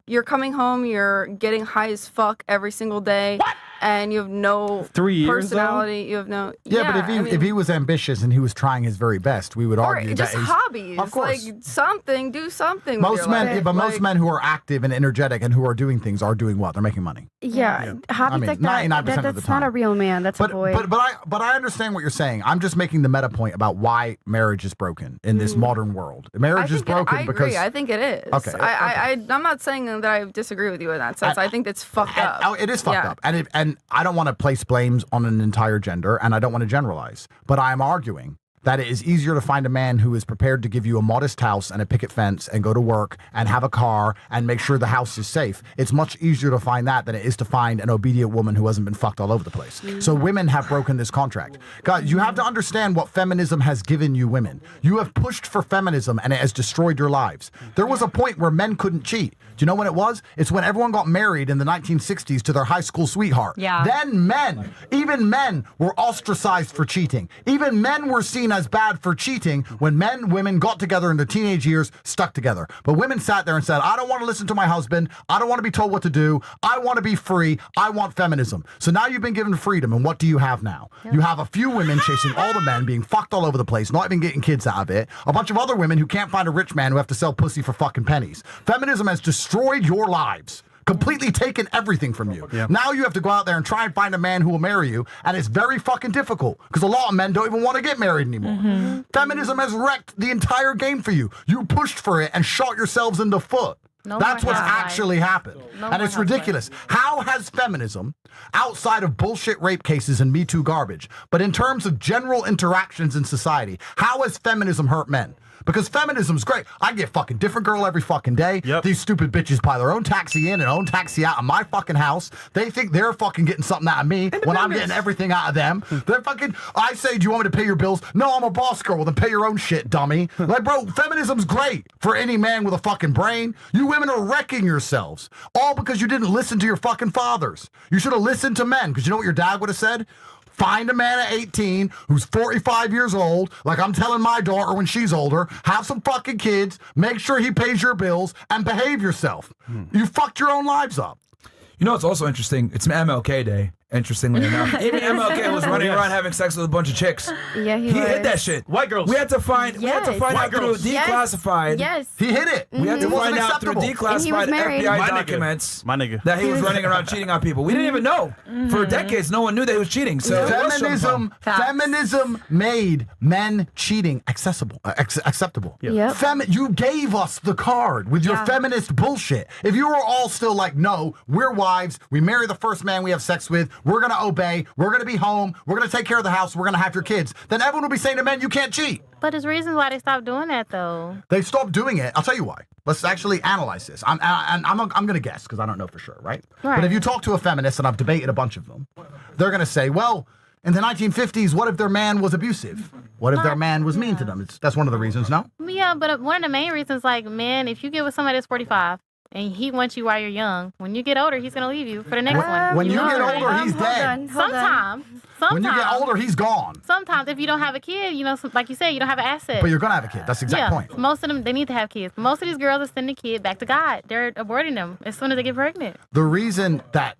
You're coming home. You're getting high as fuck every single day. And you have no 3 years, personality. You have no. Yeah, but if he was ambitious and he was trying his very best, we would argue just that hobbies. Of course. Like something, do something. Most with your men, life. but most Like, men who are active and energetic and who are doing things are doing what? They're making money. Yeah, hobbies I mean, like that. 99% of the That's time. not a real man. That's a boy. But I understand what you're saying. I'm just making the meta point about why marriage is broken in this modern world. Marriage is broken I because agree. I think it is. Okay, I'm not saying that I disagree with you in that sense. I think that's fucked up. It is fucked up, and I don't want to place blames on an entire gender, and I don't want to generalize. But I'm arguing that it is easier to find a man who is prepared to give you a modest house and a picket fence and go to work and have a car and make sure the house is safe. It's much easier to find that than it is to find an obedient woman who hasn't been fucked all over the place. So women have broken this contract. God, you have to understand what feminism has given you women. You have pushed for feminism and it has destroyed your lives. There was a point where men couldn't cheat. Do you know when it was? It's when everyone got married in the 1960s to their high school sweetheart. Yeah. Then even men were ostracized for cheating. Even men were seen as bad for cheating when women got together in their teenage years, stuck together. But women sat there and said, I don't want to listen to my husband. I don't want to be told what to do. I want to be free. I want feminism. So now you've been given freedom, and what do you have now? You have a few women chasing all the men, being fucked all over the place, not even getting kids out of it. A bunch of other women who can't find a rich man who have to sell pussy for fucking pennies. Feminism has destroyed your lives. Completely taken everything from you. Yeah. Now you have to go out there and try and find a man who will marry you, and it's very fucking difficult because a lot of men don't even want to get married anymore. Feminism has wrecked the entire game for you. You pushed for it and shot yourselves in the foot. That's what's actually happened. And it's ridiculous. How has feminism, outside of bullshit rape cases and Me Too garbage, but in terms of general interactions in society, how has feminism hurt men? Because feminism's great. I get fucking different girl every fucking day. Yep. These stupid bitches buy their own taxi in and own taxi out of my fucking house. They think they're fucking getting something out of me when I'm getting everything out of them. They're fucking, I say, do you want me to pay your bills? No, I'm a boss girl. Well, then pay your own shit, dummy. Like, bro, feminism's great for any man with a fucking brain. You women are wrecking yourselves. All because you didn't listen to your fucking fathers. You should have listened to men, because you know what your dad would have said? Find a man at 18 who's 45 years old, like I'm telling my daughter when she's older, have some fucking kids, make sure he pays your bills, and behave yourself. You fucked your own lives up. You know what's also interesting? It's MLK Day, interestingly enough. Even MLK was running around having sex with a bunch of chicks. Yeah, he hit that shit. White girls. We had to find out through declassified. Yes. He hit it. We had to find out through declassified FBI documents that he was running around cheating on people. We didn't even know. For decades, no one knew that he was cheating. So feminism made men cheating acceptable. You gave us the card with your feminist bullshit. If you were all still like, no, we're wives, we marry the first man we have sex with, we're gonna obey, we're gonna be home, we're gonna take care of the house, we're gonna have your kids, then everyone will be saying to men, you can't cheat. But there's reasons why they stopped doing that, though. They stopped doing it. I'll tell you why. Let's actually analyze this. I'm going to guess because I don't know for sure, right? But if you talk to a feminist, and I've debated a bunch of them, they're going to say, well, in the 1950s, what if their man was abusive? What if their man was mean to them? That's one of the reasons, no? Yeah, but one of the main reasons, like, man, if you get with somebody that's 45, and he wants you while you're young, when you get older, he's going to leave you for the next one. When you get older, he's dead. Sometimes. When you get older, he's gone. Sometimes, if you don't have a kid, you know, like you said, you don't have an asset. But you're going to have a kid. That's the exact point. Most of them, they need to have kids. Most of these girls are sending kids back to God. They're aborting them as soon as they get pregnant. The reason that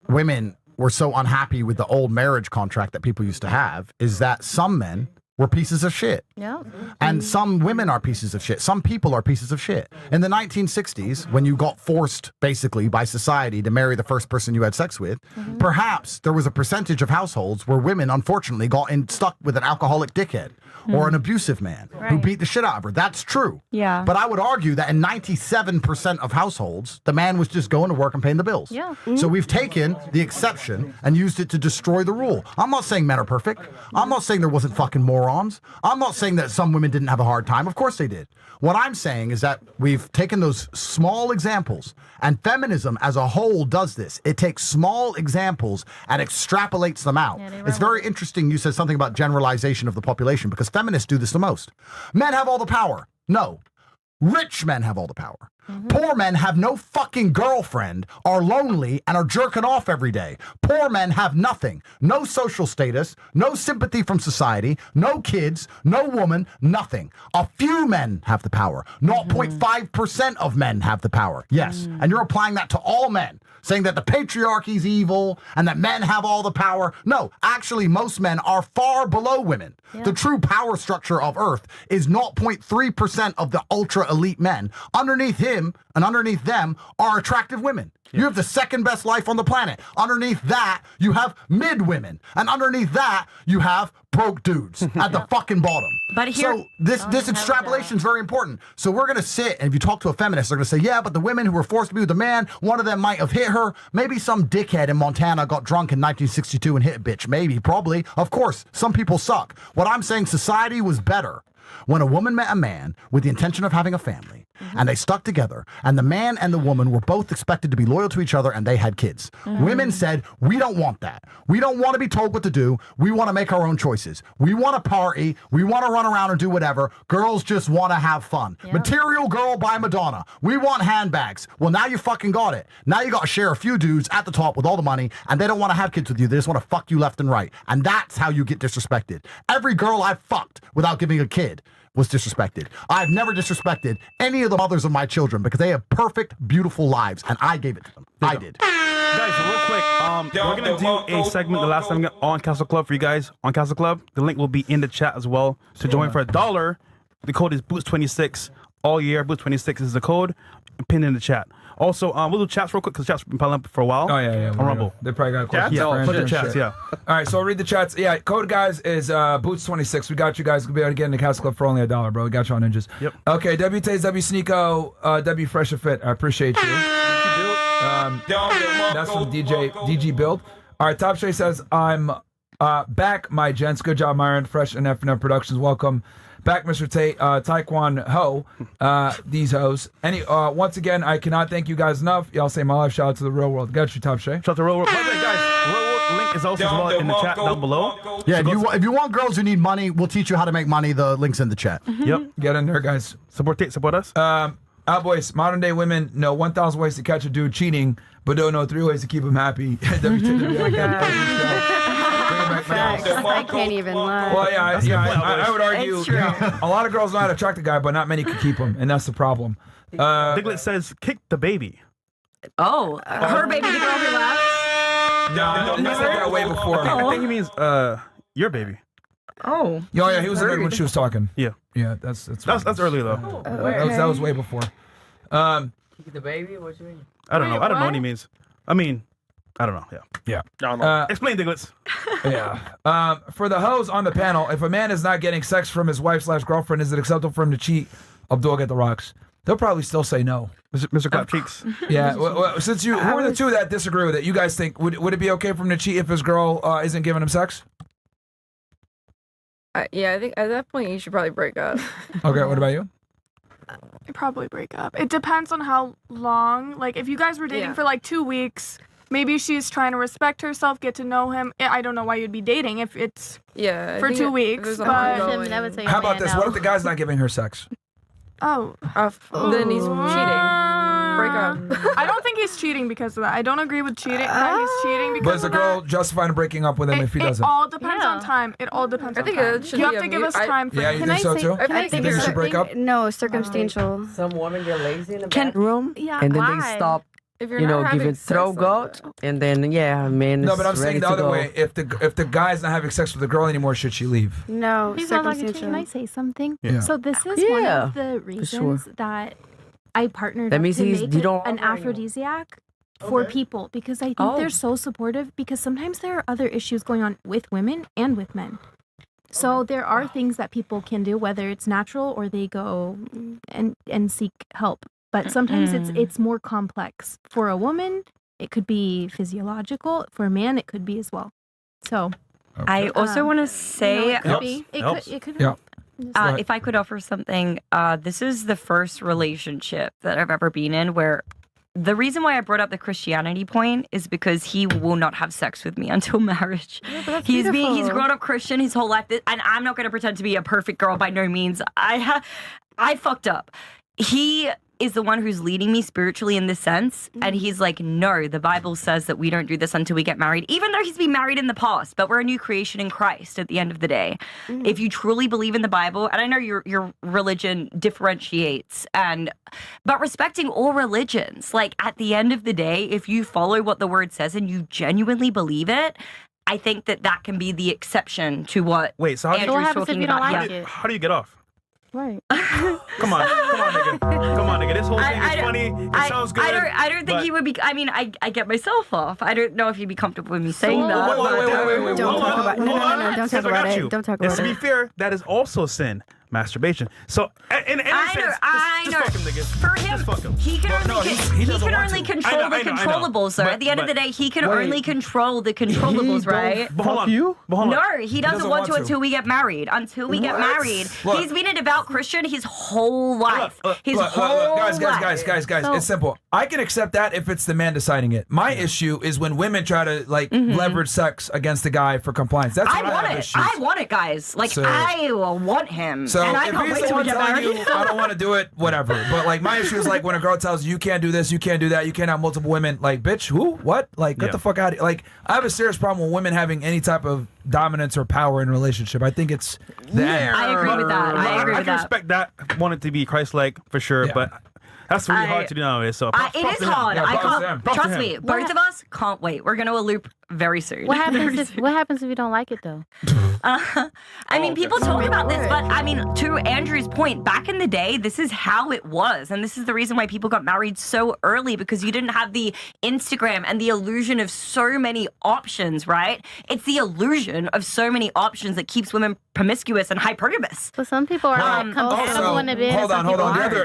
women were so unhappy with the old marriage contract that people used to have is that some men were pieces of shit. Yeah. And some women are pieces of shit. Some people are pieces of shit. In the 1960s, when you got forced, basically, by society to marry the first person you had sex with, perhaps there was a percentage of households where women, unfortunately, got stuck with an alcoholic dickhead or an abusive man who beat the shit out of her. That's true. Yeah. But I would argue that in 97% of households, the man was just going to work and paying the bills. Yeah. So we've taken the exception and used it to destroy the rule. I'm not saying men are perfect. I'm not saying there wasn't fucking morons morons. I'm not saying that some women didn't have a hard time. Of course they did. What I'm saying is that we've taken those small examples, and feminism as a whole does this. It takes small examples and extrapolates them out. It's very interesting you said something about generalization of the population, because feminists do this the most. Men have all the power. No. Rich men have all the power. Poor men have no fucking girlfriend, are lonely, and are jerking off every day. Poor men have nothing. No social status, no sympathy from society, no kids, no woman, nothing. A few men have the power. 0.5% of men have the power. Yes. And you're applying that to all men, saying that the patriarchy's evil and that men have all the power. No, actually, most men are far below women. The true power structure of Earth is 0.3% of the ultra elite men. Underneath him and underneath them are attractive women. You have the second best life on the planet. Underneath that, you have mid women. And underneath that, you have broke dudes at the fucking bottom. But here, so this extrapolation is very important. So we're going to sit, and if you talk to a feminist, they're going to say, yeah, but the women who were forced to be with the man, one of them might have hit her. Maybe some dickhead in Montana got drunk in 1962 and hit a bitch. Maybe, probably. Of course, some people suck. What I'm saying, society was better when a woman met a man with the intention of having a family, and they stuck together, and the man and the woman were both expected to be loyal to each other, and they had kids. Women said, we don't want that. We don't want to be told what to do. We want to make our own choices. We want to party. We want to run around and do whatever. Girls just want to have fun. Material Girl by Madonna. We want handbags. Well, now you fucking got it. Now you got to share a few dudes at the top with all the money, and they don't want to have kids with you. They just want to fuck you left and right. And that's how you get disrespected. Every girl I've fucked without giving a kid was disrespected. I've never disrespected any of the mothers of my children because they have perfect, beautiful lives, and I gave it to them. I did. Guys, real quick, we're going to do a segment the last time on Castle Club for you guys. On Castle Club, the link will be in the chat as well. So join for $1. The code is Boots26 all year. Boots26 is the code. Pinned in the chat. Also, we'll do chats real quick because chats been piling up for a while. Oh, yeah. On Rumble. They probably got questions. Yeah, put the chats, All right, so I'll read the chats. Yeah, code, guys, is Boots26. We got you guys. We'll be able to get in the Castle Club for only $1, bro. We got you on ninjas. Yep. Okay, W Taze, W Sneeko, W Fresh and Fit. I appreciate you. That's from DG Build. All right, Top Shay says, I'm back, my gents. Good job, Myron. Fresh and F&F Productions. Welcome back, Mr. Tate. Taekwon Ho. These hoes. Once again, I cannot thank you guys enough. Y'all say my life. Shout out to the real world. Got you, Top Shay. Shout out to real world. By the way, guys, real world link is also as well in the chat down below. Yeah, if you want girls who need money, we'll teach you how to make money. The link's in the chat. Yep. Get in there, guys. Support Tate, support us. Boys, modern day women know 1,000 ways to catch a dude cheating, but don't know 3 ways to keep him happy. I can't even lie. Well, I would argue a lot of girls know how to attract a guy, but not many can keep him, and that's the problem. Diglett says, kick the baby. Oh, her baby, the girl who left? No, he said that way before. I think he means your baby. Oh. Yeah, he was in when she was talking. Yeah. Yeah, that's early, though. That was way before. The baby? What you mean? I don't know. I don't know what he means. I mean, I don't know. Yeah. I don't know. Explain, Diglett. Yeah. For the hoes on the panel, if a man is not getting sex from his wife/girlfriend, is it acceptable for him to cheat? Abdul, get the rocks. They'll probably still say no. Mr. Clap Cheeks. Yeah. Well, since who are the two that disagree with it? You guys think would it be okay for him to cheat if his girl isn't giving him sex? Yeah, I think at that point you should probably break up. Okay. What about you? Probably break up. It depends on how long. Like, if you guys were dating for like 2 weeks, maybe she's trying to respect herself, get to know him. I don't know why you'd be dating if it's for 2 weeks. But how about this? What if the guy's not giving her sex? Then he's cheating. Break up. I don't think he's cheating because of that. I don't agree with cheating. That he's cheating because But is the girl justified in breaking up with him if he doesn't? It all depends on time. It all depends on time. You have to give us time for Yeah, you think so too? I think you should break up? No, circumstantial. Some women get lazy in the bedroom, Yeah, and then why? they stop. If you're You know, not giving having sex throw like goat, and then man. No, but I'm is saying ready the to other go. way. If the guy's not having sex with the girl anymore, should she leave? No, Please don't like to circumstantial. Can I say something? Yeah. So this is one of the reasons that I partnered That up means to you make don't an aphrodisiac for people because I think they're so supportive because sometimes there are other issues going on with women and with men. So there are things that people can do, whether it's natural or they go and seek help. But sometimes it's more complex. For a woman, it could be physiological. For a man, it could be as well. So I also want to say, it could be. It could help. If I could offer something, this is the first relationship that I've ever been in where the reason why I brought up the Christianity point is because he will not have sex with me until marriage. Yeah, he's grown up Christian his whole life, and I'm not going to pretend to be a perfect girl by no means. I fucked up. He is the one who's leading me spiritually in this sense, and he's like, no, the Bible says that we don't do this until we get married, even though he's been married in the past, but we're a new creation in Christ at the end of the day. If you truly believe in the Bible, and I know your religion differentiates, but respecting all religions, like at the end of the day, if you follow what the word says and you genuinely believe it, I think that can be the exception to what Andrew's talking about. How do you get off? Right. Come on, nigga. This whole thing is funny. It sounds good. I don't think he would be. I mean, I get myself off. I don't know if he'd be comfortable with me saying that. Wait. Don't talk about. No. Don't talk about it. Don't talk about it. To be fair, that is also sin. Masturbation. So, in any sense, just fuck him, nigga. For him, just fuck him. he can only control the controllables, though. At the end of the day, he can only control the controllables, right? But hold on. No, he doesn't want to until we get married. He's been a devout Christian his whole life. Guys, it's simple. I can accept that if it's the man deciding it. My issue is when women try to leverage sex against the guy for compliance. That's what I have issues. I want it, guys. I want him. So if he's the one telling you, I don't want to do it, whatever. But like my issue is like when a girl tells you can't do this, you can't do that, you can't have multiple women. Like, bitch, who? What? Like, get the fuck out of here. Like, I have a serious problem with women having any type of dominance or power in a relationship. I think it's the end. I agree with that. I can respect that. Want it to be Christ-like for sure, but that's really hard to do nowadays. So it is hard. Trust me. Both of us can't wait. We're gonna loop very soon. What happens if you don't like it though? I mean, people talk about this, but I mean, to Andrew's point, back in the day, this is how it was, and this is the reason why people got married so early, because you didn't have the Instagram and the illusion of so many options, right? It's the illusion of so many options that keeps women promiscuous and hypergamous. But some people are compatible in a bit. Hold on.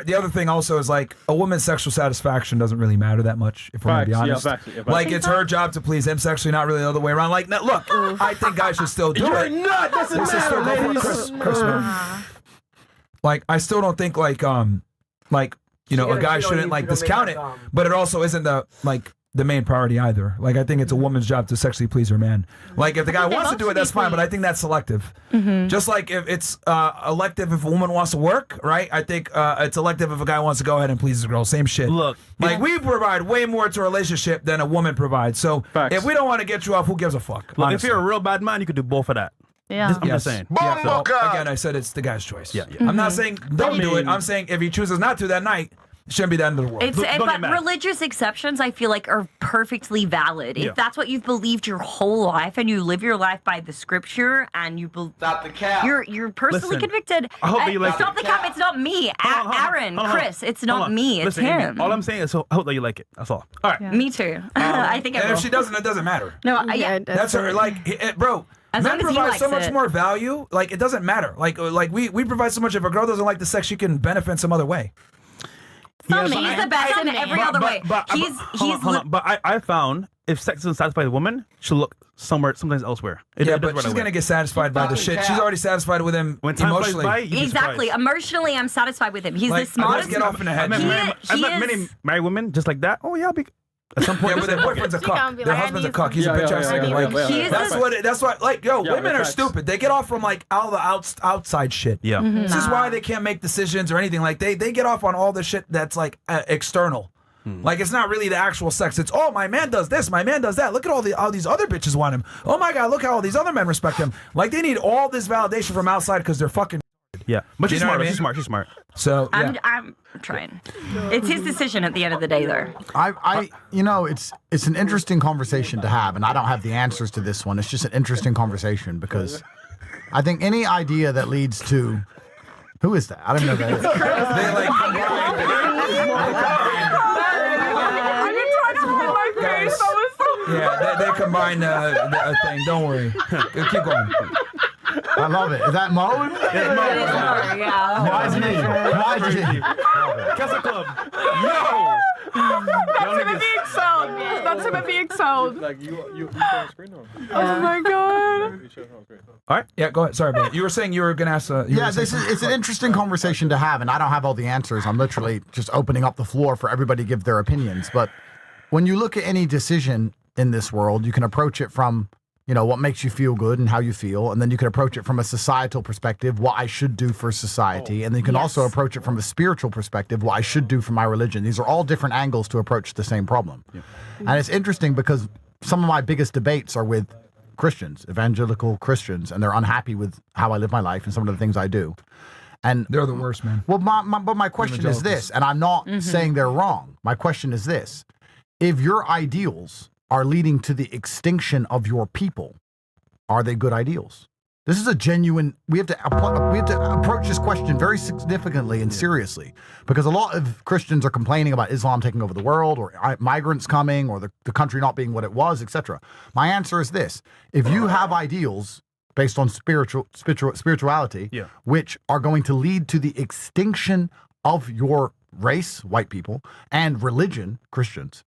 The other thing also is like a woman's sexual satisfaction doesn't really matter that much, if we're gonna be honest. Like it's her job to please him sexually, not really the other way around. Like, look, I think guys should still do it. Not doesn't matter, ladies. Like, I still don't think like you know, a guy shouldn't like discount it, but it also isn't the main priority either. Like, I think it's a woman's job to sexually please her man. Like, if the guy wants to do it, that's fine, but I think that's selective. Just like if it's elective if a woman wants to work, right? I think it's elective if a guy wants to go ahead and please his girl. Same shit. Look, like we provide way more to a relationship than a woman provides. So if we don't want to get you off, who gives a fuck? Look, if you're a real bad man, you could do both of that. Yeah. I'm just saying. So, again, I said it's the guy's choice. I'm not saying don't do it. I'm saying if he chooses not to that night, it shouldn't be the end of the world. But religious exceptions, I feel like, are perfectly valid. If that's what you've believed your whole life, and you live your life by the scripture, and you believe stop the cap. You're personally convicted. I hope that you like stop the cap. It's not me, Aaron, Chris. It's not me. It's him. All I'm saying is, I hope that you like it. That's all. All right. Me too. I think. And if she doesn't, it doesn't matter. No, that's her. Like, bro. As men provide so much more value. Like, it doesn't matter. Like we provide so much. If a girl doesn't like the sex, she can benefit in some other way. He's the best in every other way. But I found if sex doesn't satisfy the woman, she'll look sometimes elsewhere. But she's gonna get satisfied by the shit. She's already satified with him emotionally. Exactly. Emotionally, I'm satisfied with him. He's the smartest. Get off in the head. I've met many married women just like that. Oh yeah, I'll be. At some point, but their boyfriend's a cuck. Their husband's a cuck. He's a bitch ass nigga. That's what. Like, women are stupid. They get off from like all the outside shit. Yeah. This is why they can't make decisions or anything. Like they get off on all the shit that's like external. Like it's not really the actual sex. It's my man does this, my man does that. Look at all these other bitches want him. Oh my god, look how all these other men respect him. Like they need all this validation from outside because they're fucking. Yeah, but she's smart. I mean? She's smart. So I'm trying. It's his decision at the end of the day, though. It's an interesting conversation to have, and I don't have the answers to this one. It's just an interesting conversation because I think any idea that leads to who is that? I don't know who that is. They combine a thing. Don't worry. Keep going. I love it. Is that Mo? It's Mo. Yeah. Wise me. Castle Club. That's gonna be excelled. That's him if he excelled. Like you on screen or? Oh my god. All right. Yeah, go ahead. Sorry, man. You were saying you were gonna ask. It's an interesting conversation to have, and I don't have all the answers. I'm literally just opening up the floor for everybody to give their opinions. But when you look at any decision in this world, you can approach it from, what makes you feel good and how you feel, and then you can approach it from a societal perspective, what I should do for society, and then you can also approach it from a spiritual perspective, what I should do for my religion. These are all different angles to approach the same problem. Yeah. And it's interesting because some of my biggest debates are with Christians, evangelical Christians, and they're unhappy with how I live my life and some of the things I do. And they're the worst, man. Well, but my question is this, and I'm not saying they're wrong. My question is this: if your ideals are leading to the extinction of your people, are they good ideals? This is a genuine. We have to approach this question very significantly and seriously, because a lot of Christians are complaining about Islam taking over the world, or migrants coming, or the country not being what it was, etc. My answer is this: if you have ideals based on spirituality, which are going to lead to the extinction of your race, white people, and religion, Christians,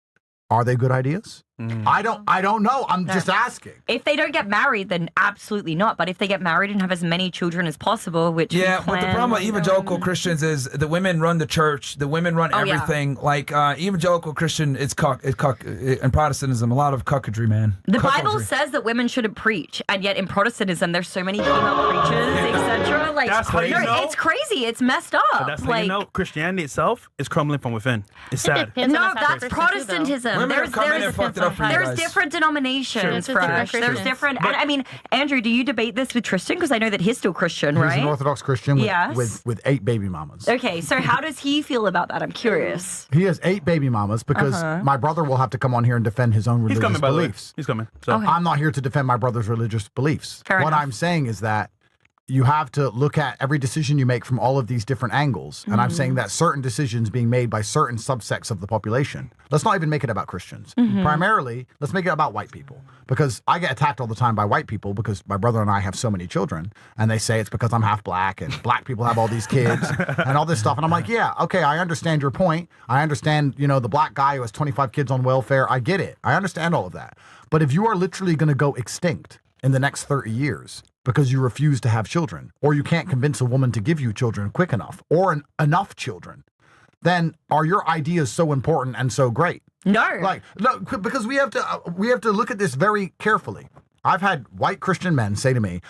are they good ideas? I don't know. I'm just asking. If they don't get married, then absolutely not. But if they get married and have as many children as possible, which but the problem with evangelical Christians is the women run the church, the women run everything. Like evangelical Christian, it's and Protestantism, a lot of cuckoldry, man. The Bible says that women shouldn't preach, and yet in Protestantism, there's so many female preachers, etc. Like, that's how you know. It's crazy. It's messed up. But that's how you know Christianity itself is crumbling from within. It's sad. No, that's Protestantism. There's different denominations, Fresh. There's different. And I mean, Andrew, do you debate this with Tristan? Because I know that he's still Christian, right? He's an Orthodox Christian with 8 baby mamas. Okay, so how does he feel about that? I'm curious. He has 8 baby mamas because my brother will have to come on here and defend his own religious beliefs. He's coming. So. Okay. I'm not here to defend my brother's religious beliefs. Fair enough. I'm saying is that you have to look at every decision you make from all of these different angles. And I'm saying that certain decisions being made by certain subsects of the population. Let's not even make it about Christians. Primarily, let's make it about white people. Because I get attacked all the time by white people because my brother and I have so many children. And they say it's because I'm half black and black people have all these kids and all this stuff. And I'm like, yeah, okay, I understand your point. I understand, the black guy who has 25 kids on welfare. I get it. I understand all of that. But if you are literally going to go extinct in the next 30 years, because you refuse to have children, or you can't convince a woman to give you children quick enough, or enough children, then are your ideas so important and so great? No. No, because we have to look at this very carefully. I've had white Christian men say to me,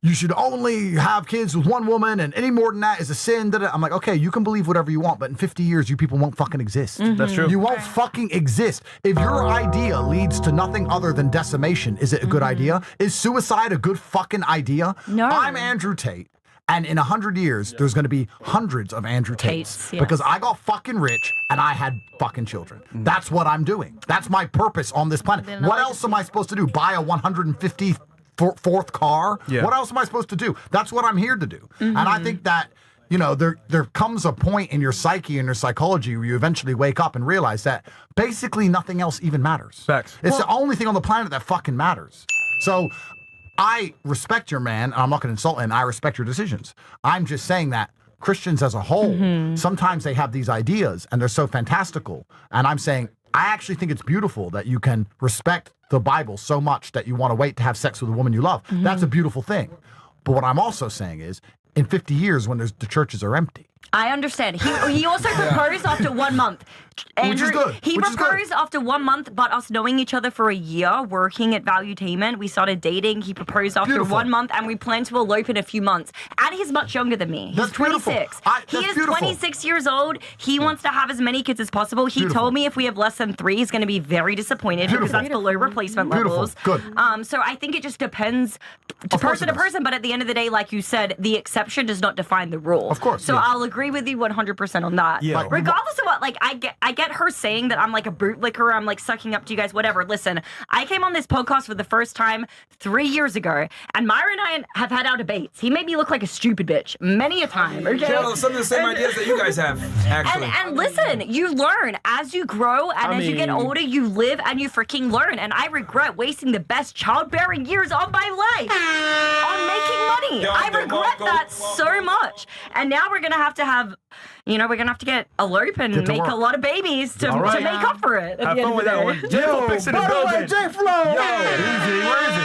you should only have kids with one woman, and any more than that is a sin. I'm like, okay, you can believe whatever you want, but in 50 years, you people won't fucking exist. That's true. You won't fucking exist. If your idea leads to nothing other than decimation, is it a good idea? Is suicide a good fucking idea? No. I'm Andrew Tate. And in 100 years, there's going to be hundreds of Andrew Tates. Because I got fucking rich and I had fucking children. That's what I'm doing. That's my purpose on this planet. What else am I supposed to do? Buy a 154th car? Yeah. What else am I supposed to do? That's what I'm here to do. And I think that, there comes a point in your psyche and your psychology where you eventually wake up and realize that basically nothing else even matters. Facts. It's the only thing on the planet that fucking matters. So I respect your man, and I'm not going to insult him. I respect your decisions. I'm just saying that Christians as a whole, sometimes they have these ideas, and they're so fantastical. And I'm saying, I actually think it's beautiful that you can respect the Bible so much that you want to wait to have sex with a woman you love. That's a beautiful thing. But what I'm also saying is, in 50 years, when the churches are empty, I understand. He also proposed after 1 month. Andrew, which is good. He proposed after 1 month, but us knowing each other for a year, working at Valuetainment, we started dating. He proposed after 1 month, and we plan to elope in a few months. And he's much younger than me. He's 26. He is 26 years old. He wants to have as many kids as possible. He told me if we have less than 3, he's going to be very disappointed because that's below replacement levels. Good. So I think it just depends to person to person. But at the end of the day, like you said, the exception does not define the rule. Of course. So I'll agree with you 100% on that. Yeah. Regardless of what, I get her saying that I'm like a bootlicker, I'm like sucking up to you guys, whatever. Listen, I came on this podcast for the first time 3 years ago, and Myron and I have had our debates. He made me look like a stupid bitch many a time. Okay? Yeah, some of the same ideas that you guys have, actually. And listen, you learn as you grow, and as you get older, you live and you freaking learn. And I regret wasting the best childbearing years of my life on making money. I regret that so much. And now we're gonna have we're gonna have to get a loop and Get to make work. a lot of babies to make up for it. At Have the end fun of with the that day. one. J-Flo picks in the building. J-Flo! Easy, where is he?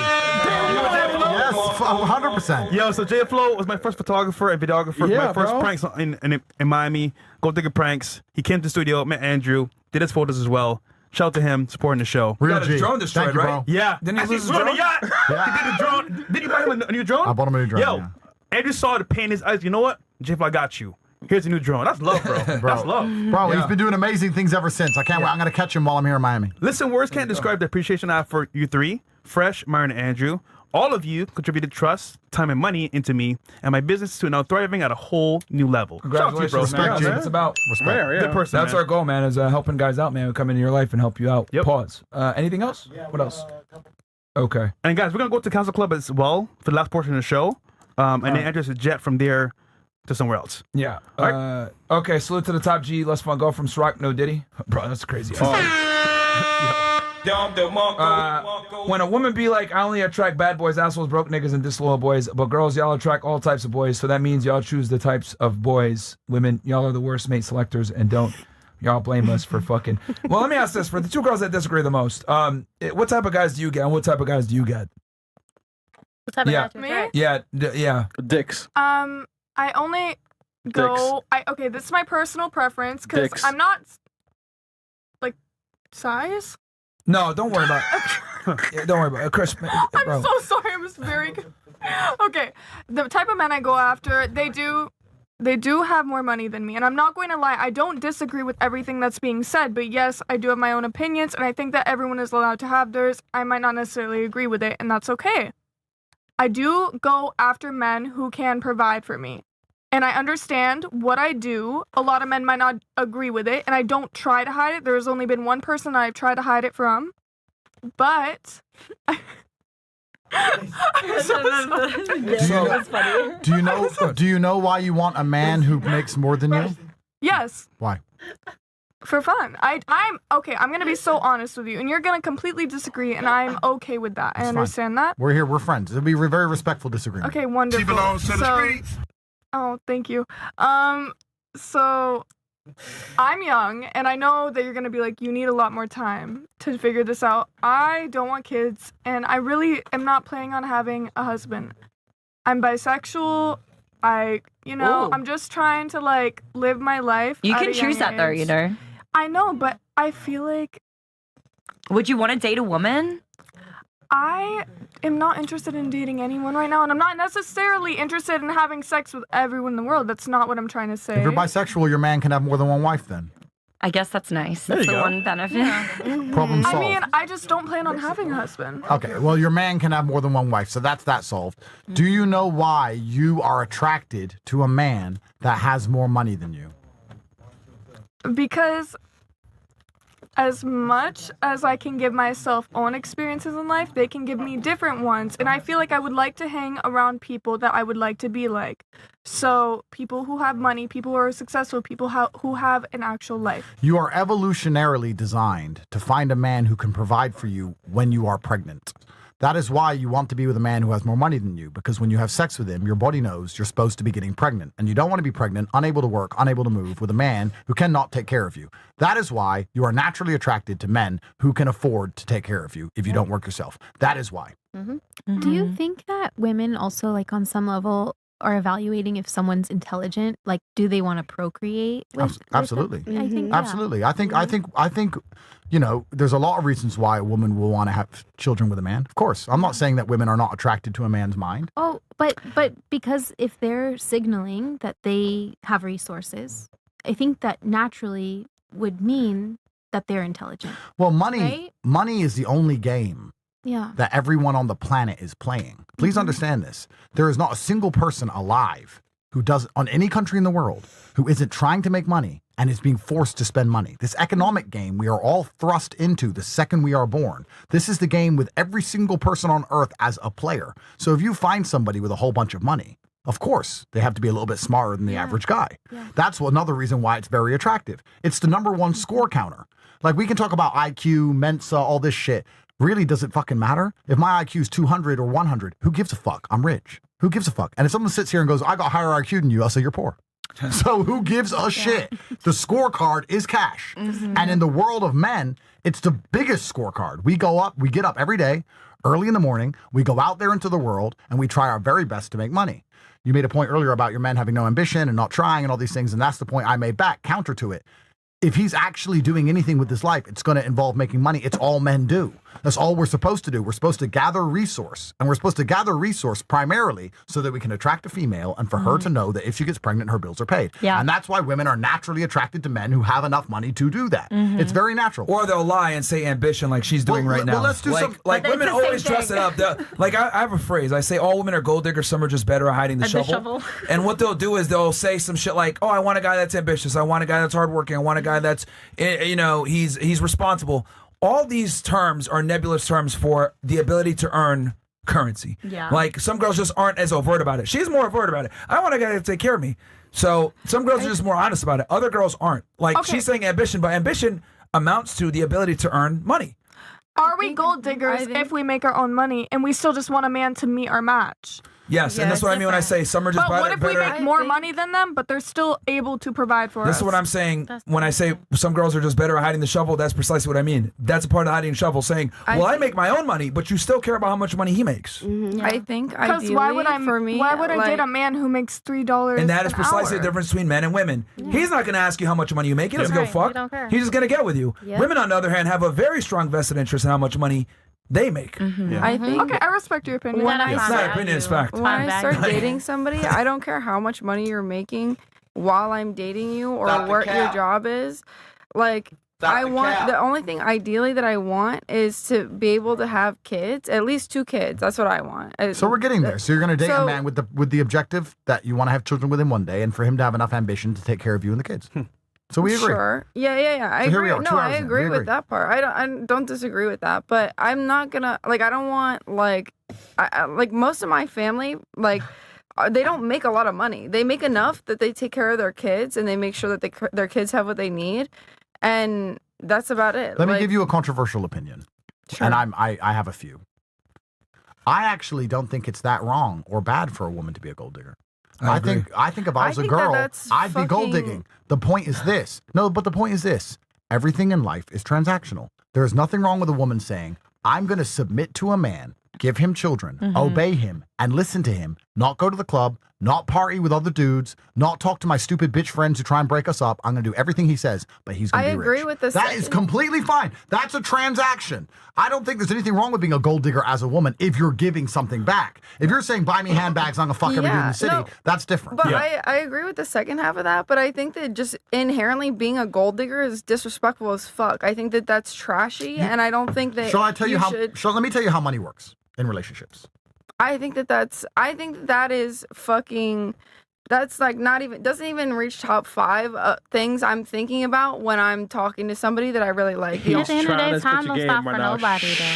Yes, 100%. Yo, so J-Flo was my first photographer and videographer. Yeah, My first bro. pranks in Miami. Gold Digger Pranks. He came to the studio, met Andrew, did his photos as well. Shout out to him, supporting the show. You Real got his G. drone destroyed, Thank you, right? bro. Yeah. Didn't he Actually, lose his flew on a drone? yacht. Yeah. He did a drone. Did you buy him a new drone? I bought him a new drone, Yo, yeah. Andrew saw the pain in his eyes. You know what? J-Flo, I got you. Here's a new drone. That's love, bro. That's love. Bro, Yeah. he's been doing amazing things ever since. I can't wait. I'm going to catch him while I'm here in Miami. Listen, words can't describe the appreciation I have for you three, Fresh, Myron, and Andrew. All of you contributed trust, time, and money into me, and my business is now thriving at a whole new level. Congratulations, Shout out to you, bro. man. Respect, That's G. what it's about. Respect. Rare, yeah. Good person, That's man. our goal, man, is helping guys out, man, who come into your life and help you out. Yep. Pause. Anything else? What else? Okay. And guys, we're gonna go to Council Club as well for the last portion of the show, and then enter a jet from there to somewhere else. Yeah. All Okay, salute to the top G. Let's fun go from Ciroc. No Diddy. Bro, that's crazy. When a woman be like, I only attract bad boys, assholes, broke niggas, and disloyal boys, but girls, y'all attract all types of boys, so that means y'all choose the types of boys. Women, y'all are the worst mate selectors, and don't y'all blame us for fucking. Well, let me ask this. For the two girls that disagree the most, what type of guys do you get, and what type of guys do you get? What type of Yeah. guy to attract? Yeah. Dicks. I only go. Okay, this is my personal preference because Dicks. I'm not like size. No, don't worry about it. Don't worry about it. Chris, bro. I'm so sorry. I'm just very. Okay, the type of men I go after, they do have more money than me, and I'm not going to lie. I don't disagree with everything that's being said, but yes, I do have my own opinions, and I think that everyone is allowed to have theirs. I might not necessarily agree with it, and that's okay. I do go after men who can provide for me. And I understand what I do. A lot of men might not agree with it, and I don't try to hide it. There's only been one person I've tried to hide it from. But I'm so sorry. Do you know why you want a man who makes more than you? Yes, Why? for fun. I'm okay. I'm gonna be so honest with you, and you're gonna completely disagree, and I'm okay with that. I It's fine. understand that. We're here. We're friends. It'll be a very respectful disagreement. Okay, wonderful. She belongs to the streets. Oh, thank you. So I'm young, and I know that you're gonna be like, you need a lot more time to figure this out. I don't want kids, and I really am not planning on having a husband. I'm bisexual. Ooh. I'm just trying to like live my life. You at can a choose young that though, age. I know, but I feel like Would you want to date a woman? I am not interested in dating anyone right now, and I'm not necessarily interested in having sex with everyone in the world. That's not what I'm trying to say. If you're bisexual, your man can have more than one wife then. I guess that's nice. There That's you the go. one benefit. Problem solved. I mean, I just don't plan on having a husband. Okay, well, your man can have more than one wife, so that's that solved. Do you know why you are attracted to a man that has more money than you? Because as much as I can give myself own experiences in life, they can give me different ones. And I feel like I would like to hang around people that I would like to be like. So people who have money, people who are successful, people who have an actual life. You are evolutionarily designed to find a man who can provide for you when you are pregnant. That is why you want to be with a man who has more money than you, because when you have sex with him, your body knows you're supposed to be getting pregnant. And you don't want to be pregnant, unable to work, unable to move, with a man who cannot take care of you. That is why you are naturally attracted to men who can afford to take care of you if you don't work yourself. That is why. Do you think that women also, like, on some level, are evaluating if someone's intelligent? Like, do they want to procreate? With Absolutely. them? I think, yeah. Absolutely. I think, you know, there's a lot of reasons why a woman will want to have children with a man. Of course. I'm not saying that women are not attracted to a man's mind. Oh, but because if they're signaling that they have resources, I think that naturally would mean that they're intelligent. Well, money Right? is the only game Yeah. that everyone on the planet is playing. Please understand this. There is not a single person alive who does, on any country in the world, who isn't trying to make money and is being forced to spend money. This economic game we are all thrust into the second we are born. This is the game with every single person on earth as a player. So if you find somebody with a whole bunch of money, of course, they have to be a little bit smarter than the average guy. That's another reason why it's very attractive. It's the number one score counter. Like, we can talk about IQ, Mensa, all this shit. Really, does it fucking matter? If my IQ is 200 or 100, who gives a fuck? I'm rich. Who gives a fuck? And if someone sits here and goes, I got higher IQ than you, I'll say you're poor. So who gives a shit? The scorecard is cash. And in the world of men, it's the biggest scorecard. We get up every day, early in the morning, we go out there into the world, and we try our very best to make money. You made a point earlier about your men having no ambition and not trying and all these things, and that's the point I made back, counter to it. If he's actually doing anything with his life, it's going to involve making money. It's all men do. That's all we're supposed to do. We're supposed to gather resource, and we're supposed to gather resource primarily so that we can attract a female and for her to know that if she gets pregnant, her bills are paid. Yeah. And that's why women are naturally attracted to men who have enough money to do that. It's very natural. Or they'll lie and say ambition like she's doing right now. Well, let's do some. Like women always dress it up. Like I have a phrase. I say all women are gold diggers. Some are just better at hiding the shovel. And what they'll do is they'll say some shit like, "Oh, I want a guy that's ambitious. I want a guy that's hardworking. I want a guy that's, he's responsible." All these terms are nebulous terms for the ability to earn currency. Yeah. Like some girls just aren't as overt about it. She's more overt about it. I want a guy to take care of me. So some girls are just more honest about it. Other girls aren't. Like she's saying ambition, but ambition amounts to the ability to earn money. Are we gold diggers if we make our own money and we still just want a man to meet our match? Yes, and that's what I mean when I say some are just But what if we better. make more money than them, but they're still able to provide for us? This is what I'm saying when I say some girls are just better at hiding the shovel. That's precisely what I mean. That's a part of hiding the shovel, saying, well, I make my own money, but you still care about how much money he makes. I think Because why would I date a man who makes $3 And that is an precisely hour? the difference between men and women. He's not going to ask you how much money you make. He doesn't Right. give a fuck. He don't care. He's just going to get with you. Yeah. Women, on the other hand, have a very strong vested interest in how much money they make. I think Okay, I respect your opinion. when It's not an opinion, it's fact. when I start dating somebody, I don't care how much money you're making while I'm dating you or what your job is. Like, the only thing ideally that I want is to be able to have kids, at least 2 kids. That's what I want. So we're getting there. So you're going to date a man with the objective that you want to have children with him one day, and for him to have enough ambition to take care of you and the kids. So we agree. Sure. Yeah. I So here agree. we are, 2 No, hours I in. agree We with agree. that part. I don't disagree with that. But I'm not gonna I don't want like most of my family they don't make a lot of money. They make enough that they take care of their kids and they make sure that their kids have what they need, and that's about it. Let me give you a controversial opinion, and I have a few. I actually don't think it's that wrong or bad for a woman to be a gold digger. I think if I was a girl, I'd be gold digging. The point is this. No, but the point is this. Everything in life is transactional. There is nothing wrong with a woman saying, I'm going to submit to a man, give him children, obey him, and listen to him, not go to the club, not party with other dudes, not talk to my stupid bitch friends who try and break us up. I'm going to do everything he says, but he's going to be rich. I agree with this. That is completely fine. That's a transaction. I don't think there's anything wrong with being a gold digger as a woman if you're giving something back. If you're saying, buy me handbags, I'm going to fuck every dude in the city, that's different. But I agree with the second half of that, but I think that just inherently being a gold digger is disrespectful as fuck. I think that that's trashy, and I don't think that Shall I tell you how? should... Let me tell you how money works in relationships. I think that is fucking... That's like not even, doesn't even reach top 5 things I'm thinking about when I'm talking to somebody that I really like. At the end of the day, time don't stop for nobody, though.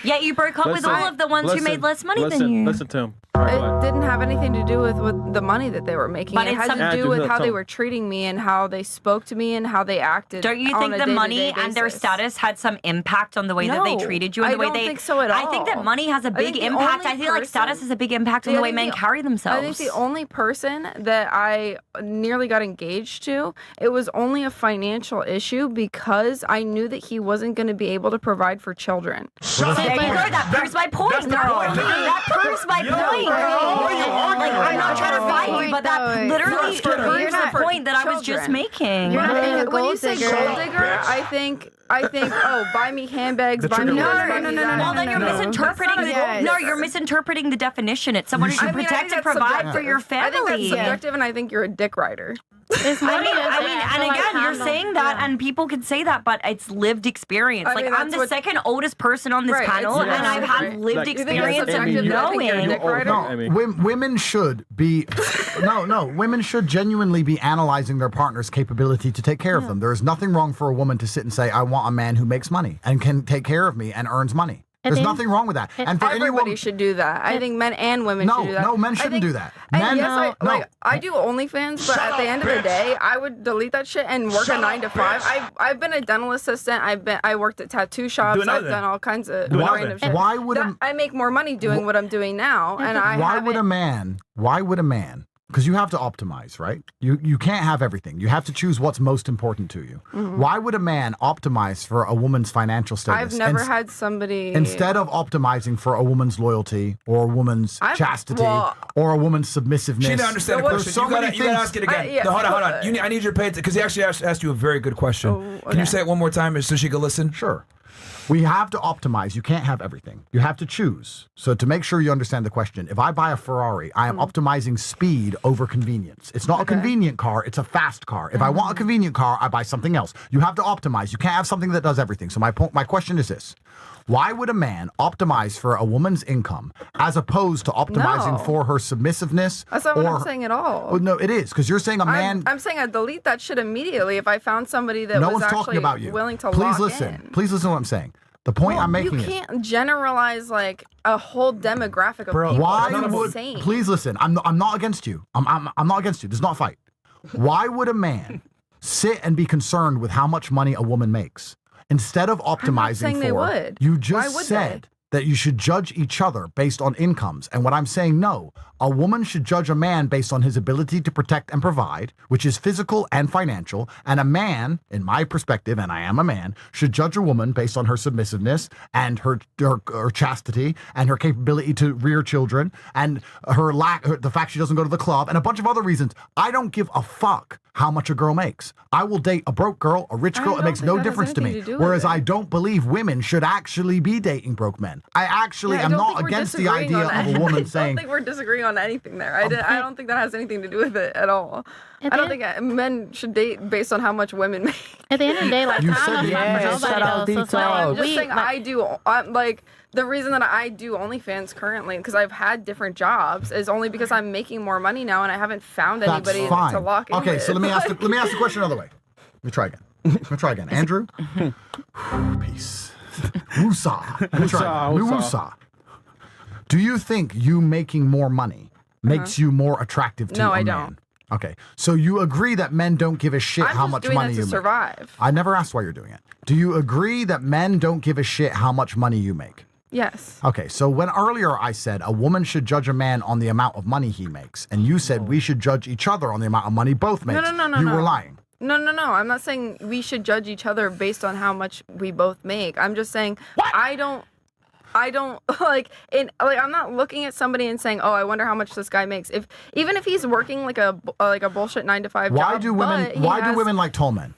Yeah, you broke up with all of the ones who made less money than you. Listen to him. It didn't have anything to do with the money that they were making. But it it's had to something- do with how they were treating me and how they spoke to me and how they acted. Don't you on think a the money day-to-day and their basis. status had some impact on the way that they No, treated you and I the way don't they? think so at I think that all. money has a I big think the impact. only I feel like person- status has a big impact on Yeah, the I way think men the- carry themselves. I think the only person that I nearly got engaged to, it was only a financial issue because I knew that he wasn't going to be able to provide for children. There you go. That proves my point, girl. That proves my point, girl. Like, I'm not trying to fight you, but that literally proves the point that I was just making. When you say gold digger, I think, buy me handbags, buy me Well, then you're misinterpreting. You're misinterpreting the definition. It's someone who should protect and provide for your family. I think that's subjective, and I think you're a dick rider. And again, you're saying that, and people can say that, but it's lived experience. I Like, mean, I'm the second oldest person on this Right, panel, it's- and I've had lived You think that's experience subjective, of that I think you're a knowing. dick rider? Women should be women should genuinely be analyzing their partner's capability to take care of them. There is nothing wrong for a woman to sit and say, I want a man who makes money and can take care of me and earns money. There's nothing wrong with that. And for Everybody should do that. I think men and women should do that. No, men shouldn't do that. Men, Yes, I do OnlyFans, but at the end of the day, I would delete that shit and work a 9 to 5. I've been a dental assistant. I worked at tattoo shops. I've done all kinds of random shit. Why would I make more money doing what I'm doing now? And why would a man because you have to optimize, right? You can't have everything. You have to choose what's most important to you. Why would a man optimize for a woman's financial status? I've never had somebody Instead of optimizing for a woman's loyalty or a woman's chastity or a woman's submissiveness. She didn't understand the question. You gotta ask it again. No, hold on. I need you to pay attention because he actually asked you a very good question. Can you say it one more time so she can listen? Sure. We have to optimize. You can't have everything. You have to choose. So to make sure you understand the question, if I buy a Ferrari, I am optimizing speed over convenience. It's not a convenient car, it's a fast car. If I want a convenient car, I buy something else. You have to optimize. You can't have something that does everything. So my question is this. Why would a man optimize for a woman's income as opposed to optimizing for her submissiveness? That's not what I'm saying at all. Oh, no, it is, because you're saying a man... I'm saying I'd delete that shit immediately if I found somebody that was actually willing to lock in. Please listen to what I'm saying. The point I'm making is... You can't generalize like a whole demographic of people. Why would... Please listen. I'm not against you. I'm not against you. This is not a fight. Why would a man sit and be concerned with how much money a woman makes? Instead of optimizing you just said that you should judge each other based on incomes. And what I'm saying, no, a woman should judge a man based on his ability to protect and provide, which is physical and financial. And a man, in my perspective, and I am a man, should judge a woman based on her submissiveness and her chastity and her capability to rear children and the fact she doesn't go to the club and a bunch of other reasons. I don't give a fuck how much a girl makes. I will date a broke girl, a rich girl. It makes no difference to me. Whereas I don't believe women should actually be dating broke men. I actually am not against the idea of a woman saying... I don't think we're disagreeing on anything there. I don't think that has anything to do with it at all. I don't think men should date based on how much women make. At the end of the day, like, You I'm said not yes, nobody shout out else. So I'm just we, saying like, I do. The reason that I do OnlyFans currently, because I've had different jobs, is only because I'm making more money now and I haven't found anybody to lock in with. Okay, so let me ask the question another way. Let me try again. Andrew? Peace. Woosah. Woosah. Do you think you making more money makes you more attractive to a man? No, I don't. Okay, so you agree that men don't give a shit how much money you make? I'm just doing it to survive. I never asked why you're doing it. Do you agree that men don't give a shit how much money you make? Yes. Okay, so when earlier I said a woman should judge a man on the amount of money he makes, and you said we should judge each other on the amount of money both make, No. you were lying. No. I'm not saying we should judge each other based on how much we both make. I'm just saying I don't I'm not looking at somebody and saying, "Oh, I wonder how much this guy makes." Even if he's working like a bullshit 9-to-5 job. Why do women like tall men?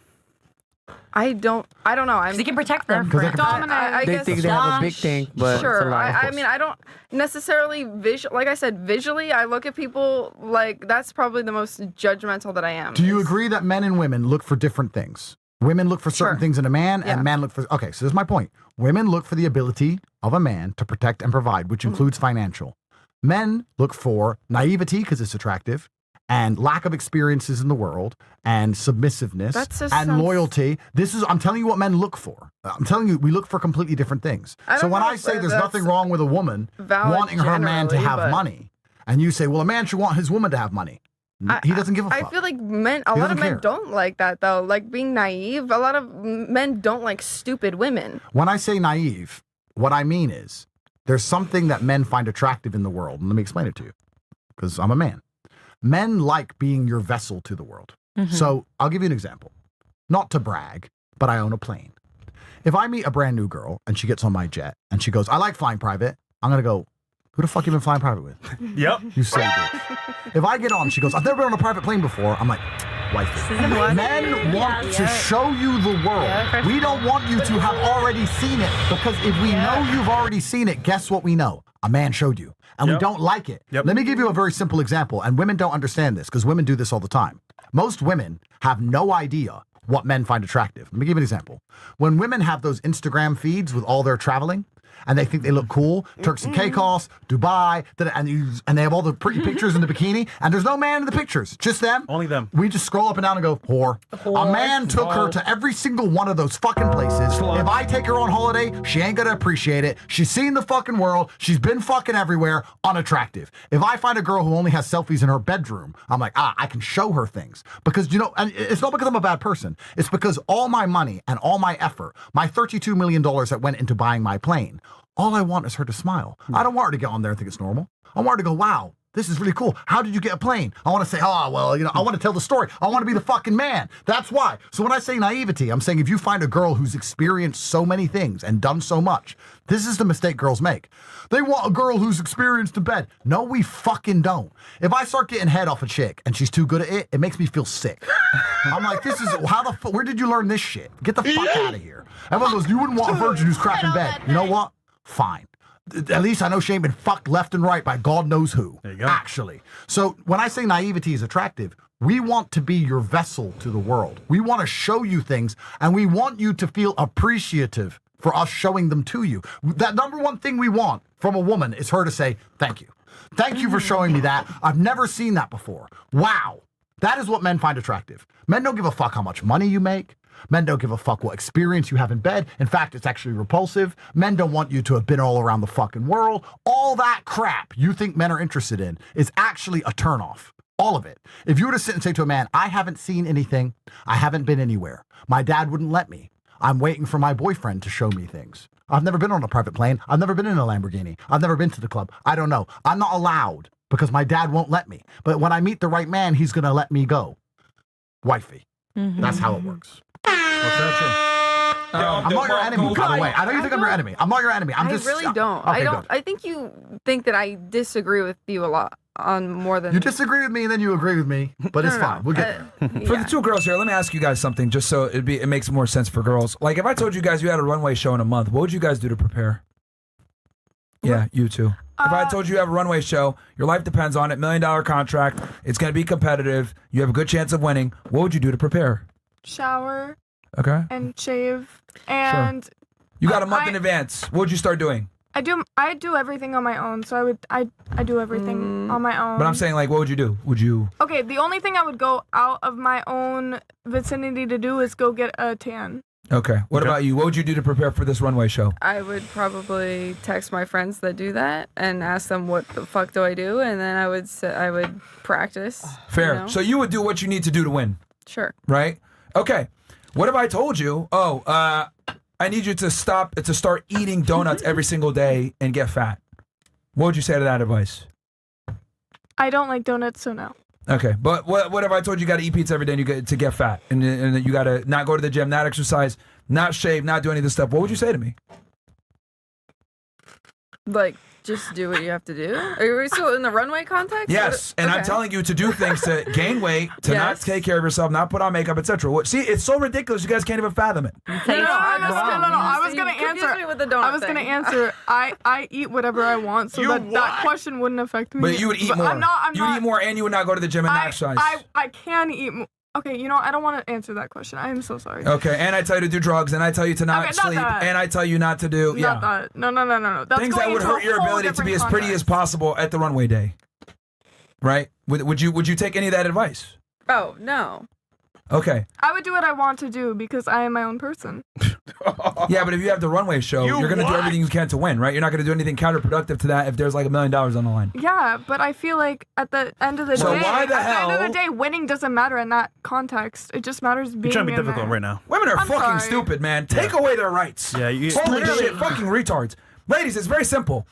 I don't know. They can protect them. I They guess think they have a big thing, but sure. I mean, I don't necessarily like I said, visually, I look at people like that's probably the most judgmental that I am. Do you agree that men and women look for different things? Women look for certain things in a man, and men look for... Okay, so this is my point. Women look for the ability of a man to protect and provide, which includes financial. Men look for naivety, because it's attractive, and lack of experiences in the world, and submissiveness, and loyalty. I'm telling you what men look for. I'm telling you, we look for completely different things. So when I say there's nothing wrong with a woman wanting her man to have money, and you say, well, a man should want his woman to have money, he doesn't give a fuck. I feel like a lot of men don't like that, though. Like being naive, a lot of men don't like stupid women. When I say naive, what I mean is there's something that men find attractive in the world. And let me explain it to you, because I'm a man. Men like being your vessel to the world. So I'll give you an example. Not to brag, but I own a plane. If I meet a brand new girl and she gets on my jet and she goes, I like flying private, I'm going to go, who the fuck you been flying private with? Yep. You say bitch. If I get on, she goes, I've never been on a private plane before. I'm like, wifey. Men want to show you the world. We don't want you to have already seen it, because if we know you've already seen it, guess what we know? A man showed you, and we don't like it. Let me give you a very simple example, and women don't understand this, because women do this all the time. Most women have no idea what men find attractive. Let me give you an example. When women have those Instagram feeds with all their traveling, and they think they look cool, Turks and Caicos, Dubai, and they have all the pretty pictures in the bikini, and there's no man in the pictures, just them. Only them. We just scroll up and down and go, whore. A man took her to every single one of those fucking places. If I take her on holiday, she ain't gonna appreciate it. She's seen the fucking world. She's been fucking everywhere. Unattractive. If I find a girl who only has selfies in her bedroom, I'm like, I can show her things. Because, and it's not because I'm a bad person. It's because all my money and all my effort, my $32 million that went into buying my plane, all I want is her to smile. I don't want her to get on there and think it's normal. I want her to go, wow, this is really cool. How did you get a plane? I want to say, oh, well, you know, I want to tell the story. I want to be the fucking man. That's why. So when I say naivety, I'm saying if you find a girl who's experienced so many things and done so much, this is the mistake girls make. They want a girl who's experienced in bed. No, we fucking don't. If I start getting head off a chick and she's too good at it, it makes me feel sick. I'm like, this is, where did you learn this shit? Get the fuck out of here. Everyone goes, you wouldn't want a virgin who's crap in bed. You know what? Fine. At least I know she ain't been fucked left and right by God knows who. There you go. Actually. So when I say naivety is attractive, we want to be your vessel to the world. We want to show you things, and we want you to feel appreciative for us showing them to you. That number one thing we want from a woman is her to say, thank you. Thank you for showing me that. I've never seen that before. Wow. That is what men find attractive. Men don't give a fuck how much money you make. Men don't give a fuck what experience you have in bed. In fact, it's actually repulsive. Men don't want you to have been all around the fucking world. All that crap you think men are interested in is actually a turnoff. All of it. If you were to sit and say to a man, I haven't seen anything. I haven't been anywhere. My dad wouldn't let me. I'm waiting for my boyfriend to show me things. I've never been on a private plane. I've never been in a Lamborghini. I've never been to the club. I don't know. I'm not allowed because my dad won't let me. But when I meet the right man, he's going to let me go. Wifey. That's how it works. What's that true? I'm not your enemy, by the way. I know you think I'm your enemy. I'm not your enemy. I really don't. Okay, I think you think that I disagree with you a lot on more than you disagree with me, and then you agree with me. But it's fine. We'll get there. For the two girls here, let me ask you guys something, just so it makes more sense for girls. Like, if I told you guys you had a runway show in a month, what would you guys do to prepare? Yeah, you too. If I told you have a runway show, your life depends on it, $1 million contract, it's going to be competitive, you have a good chance of winning, what would you do to prepare? Shower. Okay. And shave. And you got a month in advance. What would you start doing? I do everything on my own. So I do everything on my own. But I'm saying, like, what would you do? Would you? Okay, the only thing I would go out of my own vicinity to do is go get a tan. Okay. What about you? What would you do to prepare for this runway show? I would probably text my friends that do that and ask them what the fuck do I do, and then I would practice. Fair. You know? So you would do what you need to do to win. Sure. Right? Okay. What if I told you, I need you to start eating donuts every single day and get fat? What would you say to that advice? I don't like donuts, so no. Okay, but what if I told you got to eat pizza every day to get fat, and you got to not go to the gym, not exercise, not shave, not do any of this stuff? What would you say to me? Like, just do what you have to do? Are we still in the runway context? Yes, and I'm telling you to do things to gain weight, to not take care of yourself, not put on makeup, etc. See, it's so ridiculous. You guys can't even fathom it. No. I was gonna answer. Me with the donut I was gonna answer. I eat whatever I want, so that question wouldn't affect me. But you would eat more. You would eat more, and you would not go to the gym and not exercise. I can eat more. Okay, I don't want to answer that question. I am so sorry. Okay, and I tell you to do drugs, and I tell you to not sleep, and I tell you not to do Not that. No. That's things that would hurt your ability to be as pretty as possible at the runway day. Right? Would you take any of that advice? Oh, no. Okay. I would do what I want to do because I am my own person. Yeah, but if you have the runway show, you're going to do everything you can to win, right? You're not going to do anything counterproductive to that if there's like $1 million on the line. Yeah, but I feel like at the end of the day, winning doesn't matter in that context. It just matters being. You're trying to be difficult right now. Women are fucking stupid, man. Take away their rights. Yeah, holy shit, fucking retards. Ladies, it's very simple.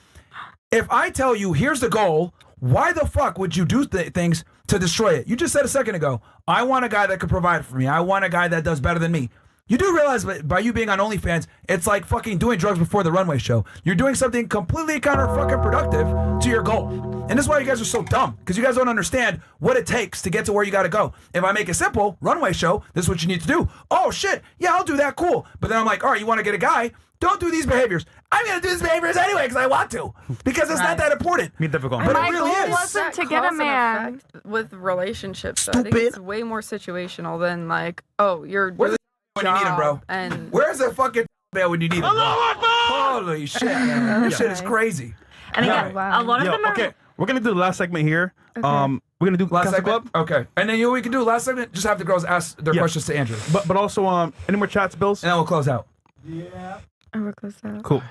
If I tell you, here's the goal, why the fuck would you do things to destroy it? You just said a second ago, I want a guy that could provide for me. I want a guy that does better than me. You do realize by you being on OnlyFans, it's like fucking doing drugs before the runway show. You're doing something completely productive to your goal. And this is why you guys are so dumb, because you guys don't understand what it takes to get to where you got to go. If I make it simple, runway show, this is what you need to do. Oh shit, yeah, I'll do that, cool. But then I'm like, all right, you want to get a guy? Don't do these behaviors. I'm going to do these behaviors anyway because I want to. Because it's not that important. Be difficult. But my it really goal is. wasn't to get a man. With relationships, I think it's way more situational than like, oh, you're doing when you need him, bro. And where's the fucking man when you need him? Holy shit, man. This shit is crazy. And again, a lot of them are... Okay, we're going to do the last segment here. Okay. We're going to do last Castle segment? Club. Okay. And then you know what we can do last segment? Just have the girls ask their questions to Andrew. But also, any more chats, Bills? And then we'll close out. Yeah. I will close out. Cool.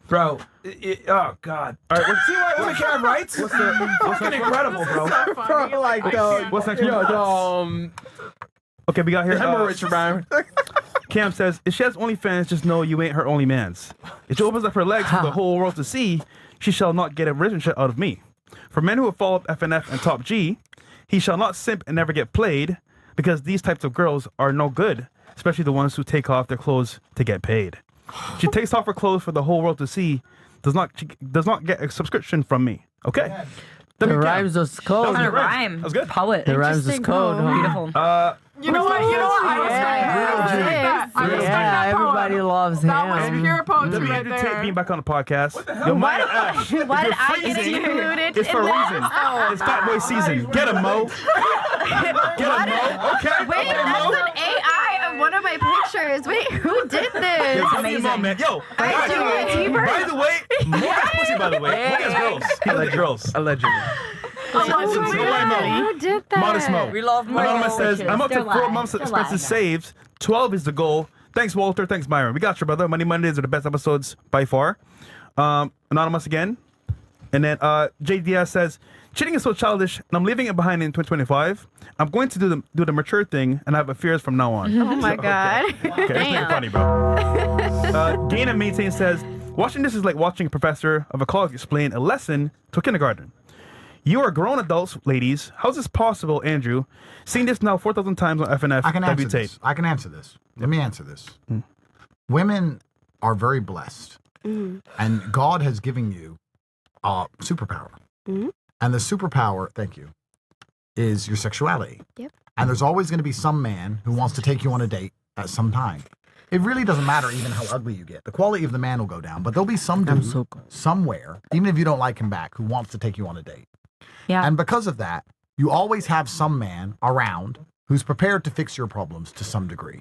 Bro, oh God! All right, see why women can't have rights? What's fucking incredible, bro? Bro, like what's next? Okay, we got here. Hemorrhage, Myron. Cam says, if she has OnlyFans, just know you ain't her only mans. If she opens up her legs for the whole world to see, she shall not get a relationship out of me. For men who have followed FNF and Top G, he shall not simp and never get played, because these types of girls are no good, especially the ones who take off their clothes to get paid. She takes off her clothes for the whole world to see, does not get a subscription from me. Okay? The rhymes was cold. That rhyme. That was good. Poet. The rhymes was cold. Beautiful. You know what? I was Everybody loves him. That was pure poetry right Tate there. being back on the podcast. What the hell? Yo, Myron Ash. Why did I get included It's for a in reason. this? It's Fat Boy season. Get him, Mo. Get him, Mo. Okay. Wait, that's an AI of one of my pictures. Wait, who did this? It's amazing, man. Yo, I do it deeper. by the way, Mo has pussy, by the way. Mo has girls. He likes girls. Allegedly. Who did that? Modest Mo. We love Mo. Anonymous says, I'm up to 4 months of expenses saved. 12 is the goal. Thanks, Walter. Thanks, Myron. We got you, brother. Money Mondays are the best episodes by far. Anonymous again. And then JDS says, cheating is so childish, and I'm leaving it behind in 2025. I'm going to do the mature thing, and I have fears from now on. Oh my God. Okay, that's pretty funny, bro. Gain and Maintain says, watching this is like watching a professor of a college explain a lesson to a kindergarten. You are grown adults, ladies. How's this possible, Andrew? Seeing this now 4,000 times on FNF. I can answer Tate. this. I can answer this. Let me answer this. Women are very blessed, and God has given you a superpower. And the superpower, thank you, is your sexuality. Yep. And there's always going to be some man who wants to take you on a date at some time. It really doesn't matter even how ugly you get. The quality of the man will go down, but there'll be some dude somewhere, even if you don't like him back, who wants to take you on a date. Yeah. And because of that, you always have some man around who's prepared to fix your problems to some degree.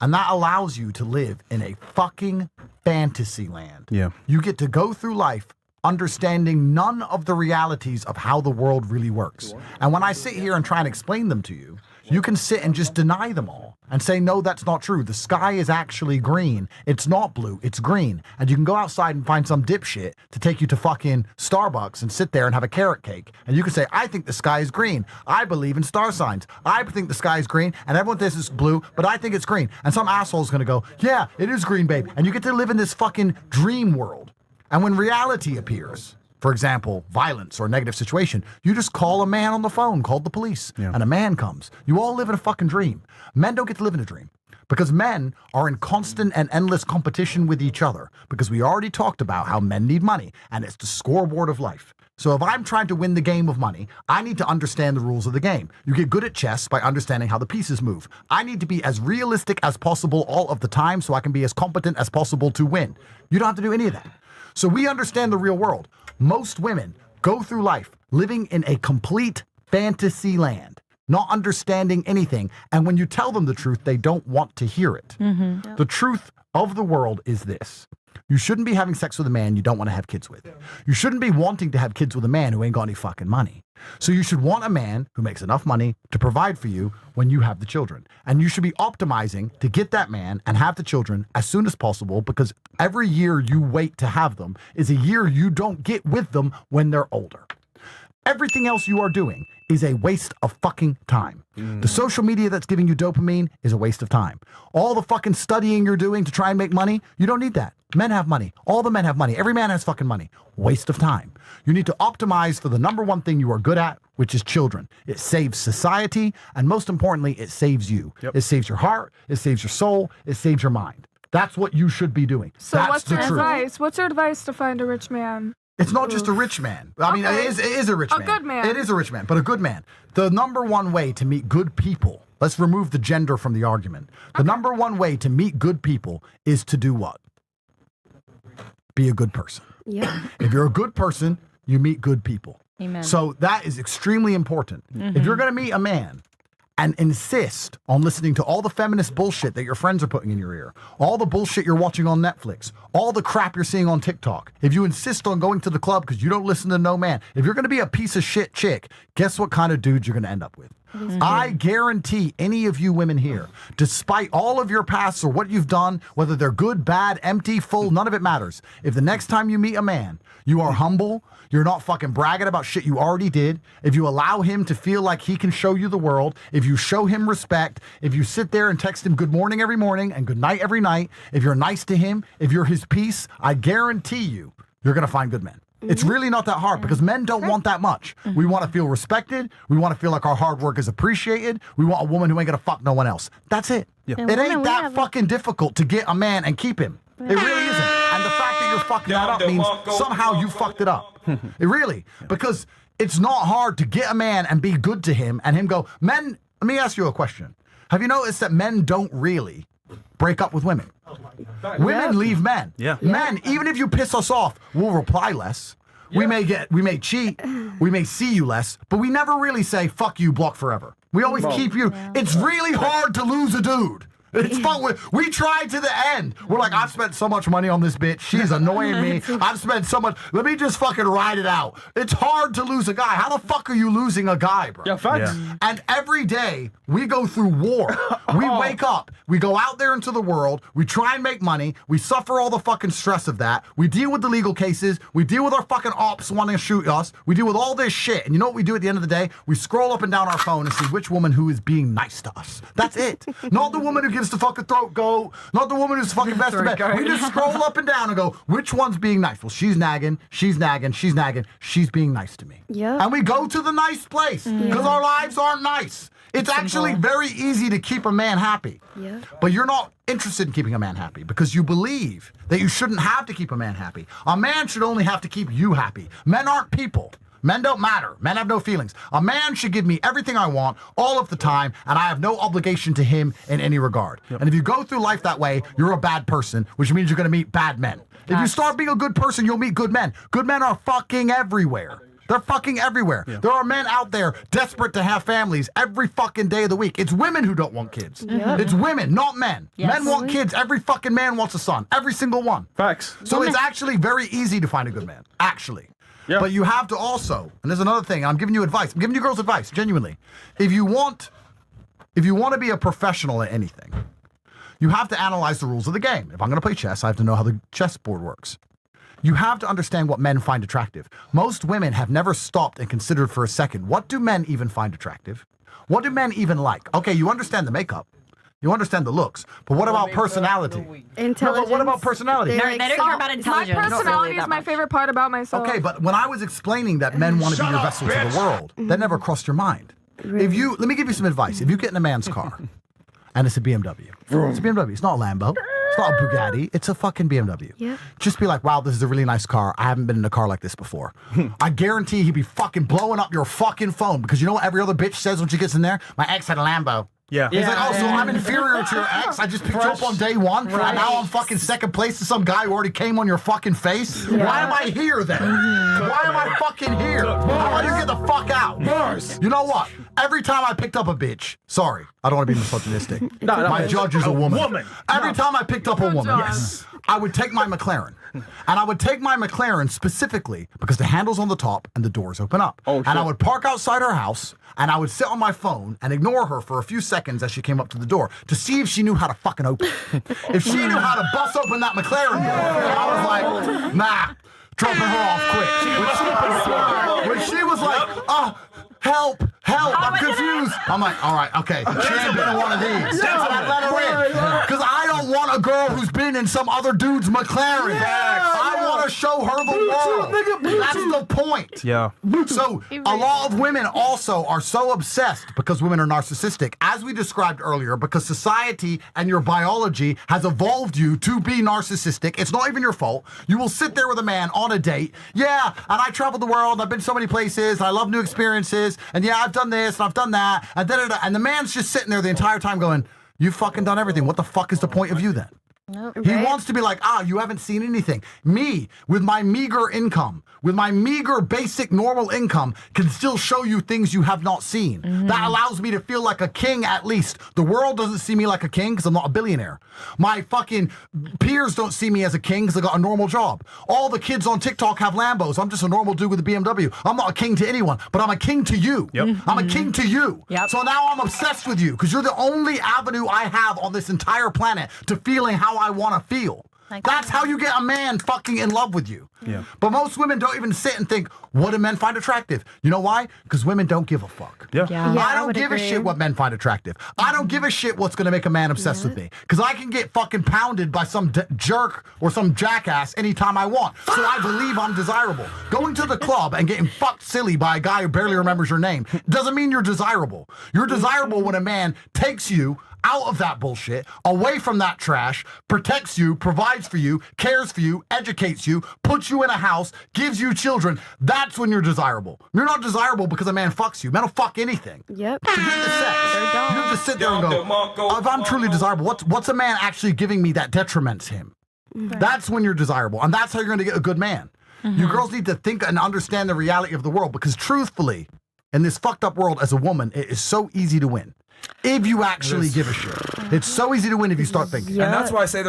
And that allows you to live in a fucking fantasy land. Yeah. You get to go through life understanding none of the realities of how the world really works. And when I sit here and try and explain them to you, you can sit and just deny them all and say, no, that's not true. The sky is actually green. It's not blue, it's green. And you can go outside and find some dipshit to take you to fucking Starbucks and sit there and have a carrot cake. And you can say, I think the sky is green. I believe in star signs. I think the sky is green and everyone thinks it's blue, but I think it's green. And some asshole's gonna go, yeah, it is green, babe. And you get to live in this fucking dream world. And when reality appears, for example, violence or a negative situation, you just call a man on the phone, call the police, and a man comes. You all live in a fucking dream. Men don't get to live in a dream because men are in constant and endless competition with each other because we already talked about how men need money and it's the scoreboard of life. So if I'm trying to win the game of money, I need to understand the rules of the game. You get good at chess by understanding how the pieces move. I need to be as realistic as possible all of the time so I can be as competent as possible to win. You don't have to do any of that. So we understand the real world. Most women go through life living in a complete fantasy land, not understanding anything. And when you tell them the truth, they don't want to hear it. The truth of the world is this. You shouldn't be having sex with a man you don't want to have kids with. You shouldn't be wanting to have kids with a man who ain't got any fucking money. So you should want a man who makes enough money to provide for you when you have the children. And you should be optimizing to get that man and have the children as soon as possible because every year you wait to have them is a year you don't get with them when they're older. Everything else you are doing is a waste of fucking time. The social media that's giving you dopamine is a waste of time. All the fucking studying you're doing to try and make money, you don't need that. Men have money. All the men have money. Every man has fucking money. Waste of time. You need to optimize for the number one thing you are good at, which is children. It saves society, and most importantly, it saves you. It saves your heart, it saves your soul, it saves your mind. That's what you should be doing. So That's what's the your truth. advice? What's your advice to find a rich man? It's not just a rich man. I mean, it is a rich man. A good man. It is a rich man, but a good man. The number one way to meet good people, let's remove the gender from the argument. The number one way to meet good people is to do what? Be a good person. Yeah. If you're a good person, you meet good people. Amen. So that is extremely important. If you're going to meet a man and insist on listening to all the feminist bullshit that your friends are putting in your ear, all the bullshit you're watching on Netflix, all the crap you're seeing on TikTok, if you insist on going to the club because you don't listen to no man, if you're going to be a piece of shit chick, guess what kind of dude you're going to end up with? I guarantee any of you women here, despite all of your pasts or what you've done, whether they're good, bad, empty, full, none of it matters. If the next time you meet a man, you are humble, you're not fucking bragging about shit you already did, if you allow him to feel like he can show you the world, if you show him respect, if you sit there and text him good morning every morning and good night every night, if you're nice to him, if you're his piece, I guarantee you're going to find good men. It's really not that hard because men don't want that much. We want to feel respected. We want to feel like our hard work is appreciated. We want a woman who ain't gonna fuck no one else. That's it. It ain't that fucking difficult to get a man and keep him. It really isn't. And the fact that you're fucking that up means somehow you fucked it up. It really, because it's not hard to get a man and be good to him and him go, men, let me ask you a question. Have you noticed that men don't really break up with women? Women leave men. Men, even if you piss us off, we'll reply less. We may cheat, we may see you less, but we never really say, fuck you, block forever. We always keep you. It's really hard to lose a dude. It's fun. We tried to the end. We're like, I've spent so much money on this bitch. She's annoying me. I've spent so much. Let me just fucking ride it out. It's hard to lose a guy. How the fuck are you losing a guy, bro? Yeah, facts. And every day we go through war. We wake up. We go out there into the world. We try and make money. We suffer all the fucking stress of that. We deal with the legal cases. We deal with our fucking ops wanting to shoot us. We deal with all this shit. And you know what we do at the end of the day? We scroll up and down our phone and see which woman who is being nice to us. That's it. Not the woman who gives the fucking throat go. Not the woman who's fucking best of bed. We just scroll up and down and go, which one's being nice? Well, she's nagging. She's nagging. She's nagging. She's being nice to me. Yeah. And we go to the nice place because our lives aren't nice. It's actually very easy to keep a man happy. Yeah. But you're not interested in keeping a man happy because you believe that you shouldn't have to keep a man happy. A man should only have to keep you happy. Men aren't people. Men don't matter. Men have no feelings. A man should give me everything I want all of the time, and I have no obligation to him in any regard. And if you go through life that way, you're a bad person, which means you're going to meet bad men. If you start being a good person, you'll meet good men. Good men are fucking everywhere. They're fucking everywhere. There are men out there desperate to have families every fucking day of the week. It's women who don't want kids. It's women, not men. Men want kids. Every fucking man wants a son. Every single one. Facts. So it's actually very easy to find a good man. Actually. But you have to also, and there's another thing, I'm giving you advice. I'm giving you girls advice, genuinely. If you want to be a professional at anything, you have to analyze the rules of the game. If I'm going to play chess, I have to know how the chessboard works. You have to understand what men find attractive. Most women have never stopped and considered for a second, what do men even find attractive? What do men even like? Okay, you understand the makeup. You understand the looks, but what about personality? Intelligence. No, but what about personality? They don't care about intelligence. My personality is my favorite part about myself. Okay, but when I was explaining that men want to be your vessel to the world, that never crossed your mind. Let me give you some advice. If you get in a man's car, and it's a BMW, it's a BMW. It's not a Lambo. It's not a Bugatti. It's a fucking BMW. Yeah. Just be like, wow, this is a really nice car. I haven't been in a car like this before. I guarantee he'd be fucking blowing up your fucking phone because you know what every other bitch says when she gets in there? My ex had a Lambo. Yeah. He's like, oh, so I'm inferior to your ex? I just picked you up on day one, and now I'm fucking second place to some guy who already came on your fucking face? Why am I here then? Why am I fucking here? How about you get the fuck out? You know what? Every time I picked up a bitch, sorry, I don't want to be misogynistic. My judge is a woman. Every time I picked up a woman, I would take my McLaren. And I would take my McLaren specifically because the handle's on the top and the doors open up. And I would park outside her house and I would sit on my phone and ignore her for a few seconds as she came up to the door to see if she knew how to fucking open it. If she knew how to bust open that McLaren door, I was like, nah, dropping her off quick. When she was like, help, I'm confused. I'm like, all right, okay. She ain't been in one of these. And I let her in. Because I don't want a girl who's been in some other dude's McLaren. I want to show her the world. That's the point. Yeah. So a lot of women also are so obsessed because women are narcissistic, as we described earlier, because society and your biology has evolved you to be narcissistic. It's not even your fault. You will sit there with a man on a date. Yeah, and I traveled the world. I've been so many places. And I love new experiences. And yeah, I've done this and I've done that. And da-da-da. And the man's just sitting there the entire time going, you've fucking done everything. What the fuck is the point of you then? He wants to be like, you haven't seen anything. Me, with my meager income, with my meager, basic, normal income, can still show you things you have not seen. That allows me to feel like a king at least. The world doesn't see me like a king because I'm not a billionaire. My fucking peers don't see me as a king because I got a normal job. All the kids on TikTok have Lambos. I'm just a normal dude with a BMW. I'm not a king to anyone, but I'm a king to you. I'm a king to you. So now I'm obsessed with you because you're the only avenue I have on this entire planet to feeling how I want to feel. Like, That's how you get a man fucking in love with you. Yeah. But most women don't even sit and think, what do men find attractive? You know why? Because women don't give a fuck. Yeah. I don't give a shit what men find attractive. I don't give a shit what's going to make a man obsessed with me. Because I can get fucking pounded by some jerk or some jackass anytime I want. So I believe I'm desirable. Going to the club and getting fucked silly by a guy who barely remembers your name doesn't mean you're desirable. You're desirable when a man takes you out of that bullshit, away from that trash, protects you, provides for you, cares for you, educates you, puts you in a house, gives you children. That's when you're desirable. You're not desirable because a man fucks you. Men will fuck anything. Yep. To get the sex, you have to sit there and go, if I'm truly desirable, what's a man actually giving me that detriments him? That's when you're desirable, and that's how you're going to get a good man. You girls need to think and understand the reality of the world, because truthfully, in this fucked up world as a woman, it is so easy to win. If you actually give a shit. It's so easy to win if you start thinking. And that's why I say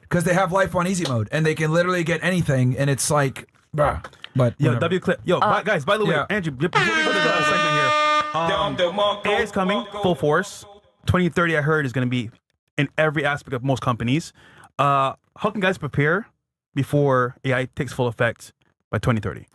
because they have life on easy mode and they can literally get anything, and it's like, bruh. But Yo, W clip. Yo, guys, by the way, Andrew, before we go to the segment here, AI is coming full force. 2030, I heard, is going to be in every aspect of most companies. How can guys prepare before AI takes full effect by 2030?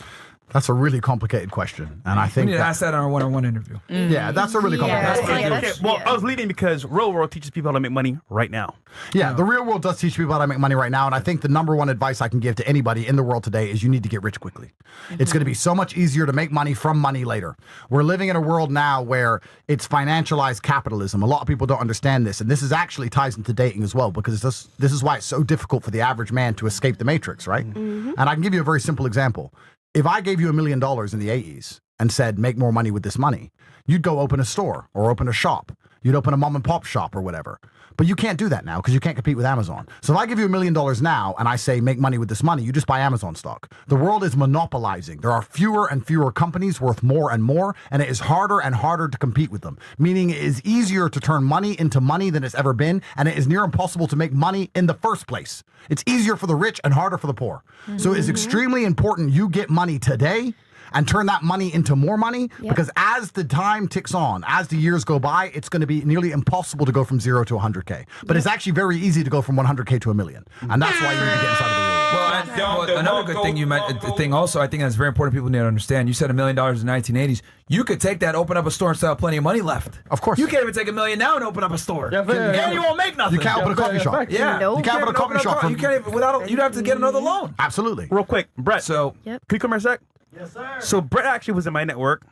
That's a really complicated question, and I think we need to ask that in our one-on-one interview. Yeah, that's a really complicated question. Okay, well, I was leading because real world teaches people how to make money right now. Yeah, the real world does teach people how to make money right now, and I think the number one advice I can give to anybody in the world today is you need to get rich quickly. It's going to be so much easier to make money from money later. We're living in a world now where it's financialized capitalism. A lot of people don't understand this, and this is actually ties into dating as well, because this is why it's so difficult for the average man to escape the matrix, right? And I can give you a very simple example. If I gave you $1 million in the 80s and said, make more money with this money, you'd go open a store or open a shop. You'd open a mom and pop shop or whatever. But you can't do that now because you can't compete with Amazon. So if I give you $1 million now and I say, make money with this money, you just buy Amazon stock. The world is monopolizing. There are fewer and fewer companies worth more and more, and it is harder and harder to compete with them. Meaning it is easier to turn money into money than it's ever been, and it is near impossible to make money in the first place. It's easier for the rich and harder for the poor. So it is extremely important you get money today and turn that money into more money, because as the time ticks on, as the years go by, it's going to be nearly impossible to go from 0 to 100K. But it's actually very easy to go from 100K to $1 million. And that's why you need to get inside of the real world. Well, another good thing you meant, thing also, I think that's very important people need to understand. You said $1 million in the 1980s. You could take that, open up a store, and still have plenty of money left. Of course. You can't even take $1 million now and open up a store. And you won't make nothing. You can't open a coffee shop. Yeah. You can't open a coffee shop. You can't even, you'd have to get another can Absolutely. Real quick, Brett. So, can you come here a sec? Yes, sir. So Brett actually was in my network,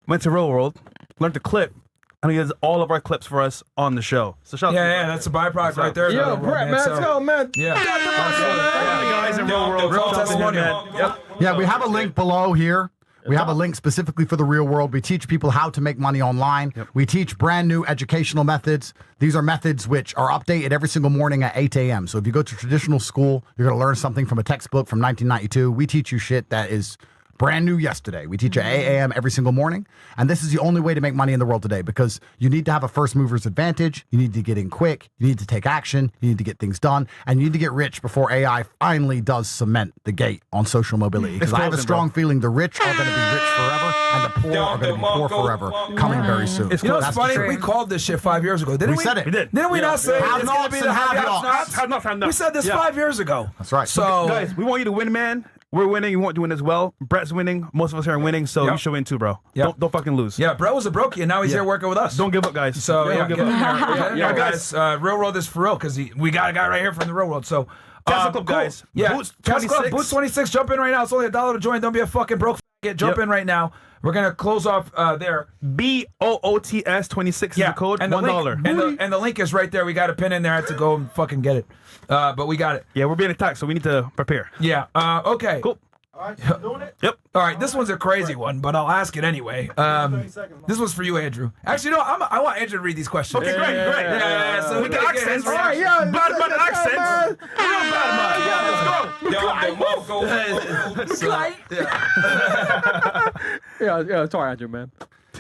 went to Real World, learned to clip, and he does all of our clips for us on the show. So shout out to you, Brett. that's a byproduct right there. Yo, Brett, man, let's go, man. Yeah. Guys in Real World, Real testimonial. Yeah, we have a link below here. We have a link specifically for the real world. We teach people how to make money online. We teach brand new educational methods. These are methods which are updated every single morning at 8 a.m. So if you go to traditional school, you're going to learn something from a textbook from 1992. We teach you shit that is brand new yesterday. We teach at 8 a.m. every single morning. And this is the only way to make money in the world today, because you need to have a first mover's advantage. You need to get in quick. You need to take action. You need to get things done. And you need to get rich before AI finally does cement the gate on social mobility. Because I have a strong feeling the rich are going to be rich forever and the poor are going to be poor forever, coming very soon. You know what's funny? We called this shit 5 years ago, didn't we? We said it. We did. Didn't we not say Have it's going to nots be and the have-nots. Have not. We said this 5 years ago. That's right. So, Guys, we want you to win, man. We're winning. You won't do it as well. Brett's winning. Most of us here are winning, so you should win too, bro. Don't fucking lose. yeah, Brett was a brokey, and now he's here working with us. Don't give up, guys. So, Don't give up. yeah, guys, Real World is for real, because we got a guy right here from the Real World. So, Castle Club, guys. Yeah, Boots Castle Club, 26. Boots 26. Jump in right now. It's only $1 to join. Don't be a fucking broke faggot. Jump in right now. We're gonna close off there. BOOTS 26 is the code. and the $1. link, and the link is right there. We got a pin in there. I had to go and fucking get it, but we got it. Yeah, we're being attacked, so we need to prepare. Yeah. Okay. Cool. All right, you doing it? Yep. All right. This one's a crazy one, but I'll ask it anyway. This one's for you, Andrew. Actually, no. I want Andrew to read these questions. Okay, great. Yeah. So With the accents. All right. Bad man accents. Real bad man. Yeah, let's go. Yeah, sorry, Andrew, man.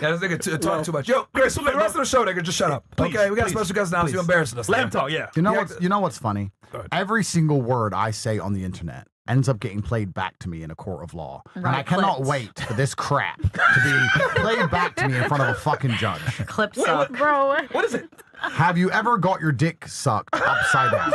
Yeah, this nigga talk too much. Yo, Chris, for the rest of the show, nigga, just shut up. Okay, we got special guests now. So you embarrassing us. Let him talk, yeah. You know what's funny? Every single word I say on the internet ends up getting played back to me in a court of law. And I cannot wait for this crap to be played back to me in front of a fucking judge. Clips suck. Bro, What is it? Have you ever got your dick sucked upside down?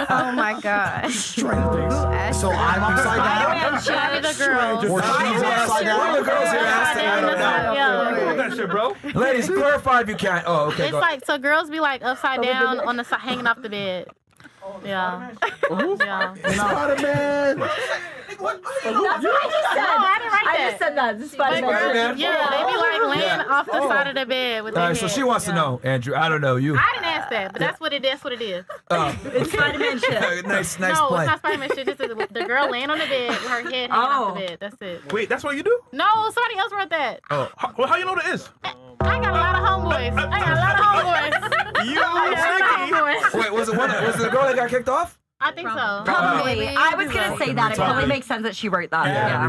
Oh my gosh. So I'm upside down. One of the girls. Or she's upside down. One of the girls here asked it. I don't know. That shit, bro. Ladies, clarify if you can. Oh, okay. It's like, so girls be like upside down on the side, hanging off the bed. Yeah. Yeah. Spider-Man. No, I didn't write that. I just said that. The But Spider-Man. girls, yeah, they be like laying off the side of the bed with All their right, so head. she wants to know, Andrew. I don't know you. I didn't ask that, but that's what it is. It's Spider-Man shit. nice No, play. it's not Spider-Man shit. This is the girl laying on the bed with her head hanging off the bed. That's it. Wait, that's what you do? No, somebody else wrote that. Oh, how you know that is? I got a lot of homeboys. Wait, was it the girl that got kicked off? I think so. Probably. I was gonna say that. It probably makes sense that she wrote that.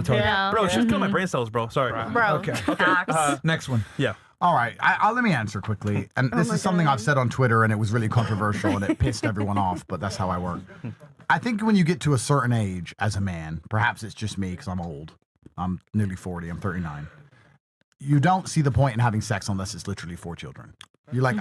Yeah. Bro, she's killing my brain cells, bro. Sorry. Bro. Okay. Facts. Next one. Yeah. All right, I'll let me answer quickly. And this is something I've said on Twitter, and it was really controversial, and it pissed everyone off, but that's how I work. I think when you get to a certain age as a man, perhaps it's just me because I'm old. I'm nearly 40. I'm 39. You don't see the point in having sex unless it's literally for children. You're like,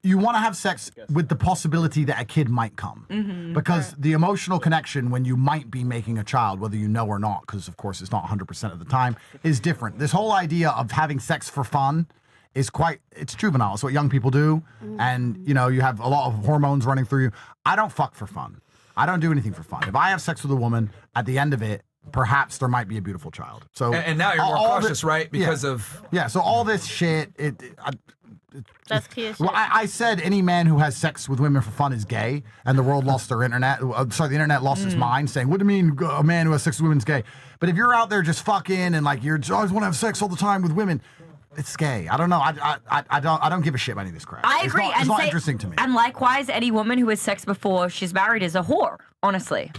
you want to have sex with the possibility that a kid might come. Because the emotional connection when you might be making a child, whether you know or not, because of course it's not 100% of the time, is different. This whole idea of having sex for fun is it's juvenile. It's what young people do. And, you have a lot of hormones running through you. I don't fuck for fun. I don't do anything for fun. If I have sex with a woman, at the end of it, perhaps there might be a beautiful child. So, and now you're more cautious, right? Because of... Yeah, so all this shit... That's kid shit. Well, I said any man who has sex with women for fun is gay, and the world lost their internet. The internet lost its mind, saying, "What do you mean a man who has sex with women is gay?" But if you're out there just fucking and like you always want to have sex all the time with women, it's gay. I don't know. I don't give a shit about any of this crap. I agree. It's not interesting to me. And likewise, any woman who has sex before she's married is a whore. Honestly,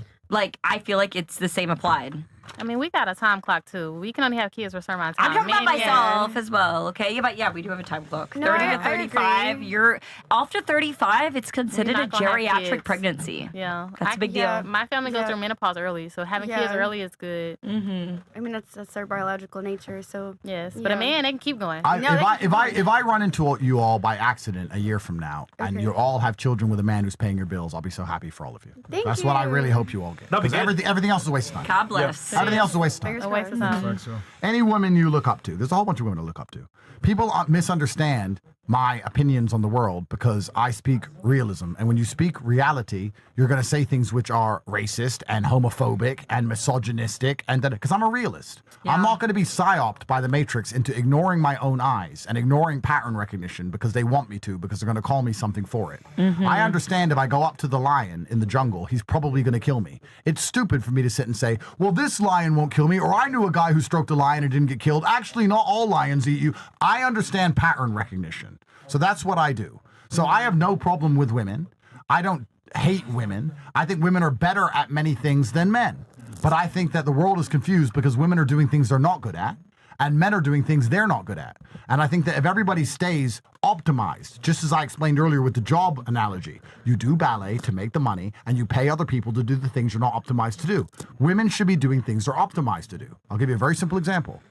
I feel like it's the same applied. I mean, we got a time clock too. We can only have kids for a certain amount of time. I'm talking about myself as well, okay? But yeah, we do have a time clock. 30 to 35. You're after 35, it's considered a geriatric pregnancy. Yeah, that's a big deal. My family goes through menopause early, so having kids early is good. I mean, that's their biological nature. So yes, but a man, they can keep going. If I run into you all by accident a year from now, and you all have children with a man who's paying your bills, I'll be so happy for all of you. That's what I really hope you all get. Because everything else is a waste of time. God bless. Everything else is a waste of time. A waste of time. Any woman you look up to, there's a whole bunch of women to look up to. People misunderstand my opinions on the world because I speak realism. And when you speak reality, you're going to say things which are racist and homophobic and misogynistic. And because I'm a realist, I'm not going to be psyoped by the Matrix into ignoring my own eyes and ignoring pattern recognition because they want me to, because they're going to call me something for it. I understand if I go up to the lion in the jungle, he's probably going to kill me. It's stupid for me to sit and say, well, this lion won't kill me, or I knew a guy who stroked a lion and didn't get killed. Actually, not all lions eat you. I understand pattern recognition. So that's what I do. So I have no problem with women. I don't hate women. I think women are better at many things than men. But I think that the world is confused because women are doing things they're not good at, and men are doing things they're not good at. And I think that if everybody stays optimized, just as I explained earlier with the job analogy, you do ballet to make the money, and you pay other people to do the things you're not optimized to do. Women should be doing things they're optimized to do. I'll give you a very simple example.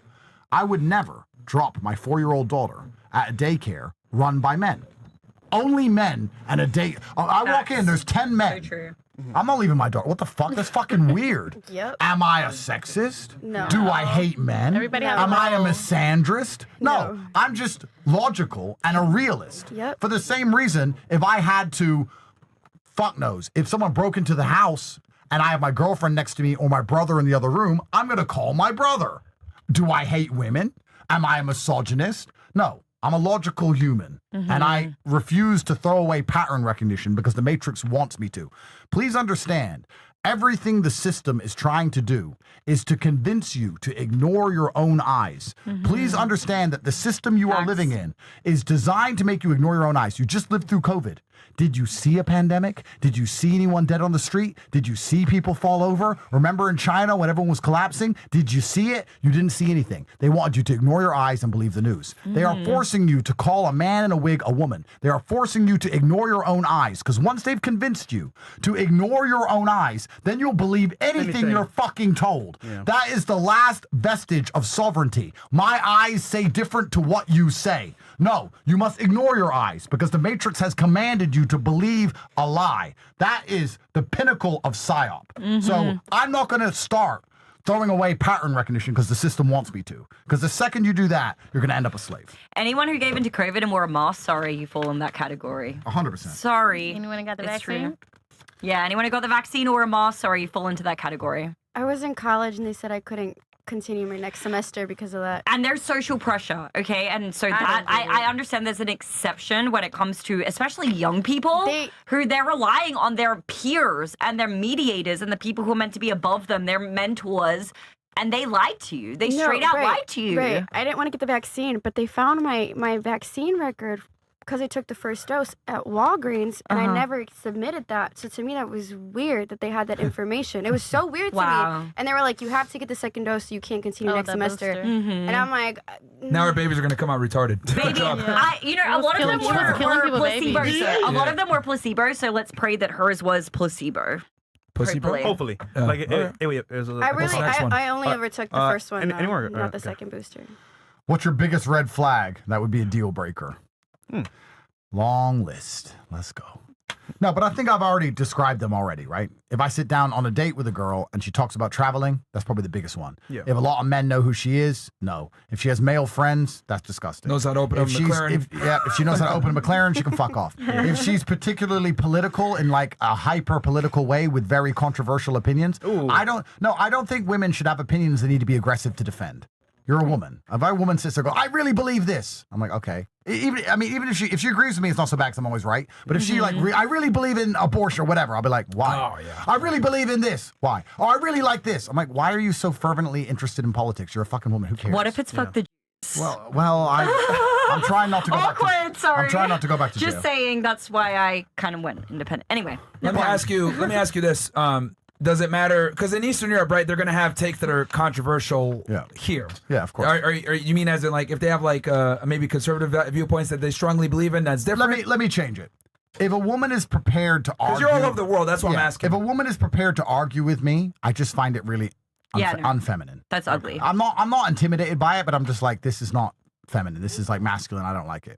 I would never drop my 4-year-old daughter at a daycare run by men. Only men and a day. I walk in, there's 10 men. True. I'm not leaving my daughter. What the fuck? That's fucking weird. Yep. Am I a sexist? No. Do I hate men? Everybody has Am a I a role. misandrist? No. I'm just logical and a realist. Yep. For the same reason, if I had to, fuck knows, if someone broke into the house and I have my girlfriend next to me or my brother in the other room, I'm going to call my brother. Do I hate women? Am I a misogynist? No. I'm a logical human, and I refuse to throw away pattern recognition because the Matrix wants me to. Please understand, everything the system is trying to do is to convince you to ignore your own eyes. Please understand that the system you are living in is designed to make you ignore your own eyes. You just lived through COVID. Did you see a pandemic? Did you see anyone dead on the street? Did you see people fall over? Remember in China when everyone was collapsing? Did you see it? You didn't see anything. They wanted you to ignore your eyes and believe the news. They are forcing you to call a man in a wig a woman. They are forcing you to ignore your own eyes, because once they've convinced you to ignore your own eyes, then you'll believe anything you're fucking told. Yeah. That is the last vestige of sovereignty. My eyes say different to what you say. No, you must ignore your eyes, because the Matrix has commanded you to believe a lie. That is the pinnacle of psyop. So I'm not going to start throwing away pattern recognition because the system wants me to. Because the second you do that, you're going to end up a slave. Anyone who gave into COVID and wore a mask, sorry, you fall in that category. 100%. Sorry. Anyone who got the It's true. vaccine? Yeah, anyone who got the vaccine or a mask, sorry, you fall into that category. I was in college and they said I couldn't continue my next semester because of that. And there's social pressure, okay? And so I understand there's an exception when it comes to especially young people who they're relying on their peers and their mediators and the people who are meant to be above them, their mentors, and they lied to you. They straight out lied to you. Right. I didn't want to get the vaccine, but they found my vaccine record because I took the first dose at Walgreens, and I never submitted that. So to me, that was weird that they had that information. It was so weird to me. And they were like, you have to get the second dose so you can't continue next semester. And I'm like... Now our babies are going to come out retarded. Good job. A lot of them were placebo. A lot of them were placebo, so let's pray that hers was placebo. Placebo? Hopefully. I only ever took the first one, not the second booster. What's your biggest red flag? That would be a deal breaker. Long list. Let's go. No, but I think I've already described them already, right? If I sit down on a date with a girl and she talks about traveling, that's probably the biggest one. Yeah. If a lot of men know who she is, no. If she has male friends, that's disgusting. Knows how to open a McLaren. If she knows how to open a McLaren, she can fuck off. If she's particularly political in like a hyper-political way with very controversial opinions, I don't think women should have opinions that need to be aggressive to defend. You're a woman. If a woman sits there and goes, I really believe this. I'm like, okay. Even if she agrees with me, it's not so bad because I'm always right. But if she I really believe in abortion or whatever, I'll be like, why? Oh, yeah. I really believe in this. Why? Oh, I really like this. I'm like, why are you so fervently interested in politics? You're a fucking woman. Who cares? What if it's fuck the Jews? Well, I'm trying not to go back to... Sorry. I'm trying not to go back to jail. Just saying, that's why I kind of went independent. Anyway. Let me ask you this. Does it matter? Because in Eastern Europe, right, they're going to have takes that are controversial here. Yeah, of course. Are you mean as in like if they have like maybe conservative viewpoints that they strongly believe in, that's different? Let me change it. If a woman is prepared to argue... Because you're all over the world, that's what I'm asking. If a woman is prepared to argue with me, I just find it really unfeminine. That's ugly. I'm not intimidated by it, but I'm just like, this is not feminine. This is like masculine. I don't like it.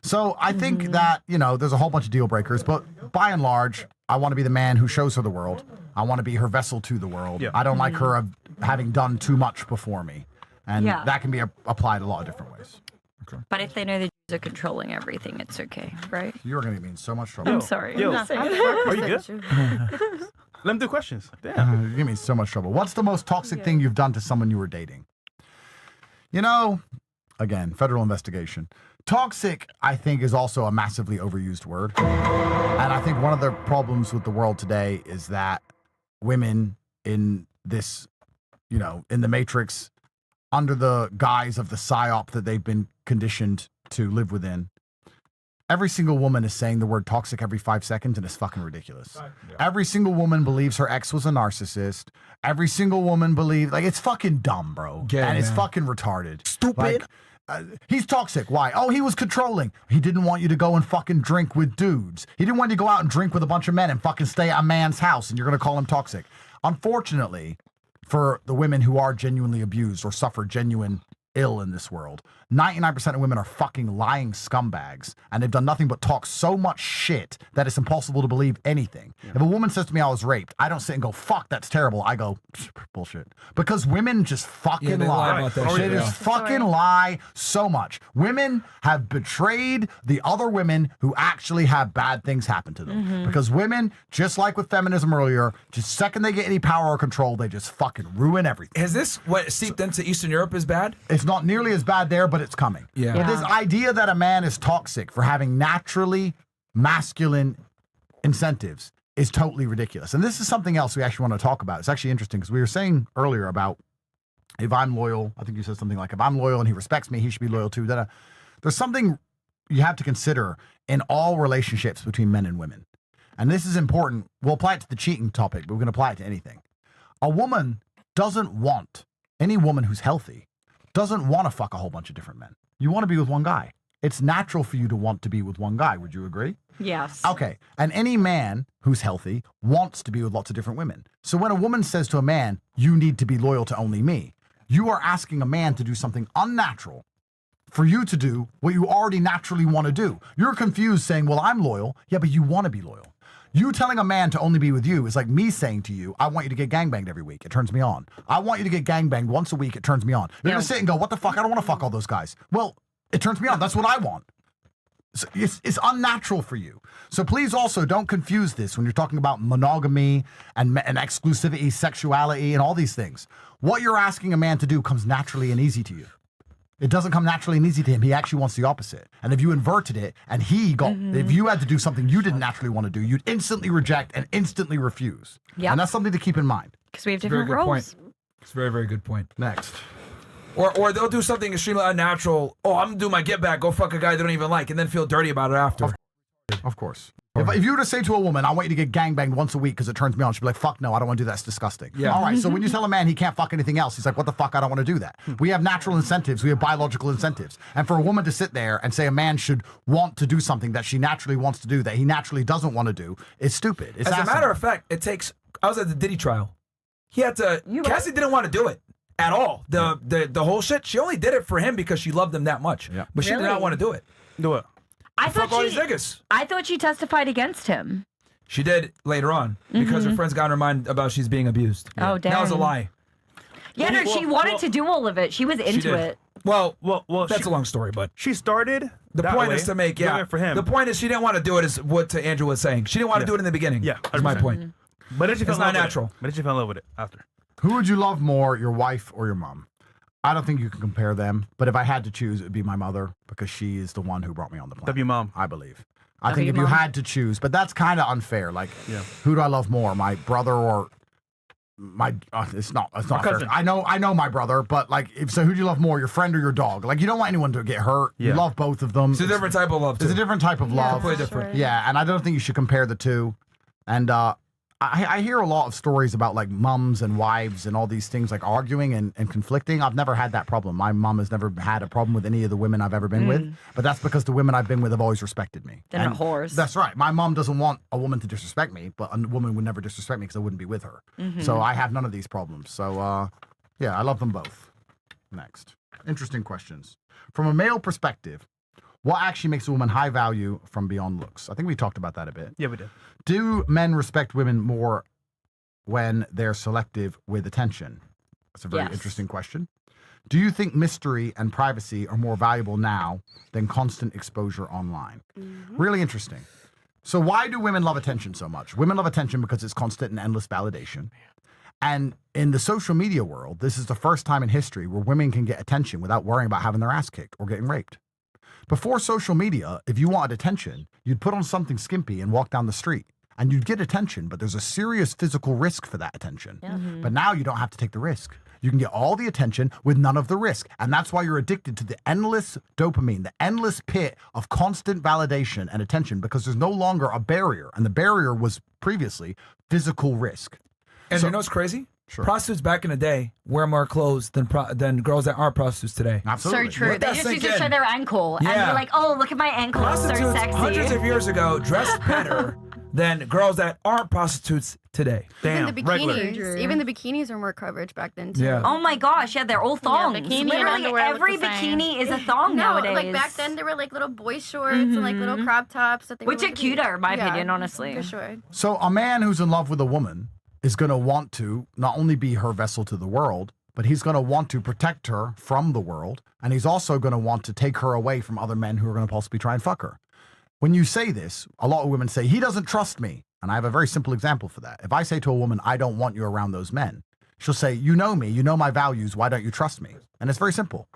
So I think that, there's a whole bunch of deal breakers, but by and large, I want to be the man who shows her the world. I want to be her vessel to the world. Yeah. I don't like her having done too much before me. And that can be applied a lot of different ways. Okay. But if they know the Jews are controlling everything, it's okay, right? You're going to be in so much trouble. I'm sorry. Are you good? Let them do questions. Damn. You give me so much trouble. What's the most toxic thing you've done to someone you were dating? Again, federal investigation. Toxic, I think, is also a massively overused word. And I think one of the problems with the world today is that women in this, in the Matrix, under the guise of the psyop that they've been conditioned to live within, every single woman is saying the word toxic every 5 seconds, and it's fucking ridiculous. Yeah. Every single woman believes her ex was a narcissist. Every single woman believes, it's fucking dumb, bro. And it's fucking retarded. Stupid. He's toxic. Why? Oh, he was controlling. He didn't want you to go and fucking drink with dudes. He didn't want you to go out and drink with a bunch of men and fucking stay at a man's house, and you're going to call him toxic. Unfortunately, for the women who are genuinely abused or suffer genuine ill in this world, 99% of women are fucking lying scumbags, and they've done nothing but talk so much shit that it's impossible to believe anything. Yeah. If a woman says to me I was raped, I don't sit and go, fuck, that's terrible. I go, bullshit. Because women just fucking lie. They just fucking lie so much. Women have betrayed the other women who actually have bad things happen to them. Mm-hmm. Because women, just like with feminism earlier, just second they get any power or control, they just fucking ruin everything. Has this seeped into Eastern Europe as bad? It's not nearly as bad there, but it's coming. Yeah. But this idea that a man is toxic for having naturally masculine incentives is totally ridiculous. And this is something else we actually want to talk about. It's actually interesting because we were saying earlier about if I'm loyal, I think you said something like, if I'm loyal and he respects me, he should be loyal too. There's something you have to consider in all relationships between men and women. And this is important. We'll apply it to the cheating topic, but we're going to apply it to anything. A woman doesn't want, any woman who's healthy, doesn't want to fuck a whole bunch of different men. You want to be with one guy. It's natural for you to want to be with one guy. Would you agree? Yes. Okay. And any man who's healthy wants to be with lots of different women. So when a woman says to a man, you need to be loyal to only me, you are asking a man to do something unnatural for you to do what you already naturally want to do. You're confused saying, well, I'm loyal. Yeah, but you want to be loyal. You telling a man to only be with you is like me saying to you, I want you to get gangbanged every week. It turns me on. I want you to get gangbanged once a week. It turns me on. You're going to sit and go, what the fuck? I don't want to fuck all those guys. Well, it turns me on. That's what I want. So it's unnatural for you. So please also don't confuse this when you're talking about monogamy and exclusivity, sexuality, and all these things. What you're asking a man to do comes naturally and easy to you. It doesn't come naturally and easy to him. He actually wants the opposite. And if you inverted it and he got, if you had to do something you didn't naturally want to do, you'd instantly reject and instantly refuse. Yeah. And that's something to keep in mind. Because we have Very different good roles. point. It's a very, very good point. Next. Or they'll do something extremely unnatural. Oh, I'm gonna do my get back. Go fuck a guy they don't even like, and then feel dirty about it after. Of course. If you were to say to a woman, I want you to get gangbanged once a week because it turns me on, she'd be like, fuck no, I don't want to do that. It's disgusting. Yeah. All right, so when you tell a man he can't fuck anything else, he's like, what the fuck? I don't want to do that. We have natural incentives. We have biological incentives. And for a woman to sit there and say a man should want to do something that she naturally wants to do that he naturally doesn't want to do is stupid. It's As a asinine. matter of fact, it takes. I was at the Diddy trial. He had to. Cassie didn't want to do it at all. The whole shit. She only did it for him because she loved him that much. Yeah. But she did not want to do it. Do it. I Fuck all these niggas. thought she testified against him. She did later on because her friends got in her mind about she's being abused. Oh, That was a dang. lie. Yeah, no, she wanted to do all of it. She was She into did. it. Well, that's a long story, but she started. The that point way, is to make, doing it for him. The point is she didn't want to do it, is what to Andrew was saying. She didn't want to do it in the beginning. Yeah, is my 100%. point. But then she fell It's in not love with it. natural. But then she fell in love with it after. Who would you love more, your wife or your mom? I don't think you can compare them, but if I had to choose, it would be my mother because she is the one who brought me on the planet. W mom. I believe. I think if you had to choose, but that's kind of unfair. Like, who do I love more, my brother or my? It's not fair. cousin. I know my brother, but like, so who do you love more, your friend or your dog? Like, you don't want anyone to get hurt. You love both of them. It's a different type of love. It's a different type of love. Completely different. Yeah, and I don't think you should compare the two. And I hear a lot of stories about like mums and wives and all these things like arguing and conflicting. I've never had that problem. My mom has never had a problem with any of the women I've ever been with, but that's because the women I've been with have always respected me. They're not whores. That's right. My mom doesn't want a woman to disrespect me, but a woman would never disrespect me because I wouldn't be with her. So I have none of these problems. So yeah, I love them both. Next. Interesting questions. From a male perspective, what actually makes a woman high value from beyond looks? I think we talked about that a bit. Yeah, we did. Do men respect women more when they're selective with attention? That's a very interesting question. Do you think mystery and privacy are more valuable now than constant exposure online? Really interesting. So why do women love attention so much? Women love attention because it's constant and endless validation. And in the social media world, this is the first time in history where women can get attention without worrying about having their ass kicked or getting raped. Before social media, if you wanted attention, you'd put on something skimpy and walk down the street. And you'd get attention, but there's a serious physical risk for that attention. But now you don't have to take the risk. You can get all the attention with none of the risk. And that's why you're addicted to the endless dopamine, the endless pit of constant validation and attention, because there's no longer a barrier. And the barrier was previously physical risk. And you know what's crazy? Prostitutes back in the day wear more clothes than girls that aren't prostitutes today. Absolutely. So true. They just used to show their ankle. And Yeah. you're like, oh, look at my ankle. It's so Prostitutes sexy. hundreds of years ago dressed better than girls that aren't prostitutes today. Even the bikinis are more coverage back then too. Yeah. Oh my gosh, yeah, they're all thongs. bikini and Literally underwear look every the same. bikini is a thong No, nowadays. like back then they were like little boy shorts and like little crop tops that they Which were are cuter, in my opinion, honestly. For sure. So a man who's in love with a woman is going to want to not only be her vessel to the world, but he's going to want to protect her from the world. And he's also going to want to take her away from other men who are going to possibly try and fuck her. When you say this, a lot of women say, he doesn't trust me. And I have a very simple example for that. If I say to a woman, I don't want you around those men, she'll say, you know me, you know my values, why don't you trust me? And it's very simple.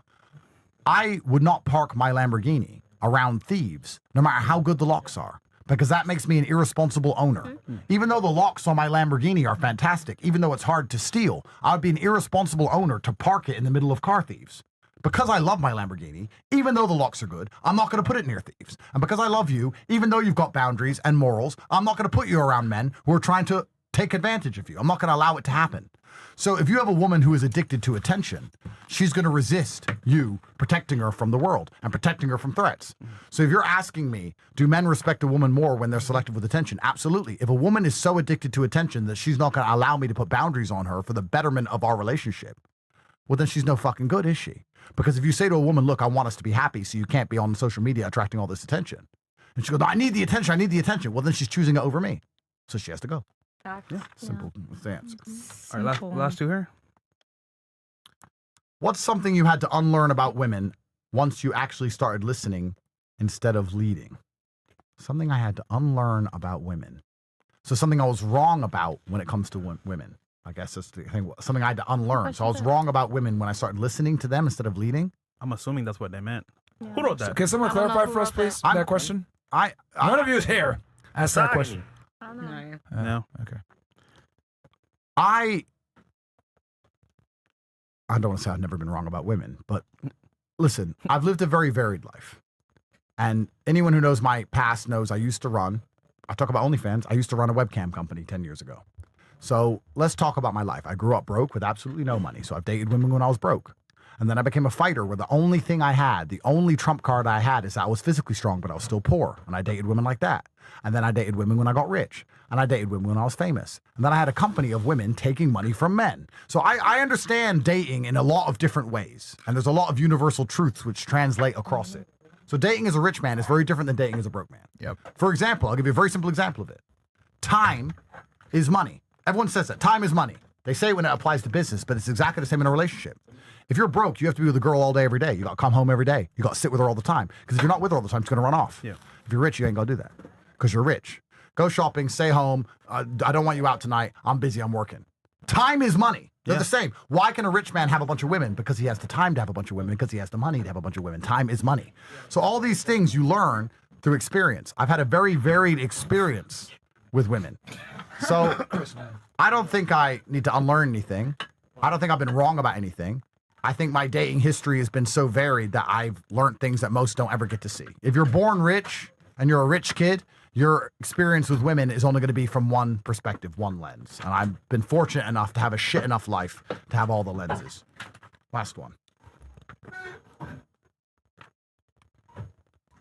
I would not park my Lamborghini around thieves, no matter how good the locks are, because that makes me an irresponsible owner. Even though the locks on my Lamborghini are fantastic, even though it's hard to steal, I would be an irresponsible owner to park it in the middle of car thieves. because I love my Lamborghini, even though the locks are good, I'm not going to put it near thieves. And because I love you, even though you've got boundaries and morals, I'm not going to put you around men who are trying to take advantage of you. I'm not going to allow it to happen. So if you have a woman who is addicted to attention, she's going to resist you protecting her from the world and protecting her from threats. So if you're asking me, do men respect a woman more when they're selective with attention? Absolutely. If a woman is so addicted to attention that she's not going to allow me to put boundaries on her for the betterment of our relationship, well, then she's no fucking good, is she? Because if you say to a woman, look, I want us to be happy, so you can't be on social media attracting all this attention. And she goes, no, I need the attention. Well, then she's choosing it over me. So she has to go. Yeah, simple. That's the answer. All right, last two here. What's something you had to unlearn about women once you actually started listening instead of leading? Something I had to unlearn about women. So something I was wrong about when it comes to women. I guess that's the thing. Something I had to unlearn. So I was wrong about women when I started listening to them instead of leading. I'm assuming that's what they meant. Yeah. Who wrote that? Can someone clarify for us, please, that question? None of you is here. Ask that question. No. Okay. I don't want to say I've never been wrong about women, but listen, I've lived a very varied life. And anyone who knows my past knows I used to run. I talk about OnlyFans. I used to run a webcam company 10 years ago. So let's talk about my life. I grew up broke with absolutely no money. So I've dated women when I was broke. And then I became a fighter where the only thing I had, the only trump card I had is that I was physically strong, but I was still poor. And I dated women like that. And then I dated women when I got rich. And I dated women when I was famous. And then I had a company of women taking money from men. So I understand dating in a lot of different ways. And there's a lot of universal truths which translate across it. So dating as a rich man is very different than dating as a broke man. Yep. For example, I'll give you a very simple example of it. Time is money. Everyone says that. Time is money. They say it when it applies to business, but it's exactly the same in a relationship. If you're broke, you have to be with a girl all day, every day. You got to come home every day. You got to sit with her all the time. Because if you're not with her all the time, she's going to run off. Yeah. If you're rich, you ain't going to do that. Because you're rich. Go shopping, stay home. I don't want you out tonight. I'm busy, I'm working. Time is money. They're the same. Why can a rich man have a bunch of women? Because he has the time to have a bunch of women, because he has the money to have a bunch of women. Time is money. So all these things you learn through experience. I've had a very varied experience with women. So I don't think I need to unlearn anything. I don't think I've been wrong about anything. I think my dating history has been so varied that I've learned things that most don't ever get to see. If you're born rich and you're a rich kid, your experience with women is only going to be from one perspective, one lens. And I've been fortunate enough to have a shit enough life to have all the lenses. Last one.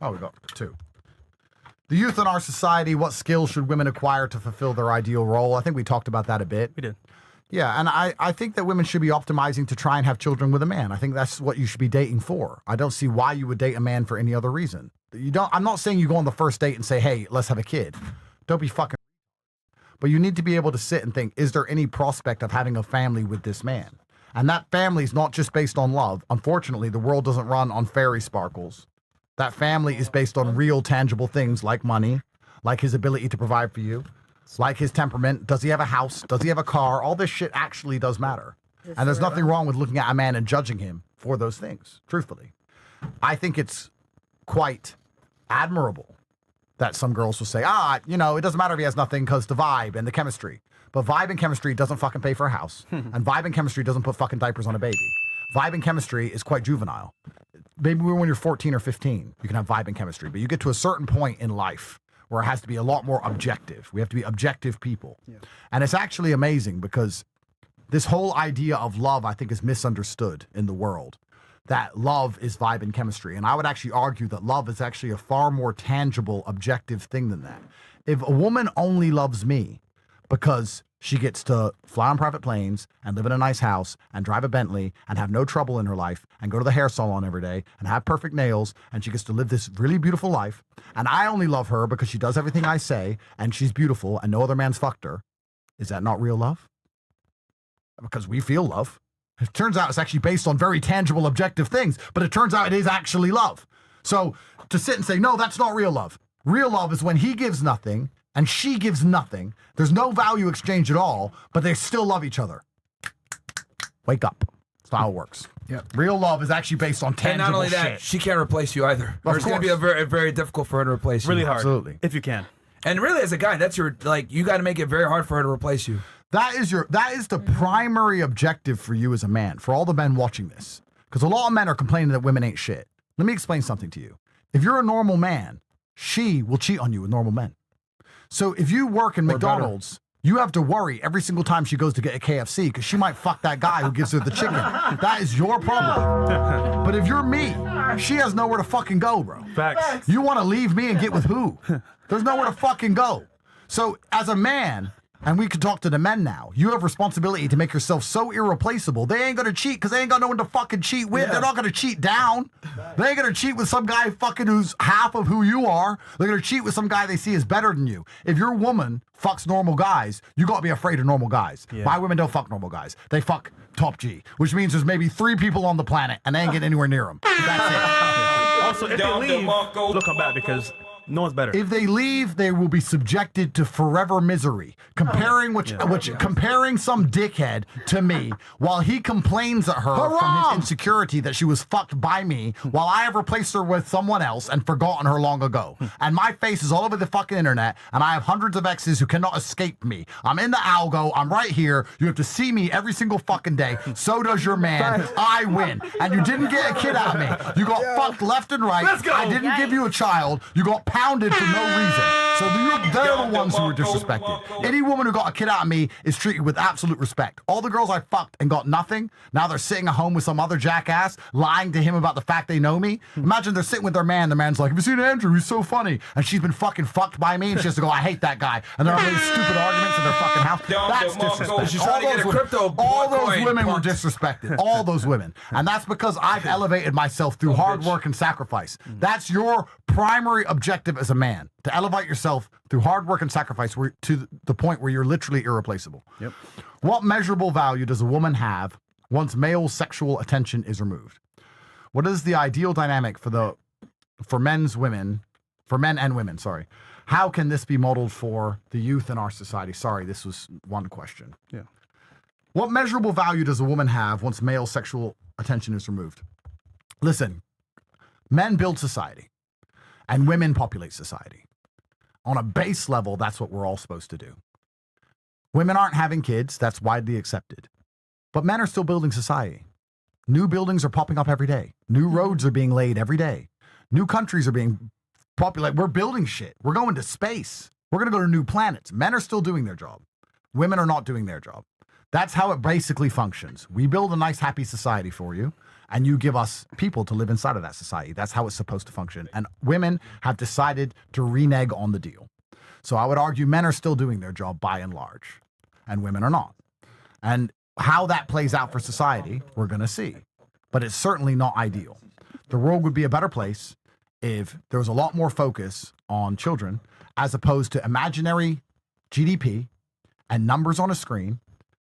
Oh, we got two. The youth in our society, what skills should women acquire to fulfill their ideal role? I think we talked about that a bit. We did. Yeah, and I think that women should be optimizing to try and have children with a man. I think that's what you should be dating for. I don't see why you would date a man for any other reason. I'm not saying you go on the first date and say, hey, let's have a kid. Don't be fucking. But you need to be able to sit and think, is there any prospect of having a family with this man? And that family is not just based on love. Unfortunately, the world doesn't run on fairy sparkles. That family is based on real, tangible things like money, like his ability to provide for you, like his temperament. Does he have a house? Does he have a car? All this shit actually does matter. And there's nothing wrong with looking at a man and judging him for those things, truthfully. I think it's quite admirable that some girls will say, it doesn't matter if he has nothing because the vibe and the chemistry. But vibe and chemistry doesn't fucking pay for a house. And vibe and chemistry doesn't put fucking diapers on a baby. Vibe and chemistry is quite juvenile. Maybe when you're 14 or 15, you can have vibe and chemistry. But you get to a certain point in life where it has to be a lot more objective. We have to be objective people. Yeah. And it's actually amazing because this whole idea of love, I think, is misunderstood in the world. That love is vibe and chemistry. And I would actually argue that love is actually a far more tangible, objective thing than that. If a woman only loves me because she gets to fly on private planes and live in a nice house and drive a Bentley and have no trouble in her life and go to the hair salon every day and have perfect nails and she gets to live this really beautiful life, and I only love her because she does everything I say and she's beautiful and no other man's fucked her, is that not real love? Because we feel love. It turns out it's actually based on very tangible, objective things, but it turns out it is actually love. So to sit and say, no, that's not real love. Real love is when he gives nothing and she gives nothing. There's no value exchange at all, but they still love each other. Wake up. That's not how it works. Yep. Real love is actually based on tangible shit. And not only that, she can't replace you either. It's going to be very difficult for her to replace you. Really hard. Absolutely. If you can. And really, as a guy, that's you got to make it very hard for her to replace you. That is the primary objective for you as a man, for all the men watching this. Because a lot of men are complaining that women ain't shit. Let me explain something to you. If you're a normal man, she will cheat on you with normal men. So if you work in McDonald's, you have to worry every single time she goes to get a KFC because she might fuck that guy who gives her the chicken. That is your problem. But if you're me, she has nowhere to fucking go, bro. Facts. You want to leave me and get with who? There's nowhere to fucking go. So as a man, and we can talk to the men now, you have responsibility to make yourself so irreplaceable. They ain't gonna cheat because they ain't got no one to fucking cheat with. They're not gonna cheat down. They ain't gonna cheat with some guy fucking who's half of who you are. They're gonna cheat with some guy they see as better than you. If your woman fucks normal guys, you gotta be afraid of normal guys. My women don't fuck normal guys. They fuck top G, which means there's maybe 3 people on the planet and they ain't getting anywhere near them. That's it. Also, if they leave, they'll come back because no one's better. If they leave, they will be subjected to forever misery. Comparing comparing some dickhead to me while he complains at her from his insecurity that she was fucked by me while I have replaced her with someone else and forgotten her long ago. And my face is all over the fucking internet and I have hundreds of exes who cannot escape me. I'm in the algo. I'm right here. You have to see me every single fucking day. So does your man. I win. And you didn't get a kid out of me. You got fucked left and right. Let's go. I didn't give you a child. You got pounded for no reason. So they're the ones who were disrespected. Any woman who got a kid out of me is treated with absolute respect. All the girls I fucked and got nothing, now they're sitting at home with some other jackass lying to him about the fact they know me. Imagine they're sitting with their man. The man's like, have you seen Andrew? He's so funny. And she's been fucking fucked by me and she has to go, I hate that guy. And they're having these stupid arguments in their fucking house. That's disrespect. She's trying to get a crypto all those coin, women were punks. disrespected. All those women. And that's because I've elevated myself through hard work and sacrifice. That's your primary objective as a man, to elevate yourself through hard work and sacrifice to the point where you're literally irreplaceable. Yep. What measurable value does a woman have once male sexual attention is removed? What is the ideal dynamic for men and women, sorry. How can this be modeled for the youth in our society? Sorry, this was one question. Yeah. What measurable value does a woman have once male sexual attention is removed? Listen, men build society and women populate society. On a base level, that's what we're all supposed to do. Women aren't having kids, that's widely accepted. But men are still building society. New buildings are popping up every day. New roads are being laid every day. New countries are being populated. We're building shit. We're going to space. We're going to go to new planets. Men are still doing their job. Women are not doing their job. That's how it basically functions. We build a nice, happy society for you, and you give us people to live inside of that society. That's how it's supposed to function. And women have decided to renege on the deal. So I would argue men are still doing their job by and large, and women are not. And how that plays out for society, we're going to see. But it's certainly not ideal. The world would be a better place if there was a lot more focus on children as opposed to imaginary GDP and numbers on a screen,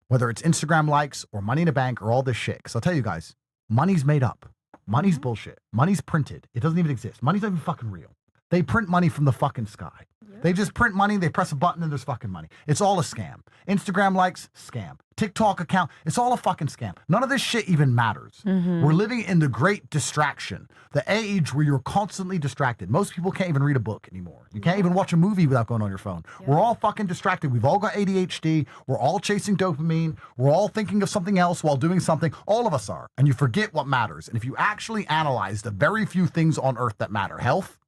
whether it's Instagram likes or money in a bank or all this shit. Because I'll tell you guys, money's made up. Money's bullshit. Money's printed. It doesn't even exist. Money's not even fucking real. They print money from the fucking sky. They just print money, they press a button, and there's fucking money. It's all a scam. Instagram likes, scam. TikTok account, it's all a fucking scam. None of this shit even matters. We're living in the great distraction, the age where you're constantly distracted. Most people can't even read a book anymore. You can't even watch a movie without going on your phone. We're all fucking distracted. We've all got ADHD. We're all chasing dopamine. We're all thinking of something else while doing something. All of us are. And you forget what matters. And if you actually analyze the very few things on earth that matter, health,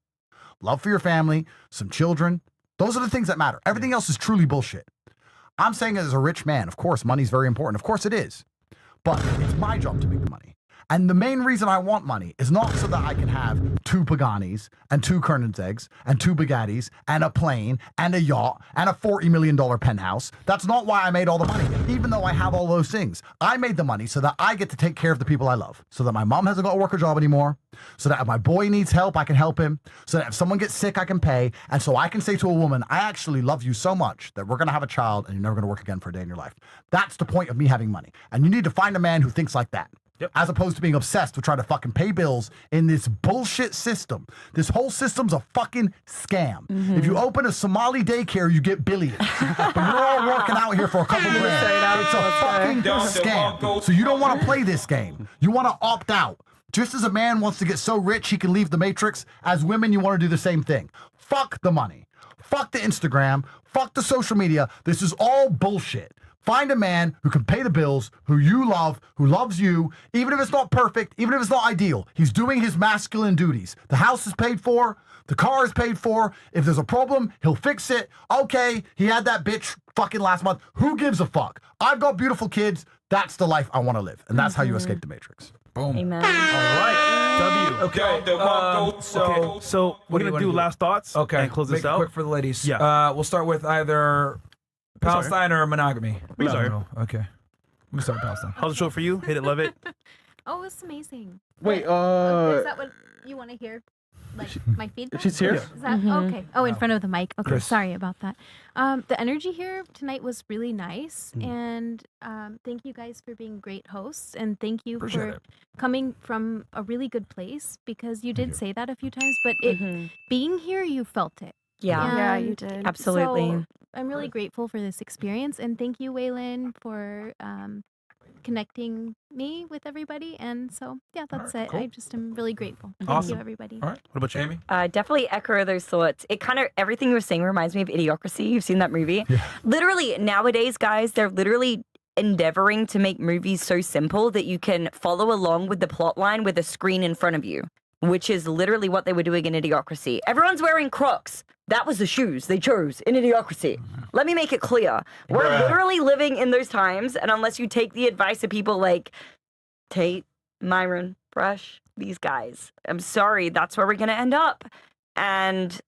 love for your family, some children, those are the things that matter. Everything else is truly bullshit. I'm saying as a rich man, of course, money's very important. Of course it is. But it's my job to make the money. And the main reason I want money is not so that I can have 2 Paganis and 2 Koenigseggs and 2 Bugattis and a plane and a yacht and a $40 million penthouse. That's not why I made all the money, even though I have all those things. I made the money so that I get to take care of the people I love, so that my mom hasn't got to work a job anymore, so that if my boy needs help, I can help him, so that if someone gets sick, I can pay, and so I can say to a woman, I actually love you so much that we're going to have a child and you're never going to work again for a day in your life. That's the point of me having money. And you need to find a man who thinks like that. Yep. As opposed to being obsessed with trying to fucking pay bills in this bullshit system. This whole system's a fucking scam. If you open a Somali daycare, you get billions. But you're all working out here for a couple grand. It's a fucking scam. So you don't want to play this game. You want to opt out. Just as a man wants to get so rich he can leave the Matrix, as women you want to do the same thing. Fuck the money. Fuck the Instagram. Fuck the social media. This is all bullshit. Find a man who can pay the bills, who you love, who loves you, even if it's not perfect, even if it's not ideal. He's doing his masculine duties. The house is paid for. The car is paid for. If there's a problem, he'll fix it. Okay, he had that bitch fucking last month. Who gives a fuck? I've got beautiful kids. That's the life I want to live. And that's how you escape the Matrix. Boom. Amen. All right. W. Okay. So we're going to do last thoughts. Okay. And close Make this it out. quick for the ladies. Yeah. We'll start with either Palestine or monogamy. We sorry. Okay. Let me start with Palestine. How's the show for you? Hit it, love it. Oh, it's amazing. Wait, Is that what you want to hear? Like my feedback? She's here. Is that okay? Oh, in front of the mic. Okay, Chris. sorry about that. The energy here tonight was really nice, and thank you guys for being great hosts, and thank you Appreciate for it. coming from a really good place, because you did say that a few times, but it being here, you felt it. Yeah. Yeah, And you did. Absolutely. so I'm really grateful for this experience, and thank you, Waylon, for connecting me with everybody. And so, yeah, that's it. cool. I just am really grateful. Thank Awesome. you, everybody. All right. What about you? Amy? Definitely echo those thoughts. It kind of, everything you were saying reminds me of Idiocracy. You've seen that movie? Yeah. Literally, nowadays, guys, they're literally endeavoring to make movies so simple that you can follow along with the plot line with a screen in front of you, which is literally what they were doing in Idiocracy. Everyone's wearing Crocs. That was the shoes they chose in Idiocracy. Let me make it clear. We're literally living in those times, and unless you take the advice of people like Tate, Myron, Fresh, these guys, I'm sorry, that's where we're going to end up. And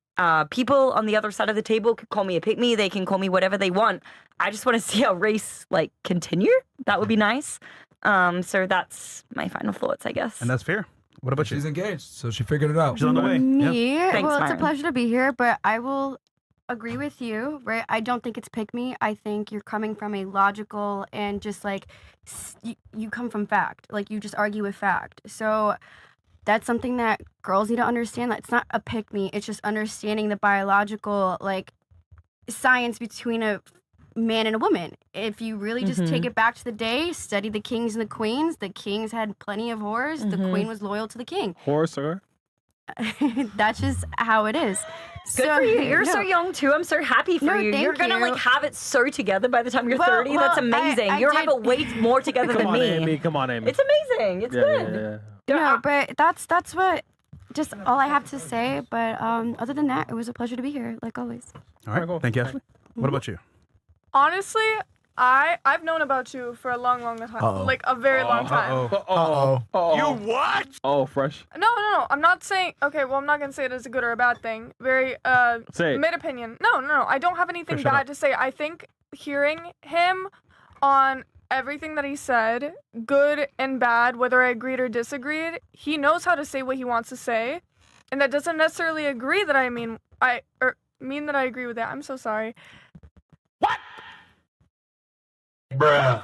people on the other side of the table could call me a pick-me. They can call me whatever they want. I just want to see our race, like, continue. That would be nice. So that's my final thoughts, I guess. And that's fair. What about She's you? engaged, so she figured it out. She's on the way. Me? Thanks, Well, it's Myron. a pleasure to be here, but I will agree with you, right? I don't think it's pick me. I think you're coming from a logical and just like you come from fact. Like you just argue with fact. So that's something that girls need to understand. That it's not a pick me. It's just understanding the biological like science between a man and a woman. If you really just take it back to the day, study the kings and the queens. The kings had plenty of whores. The queen was loyal to the king. Horse, or That's just how it is. Good for you. You're so young too. I'm so happy for No, you. thank You're gonna you. like have it so together by the time you're Well, 30. That's amazing. I You'll have did- it way more together come than on, me. Amy. Come on, Amy. It's amazing. It's good. No, but that's what just all I have to say. But other than that, it was a pleasure to be here, like always. All right. Thank you, Ashley. What about you? Honestly, I've known about you for a long time, Uh-oh. like a very long time. Uh-oh. You what? Oh, Fresh. No. I'm not saying. Okay, well, I'm not gonna say it as a good or a bad thing. Very Say it. mid opinion. No. I don't have anything Okay, shut bad up. to say. I think hearing him on everything that he said, good and bad, whether I agreed or disagreed, he knows how to say what he wants to say, and that doesn't necessarily agree that I mean that I agree with that. I'm so sorry. Bruh.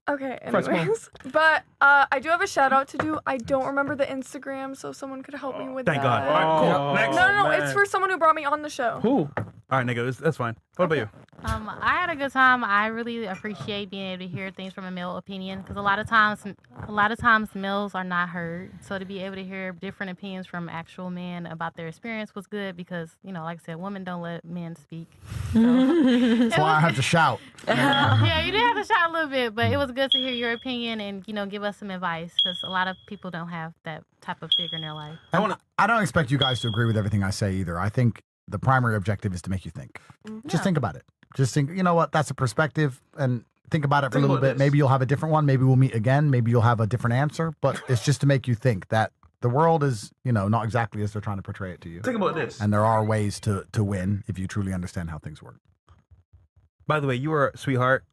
Okay, First of all- anyways. But I do have a shout out to do. I don't remember the Instagram, so if someone could help me with Thank that. God. All right, cool. Next. No, man. it's for someone who brought me on the show. Who? All right, nigga, that's fine. What about you? I had a good time. I really appreciate being able to hear things from a male opinion, because a lot of times males are not heard. So to be able to hear different opinions from actual men about their experience was good, because like I said, women don't let men speak. So. That's why I have to shout. Yeah, you did have to shout a little bit, but it was good to hear your opinion and give us some advice, because a lot of people don't have that type of figure in their life. I don't expect you guys to agree with everything I say either. I think the primary objective is to make you think. Just think about it. Just think, you know what, that's a perspective, and think about it for a little bit. Maybe you'll have a different one. Maybe we'll meet again. Maybe you'll have a different answer, but it's just to make you think that the world is, not exactly as they're trying to portray it to you. Think about this. And there are ways to win if you truly understand how things work. By the way, you were a sweetheart.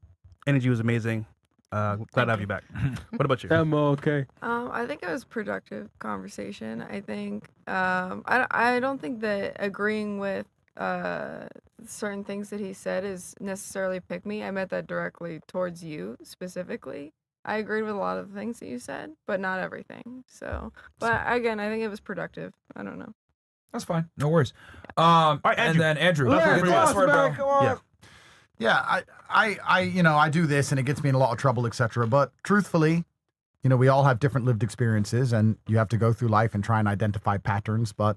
Energy was amazing. Glad to have you back. What about you? I'm okay. I think it was productive conversation. I think I don't think that agreeing with certain things that he said is necessarily pick me. I meant that directly towards you specifically. I agreed with a lot of the things that you said, but not everything. So, but again, I think it was productive. I don't know. That's fine. No worries. All right, and then Andrew. Yeah, get the last word, bro. Yeah. Yeah, I do this and it gets me in a lot of trouble, etc. But truthfully, we all have different lived experiences, and you have to go through life and try and identify patterns. But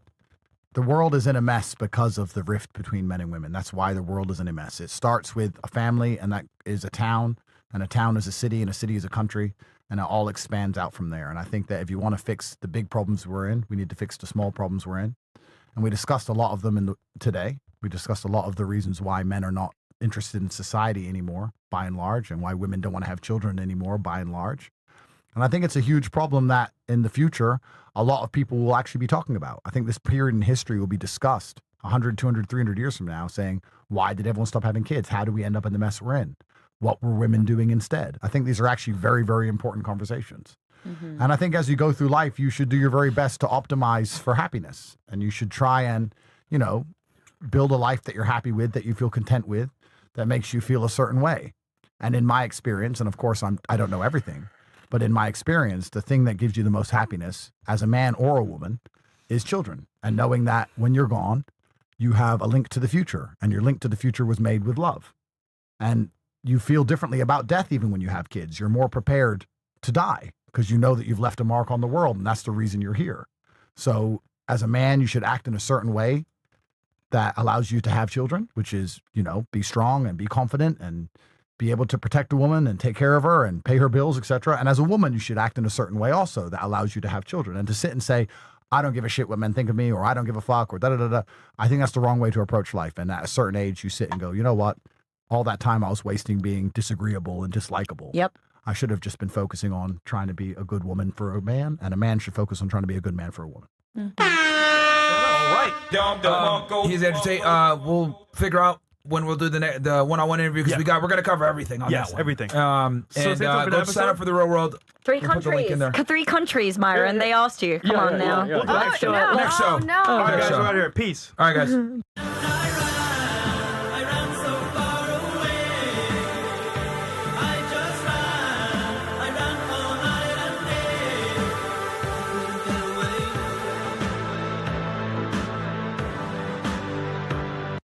the world is in a mess because of the rift between men and women. That's why the world is in a mess. It starts with a family, and that is a town, and a town is a city, and a city is a country, and it all expands out from there. And I think that if you want to fix the big problems we're in, we need to fix the small problems we're in. And we discussed a lot of them today. We discussed a lot of the reasons why men are not interested in society anymore, by and large, and why women don't want to have children anymore, by and large. And I think it's a huge problem that in the future, a lot of people will actually be talking about. I think this period in history will be discussed 100, 200, 300 years from now, saying, why did everyone stop having kids? How do we end up in the mess we're in? What were women doing instead? I think these are actually very, very important conversations. Mm-hmm. And I think as you go through life, you should do your very best to optimize for happiness. And you should try and, build a life that you're happy with, that you feel content with, that makes you feel a certain way. And in my experience, and of course I don't know everything, but in my experience, the thing that gives you the most happiness as a man or a woman is children. And knowing that when you're gone, you have a link to the future, and your link to the future was made with love. And you feel differently about death even when you have kids. You're more prepared to die because you know that you've left a mark on the world, and that's the reason you're here. So as a man, you should act in a certain way that allows you to have children, which is, be strong and be confident and be able to protect a woman and take care of her and pay her bills, etc. And as a woman, you should act in a certain way also that allows you to have children. And to sit and say, I don't give a shit what men think of me, or I don't give a fuck, or da-da-da-da, I think that's the wrong way to approach life. And at a certain age, you sit and go, you know what? All that time I was wasting being disagreeable and dislikable. Yep. I should have just been focusing on trying to be a good woman for a man, and a man should focus on trying to be a good man for a woman. All right. He's Andrew Tate. We'll figure out when we'll do the one-on-one interview because we're going to cover everything on that one. Everything. And go sign up for the Real World. Three We'll put the link in countries. there. Three countries, Myron. They asked you. Come on now. Next show. No. Next show. All right, guys, Next show. we're out of here. Peace. All right, guys.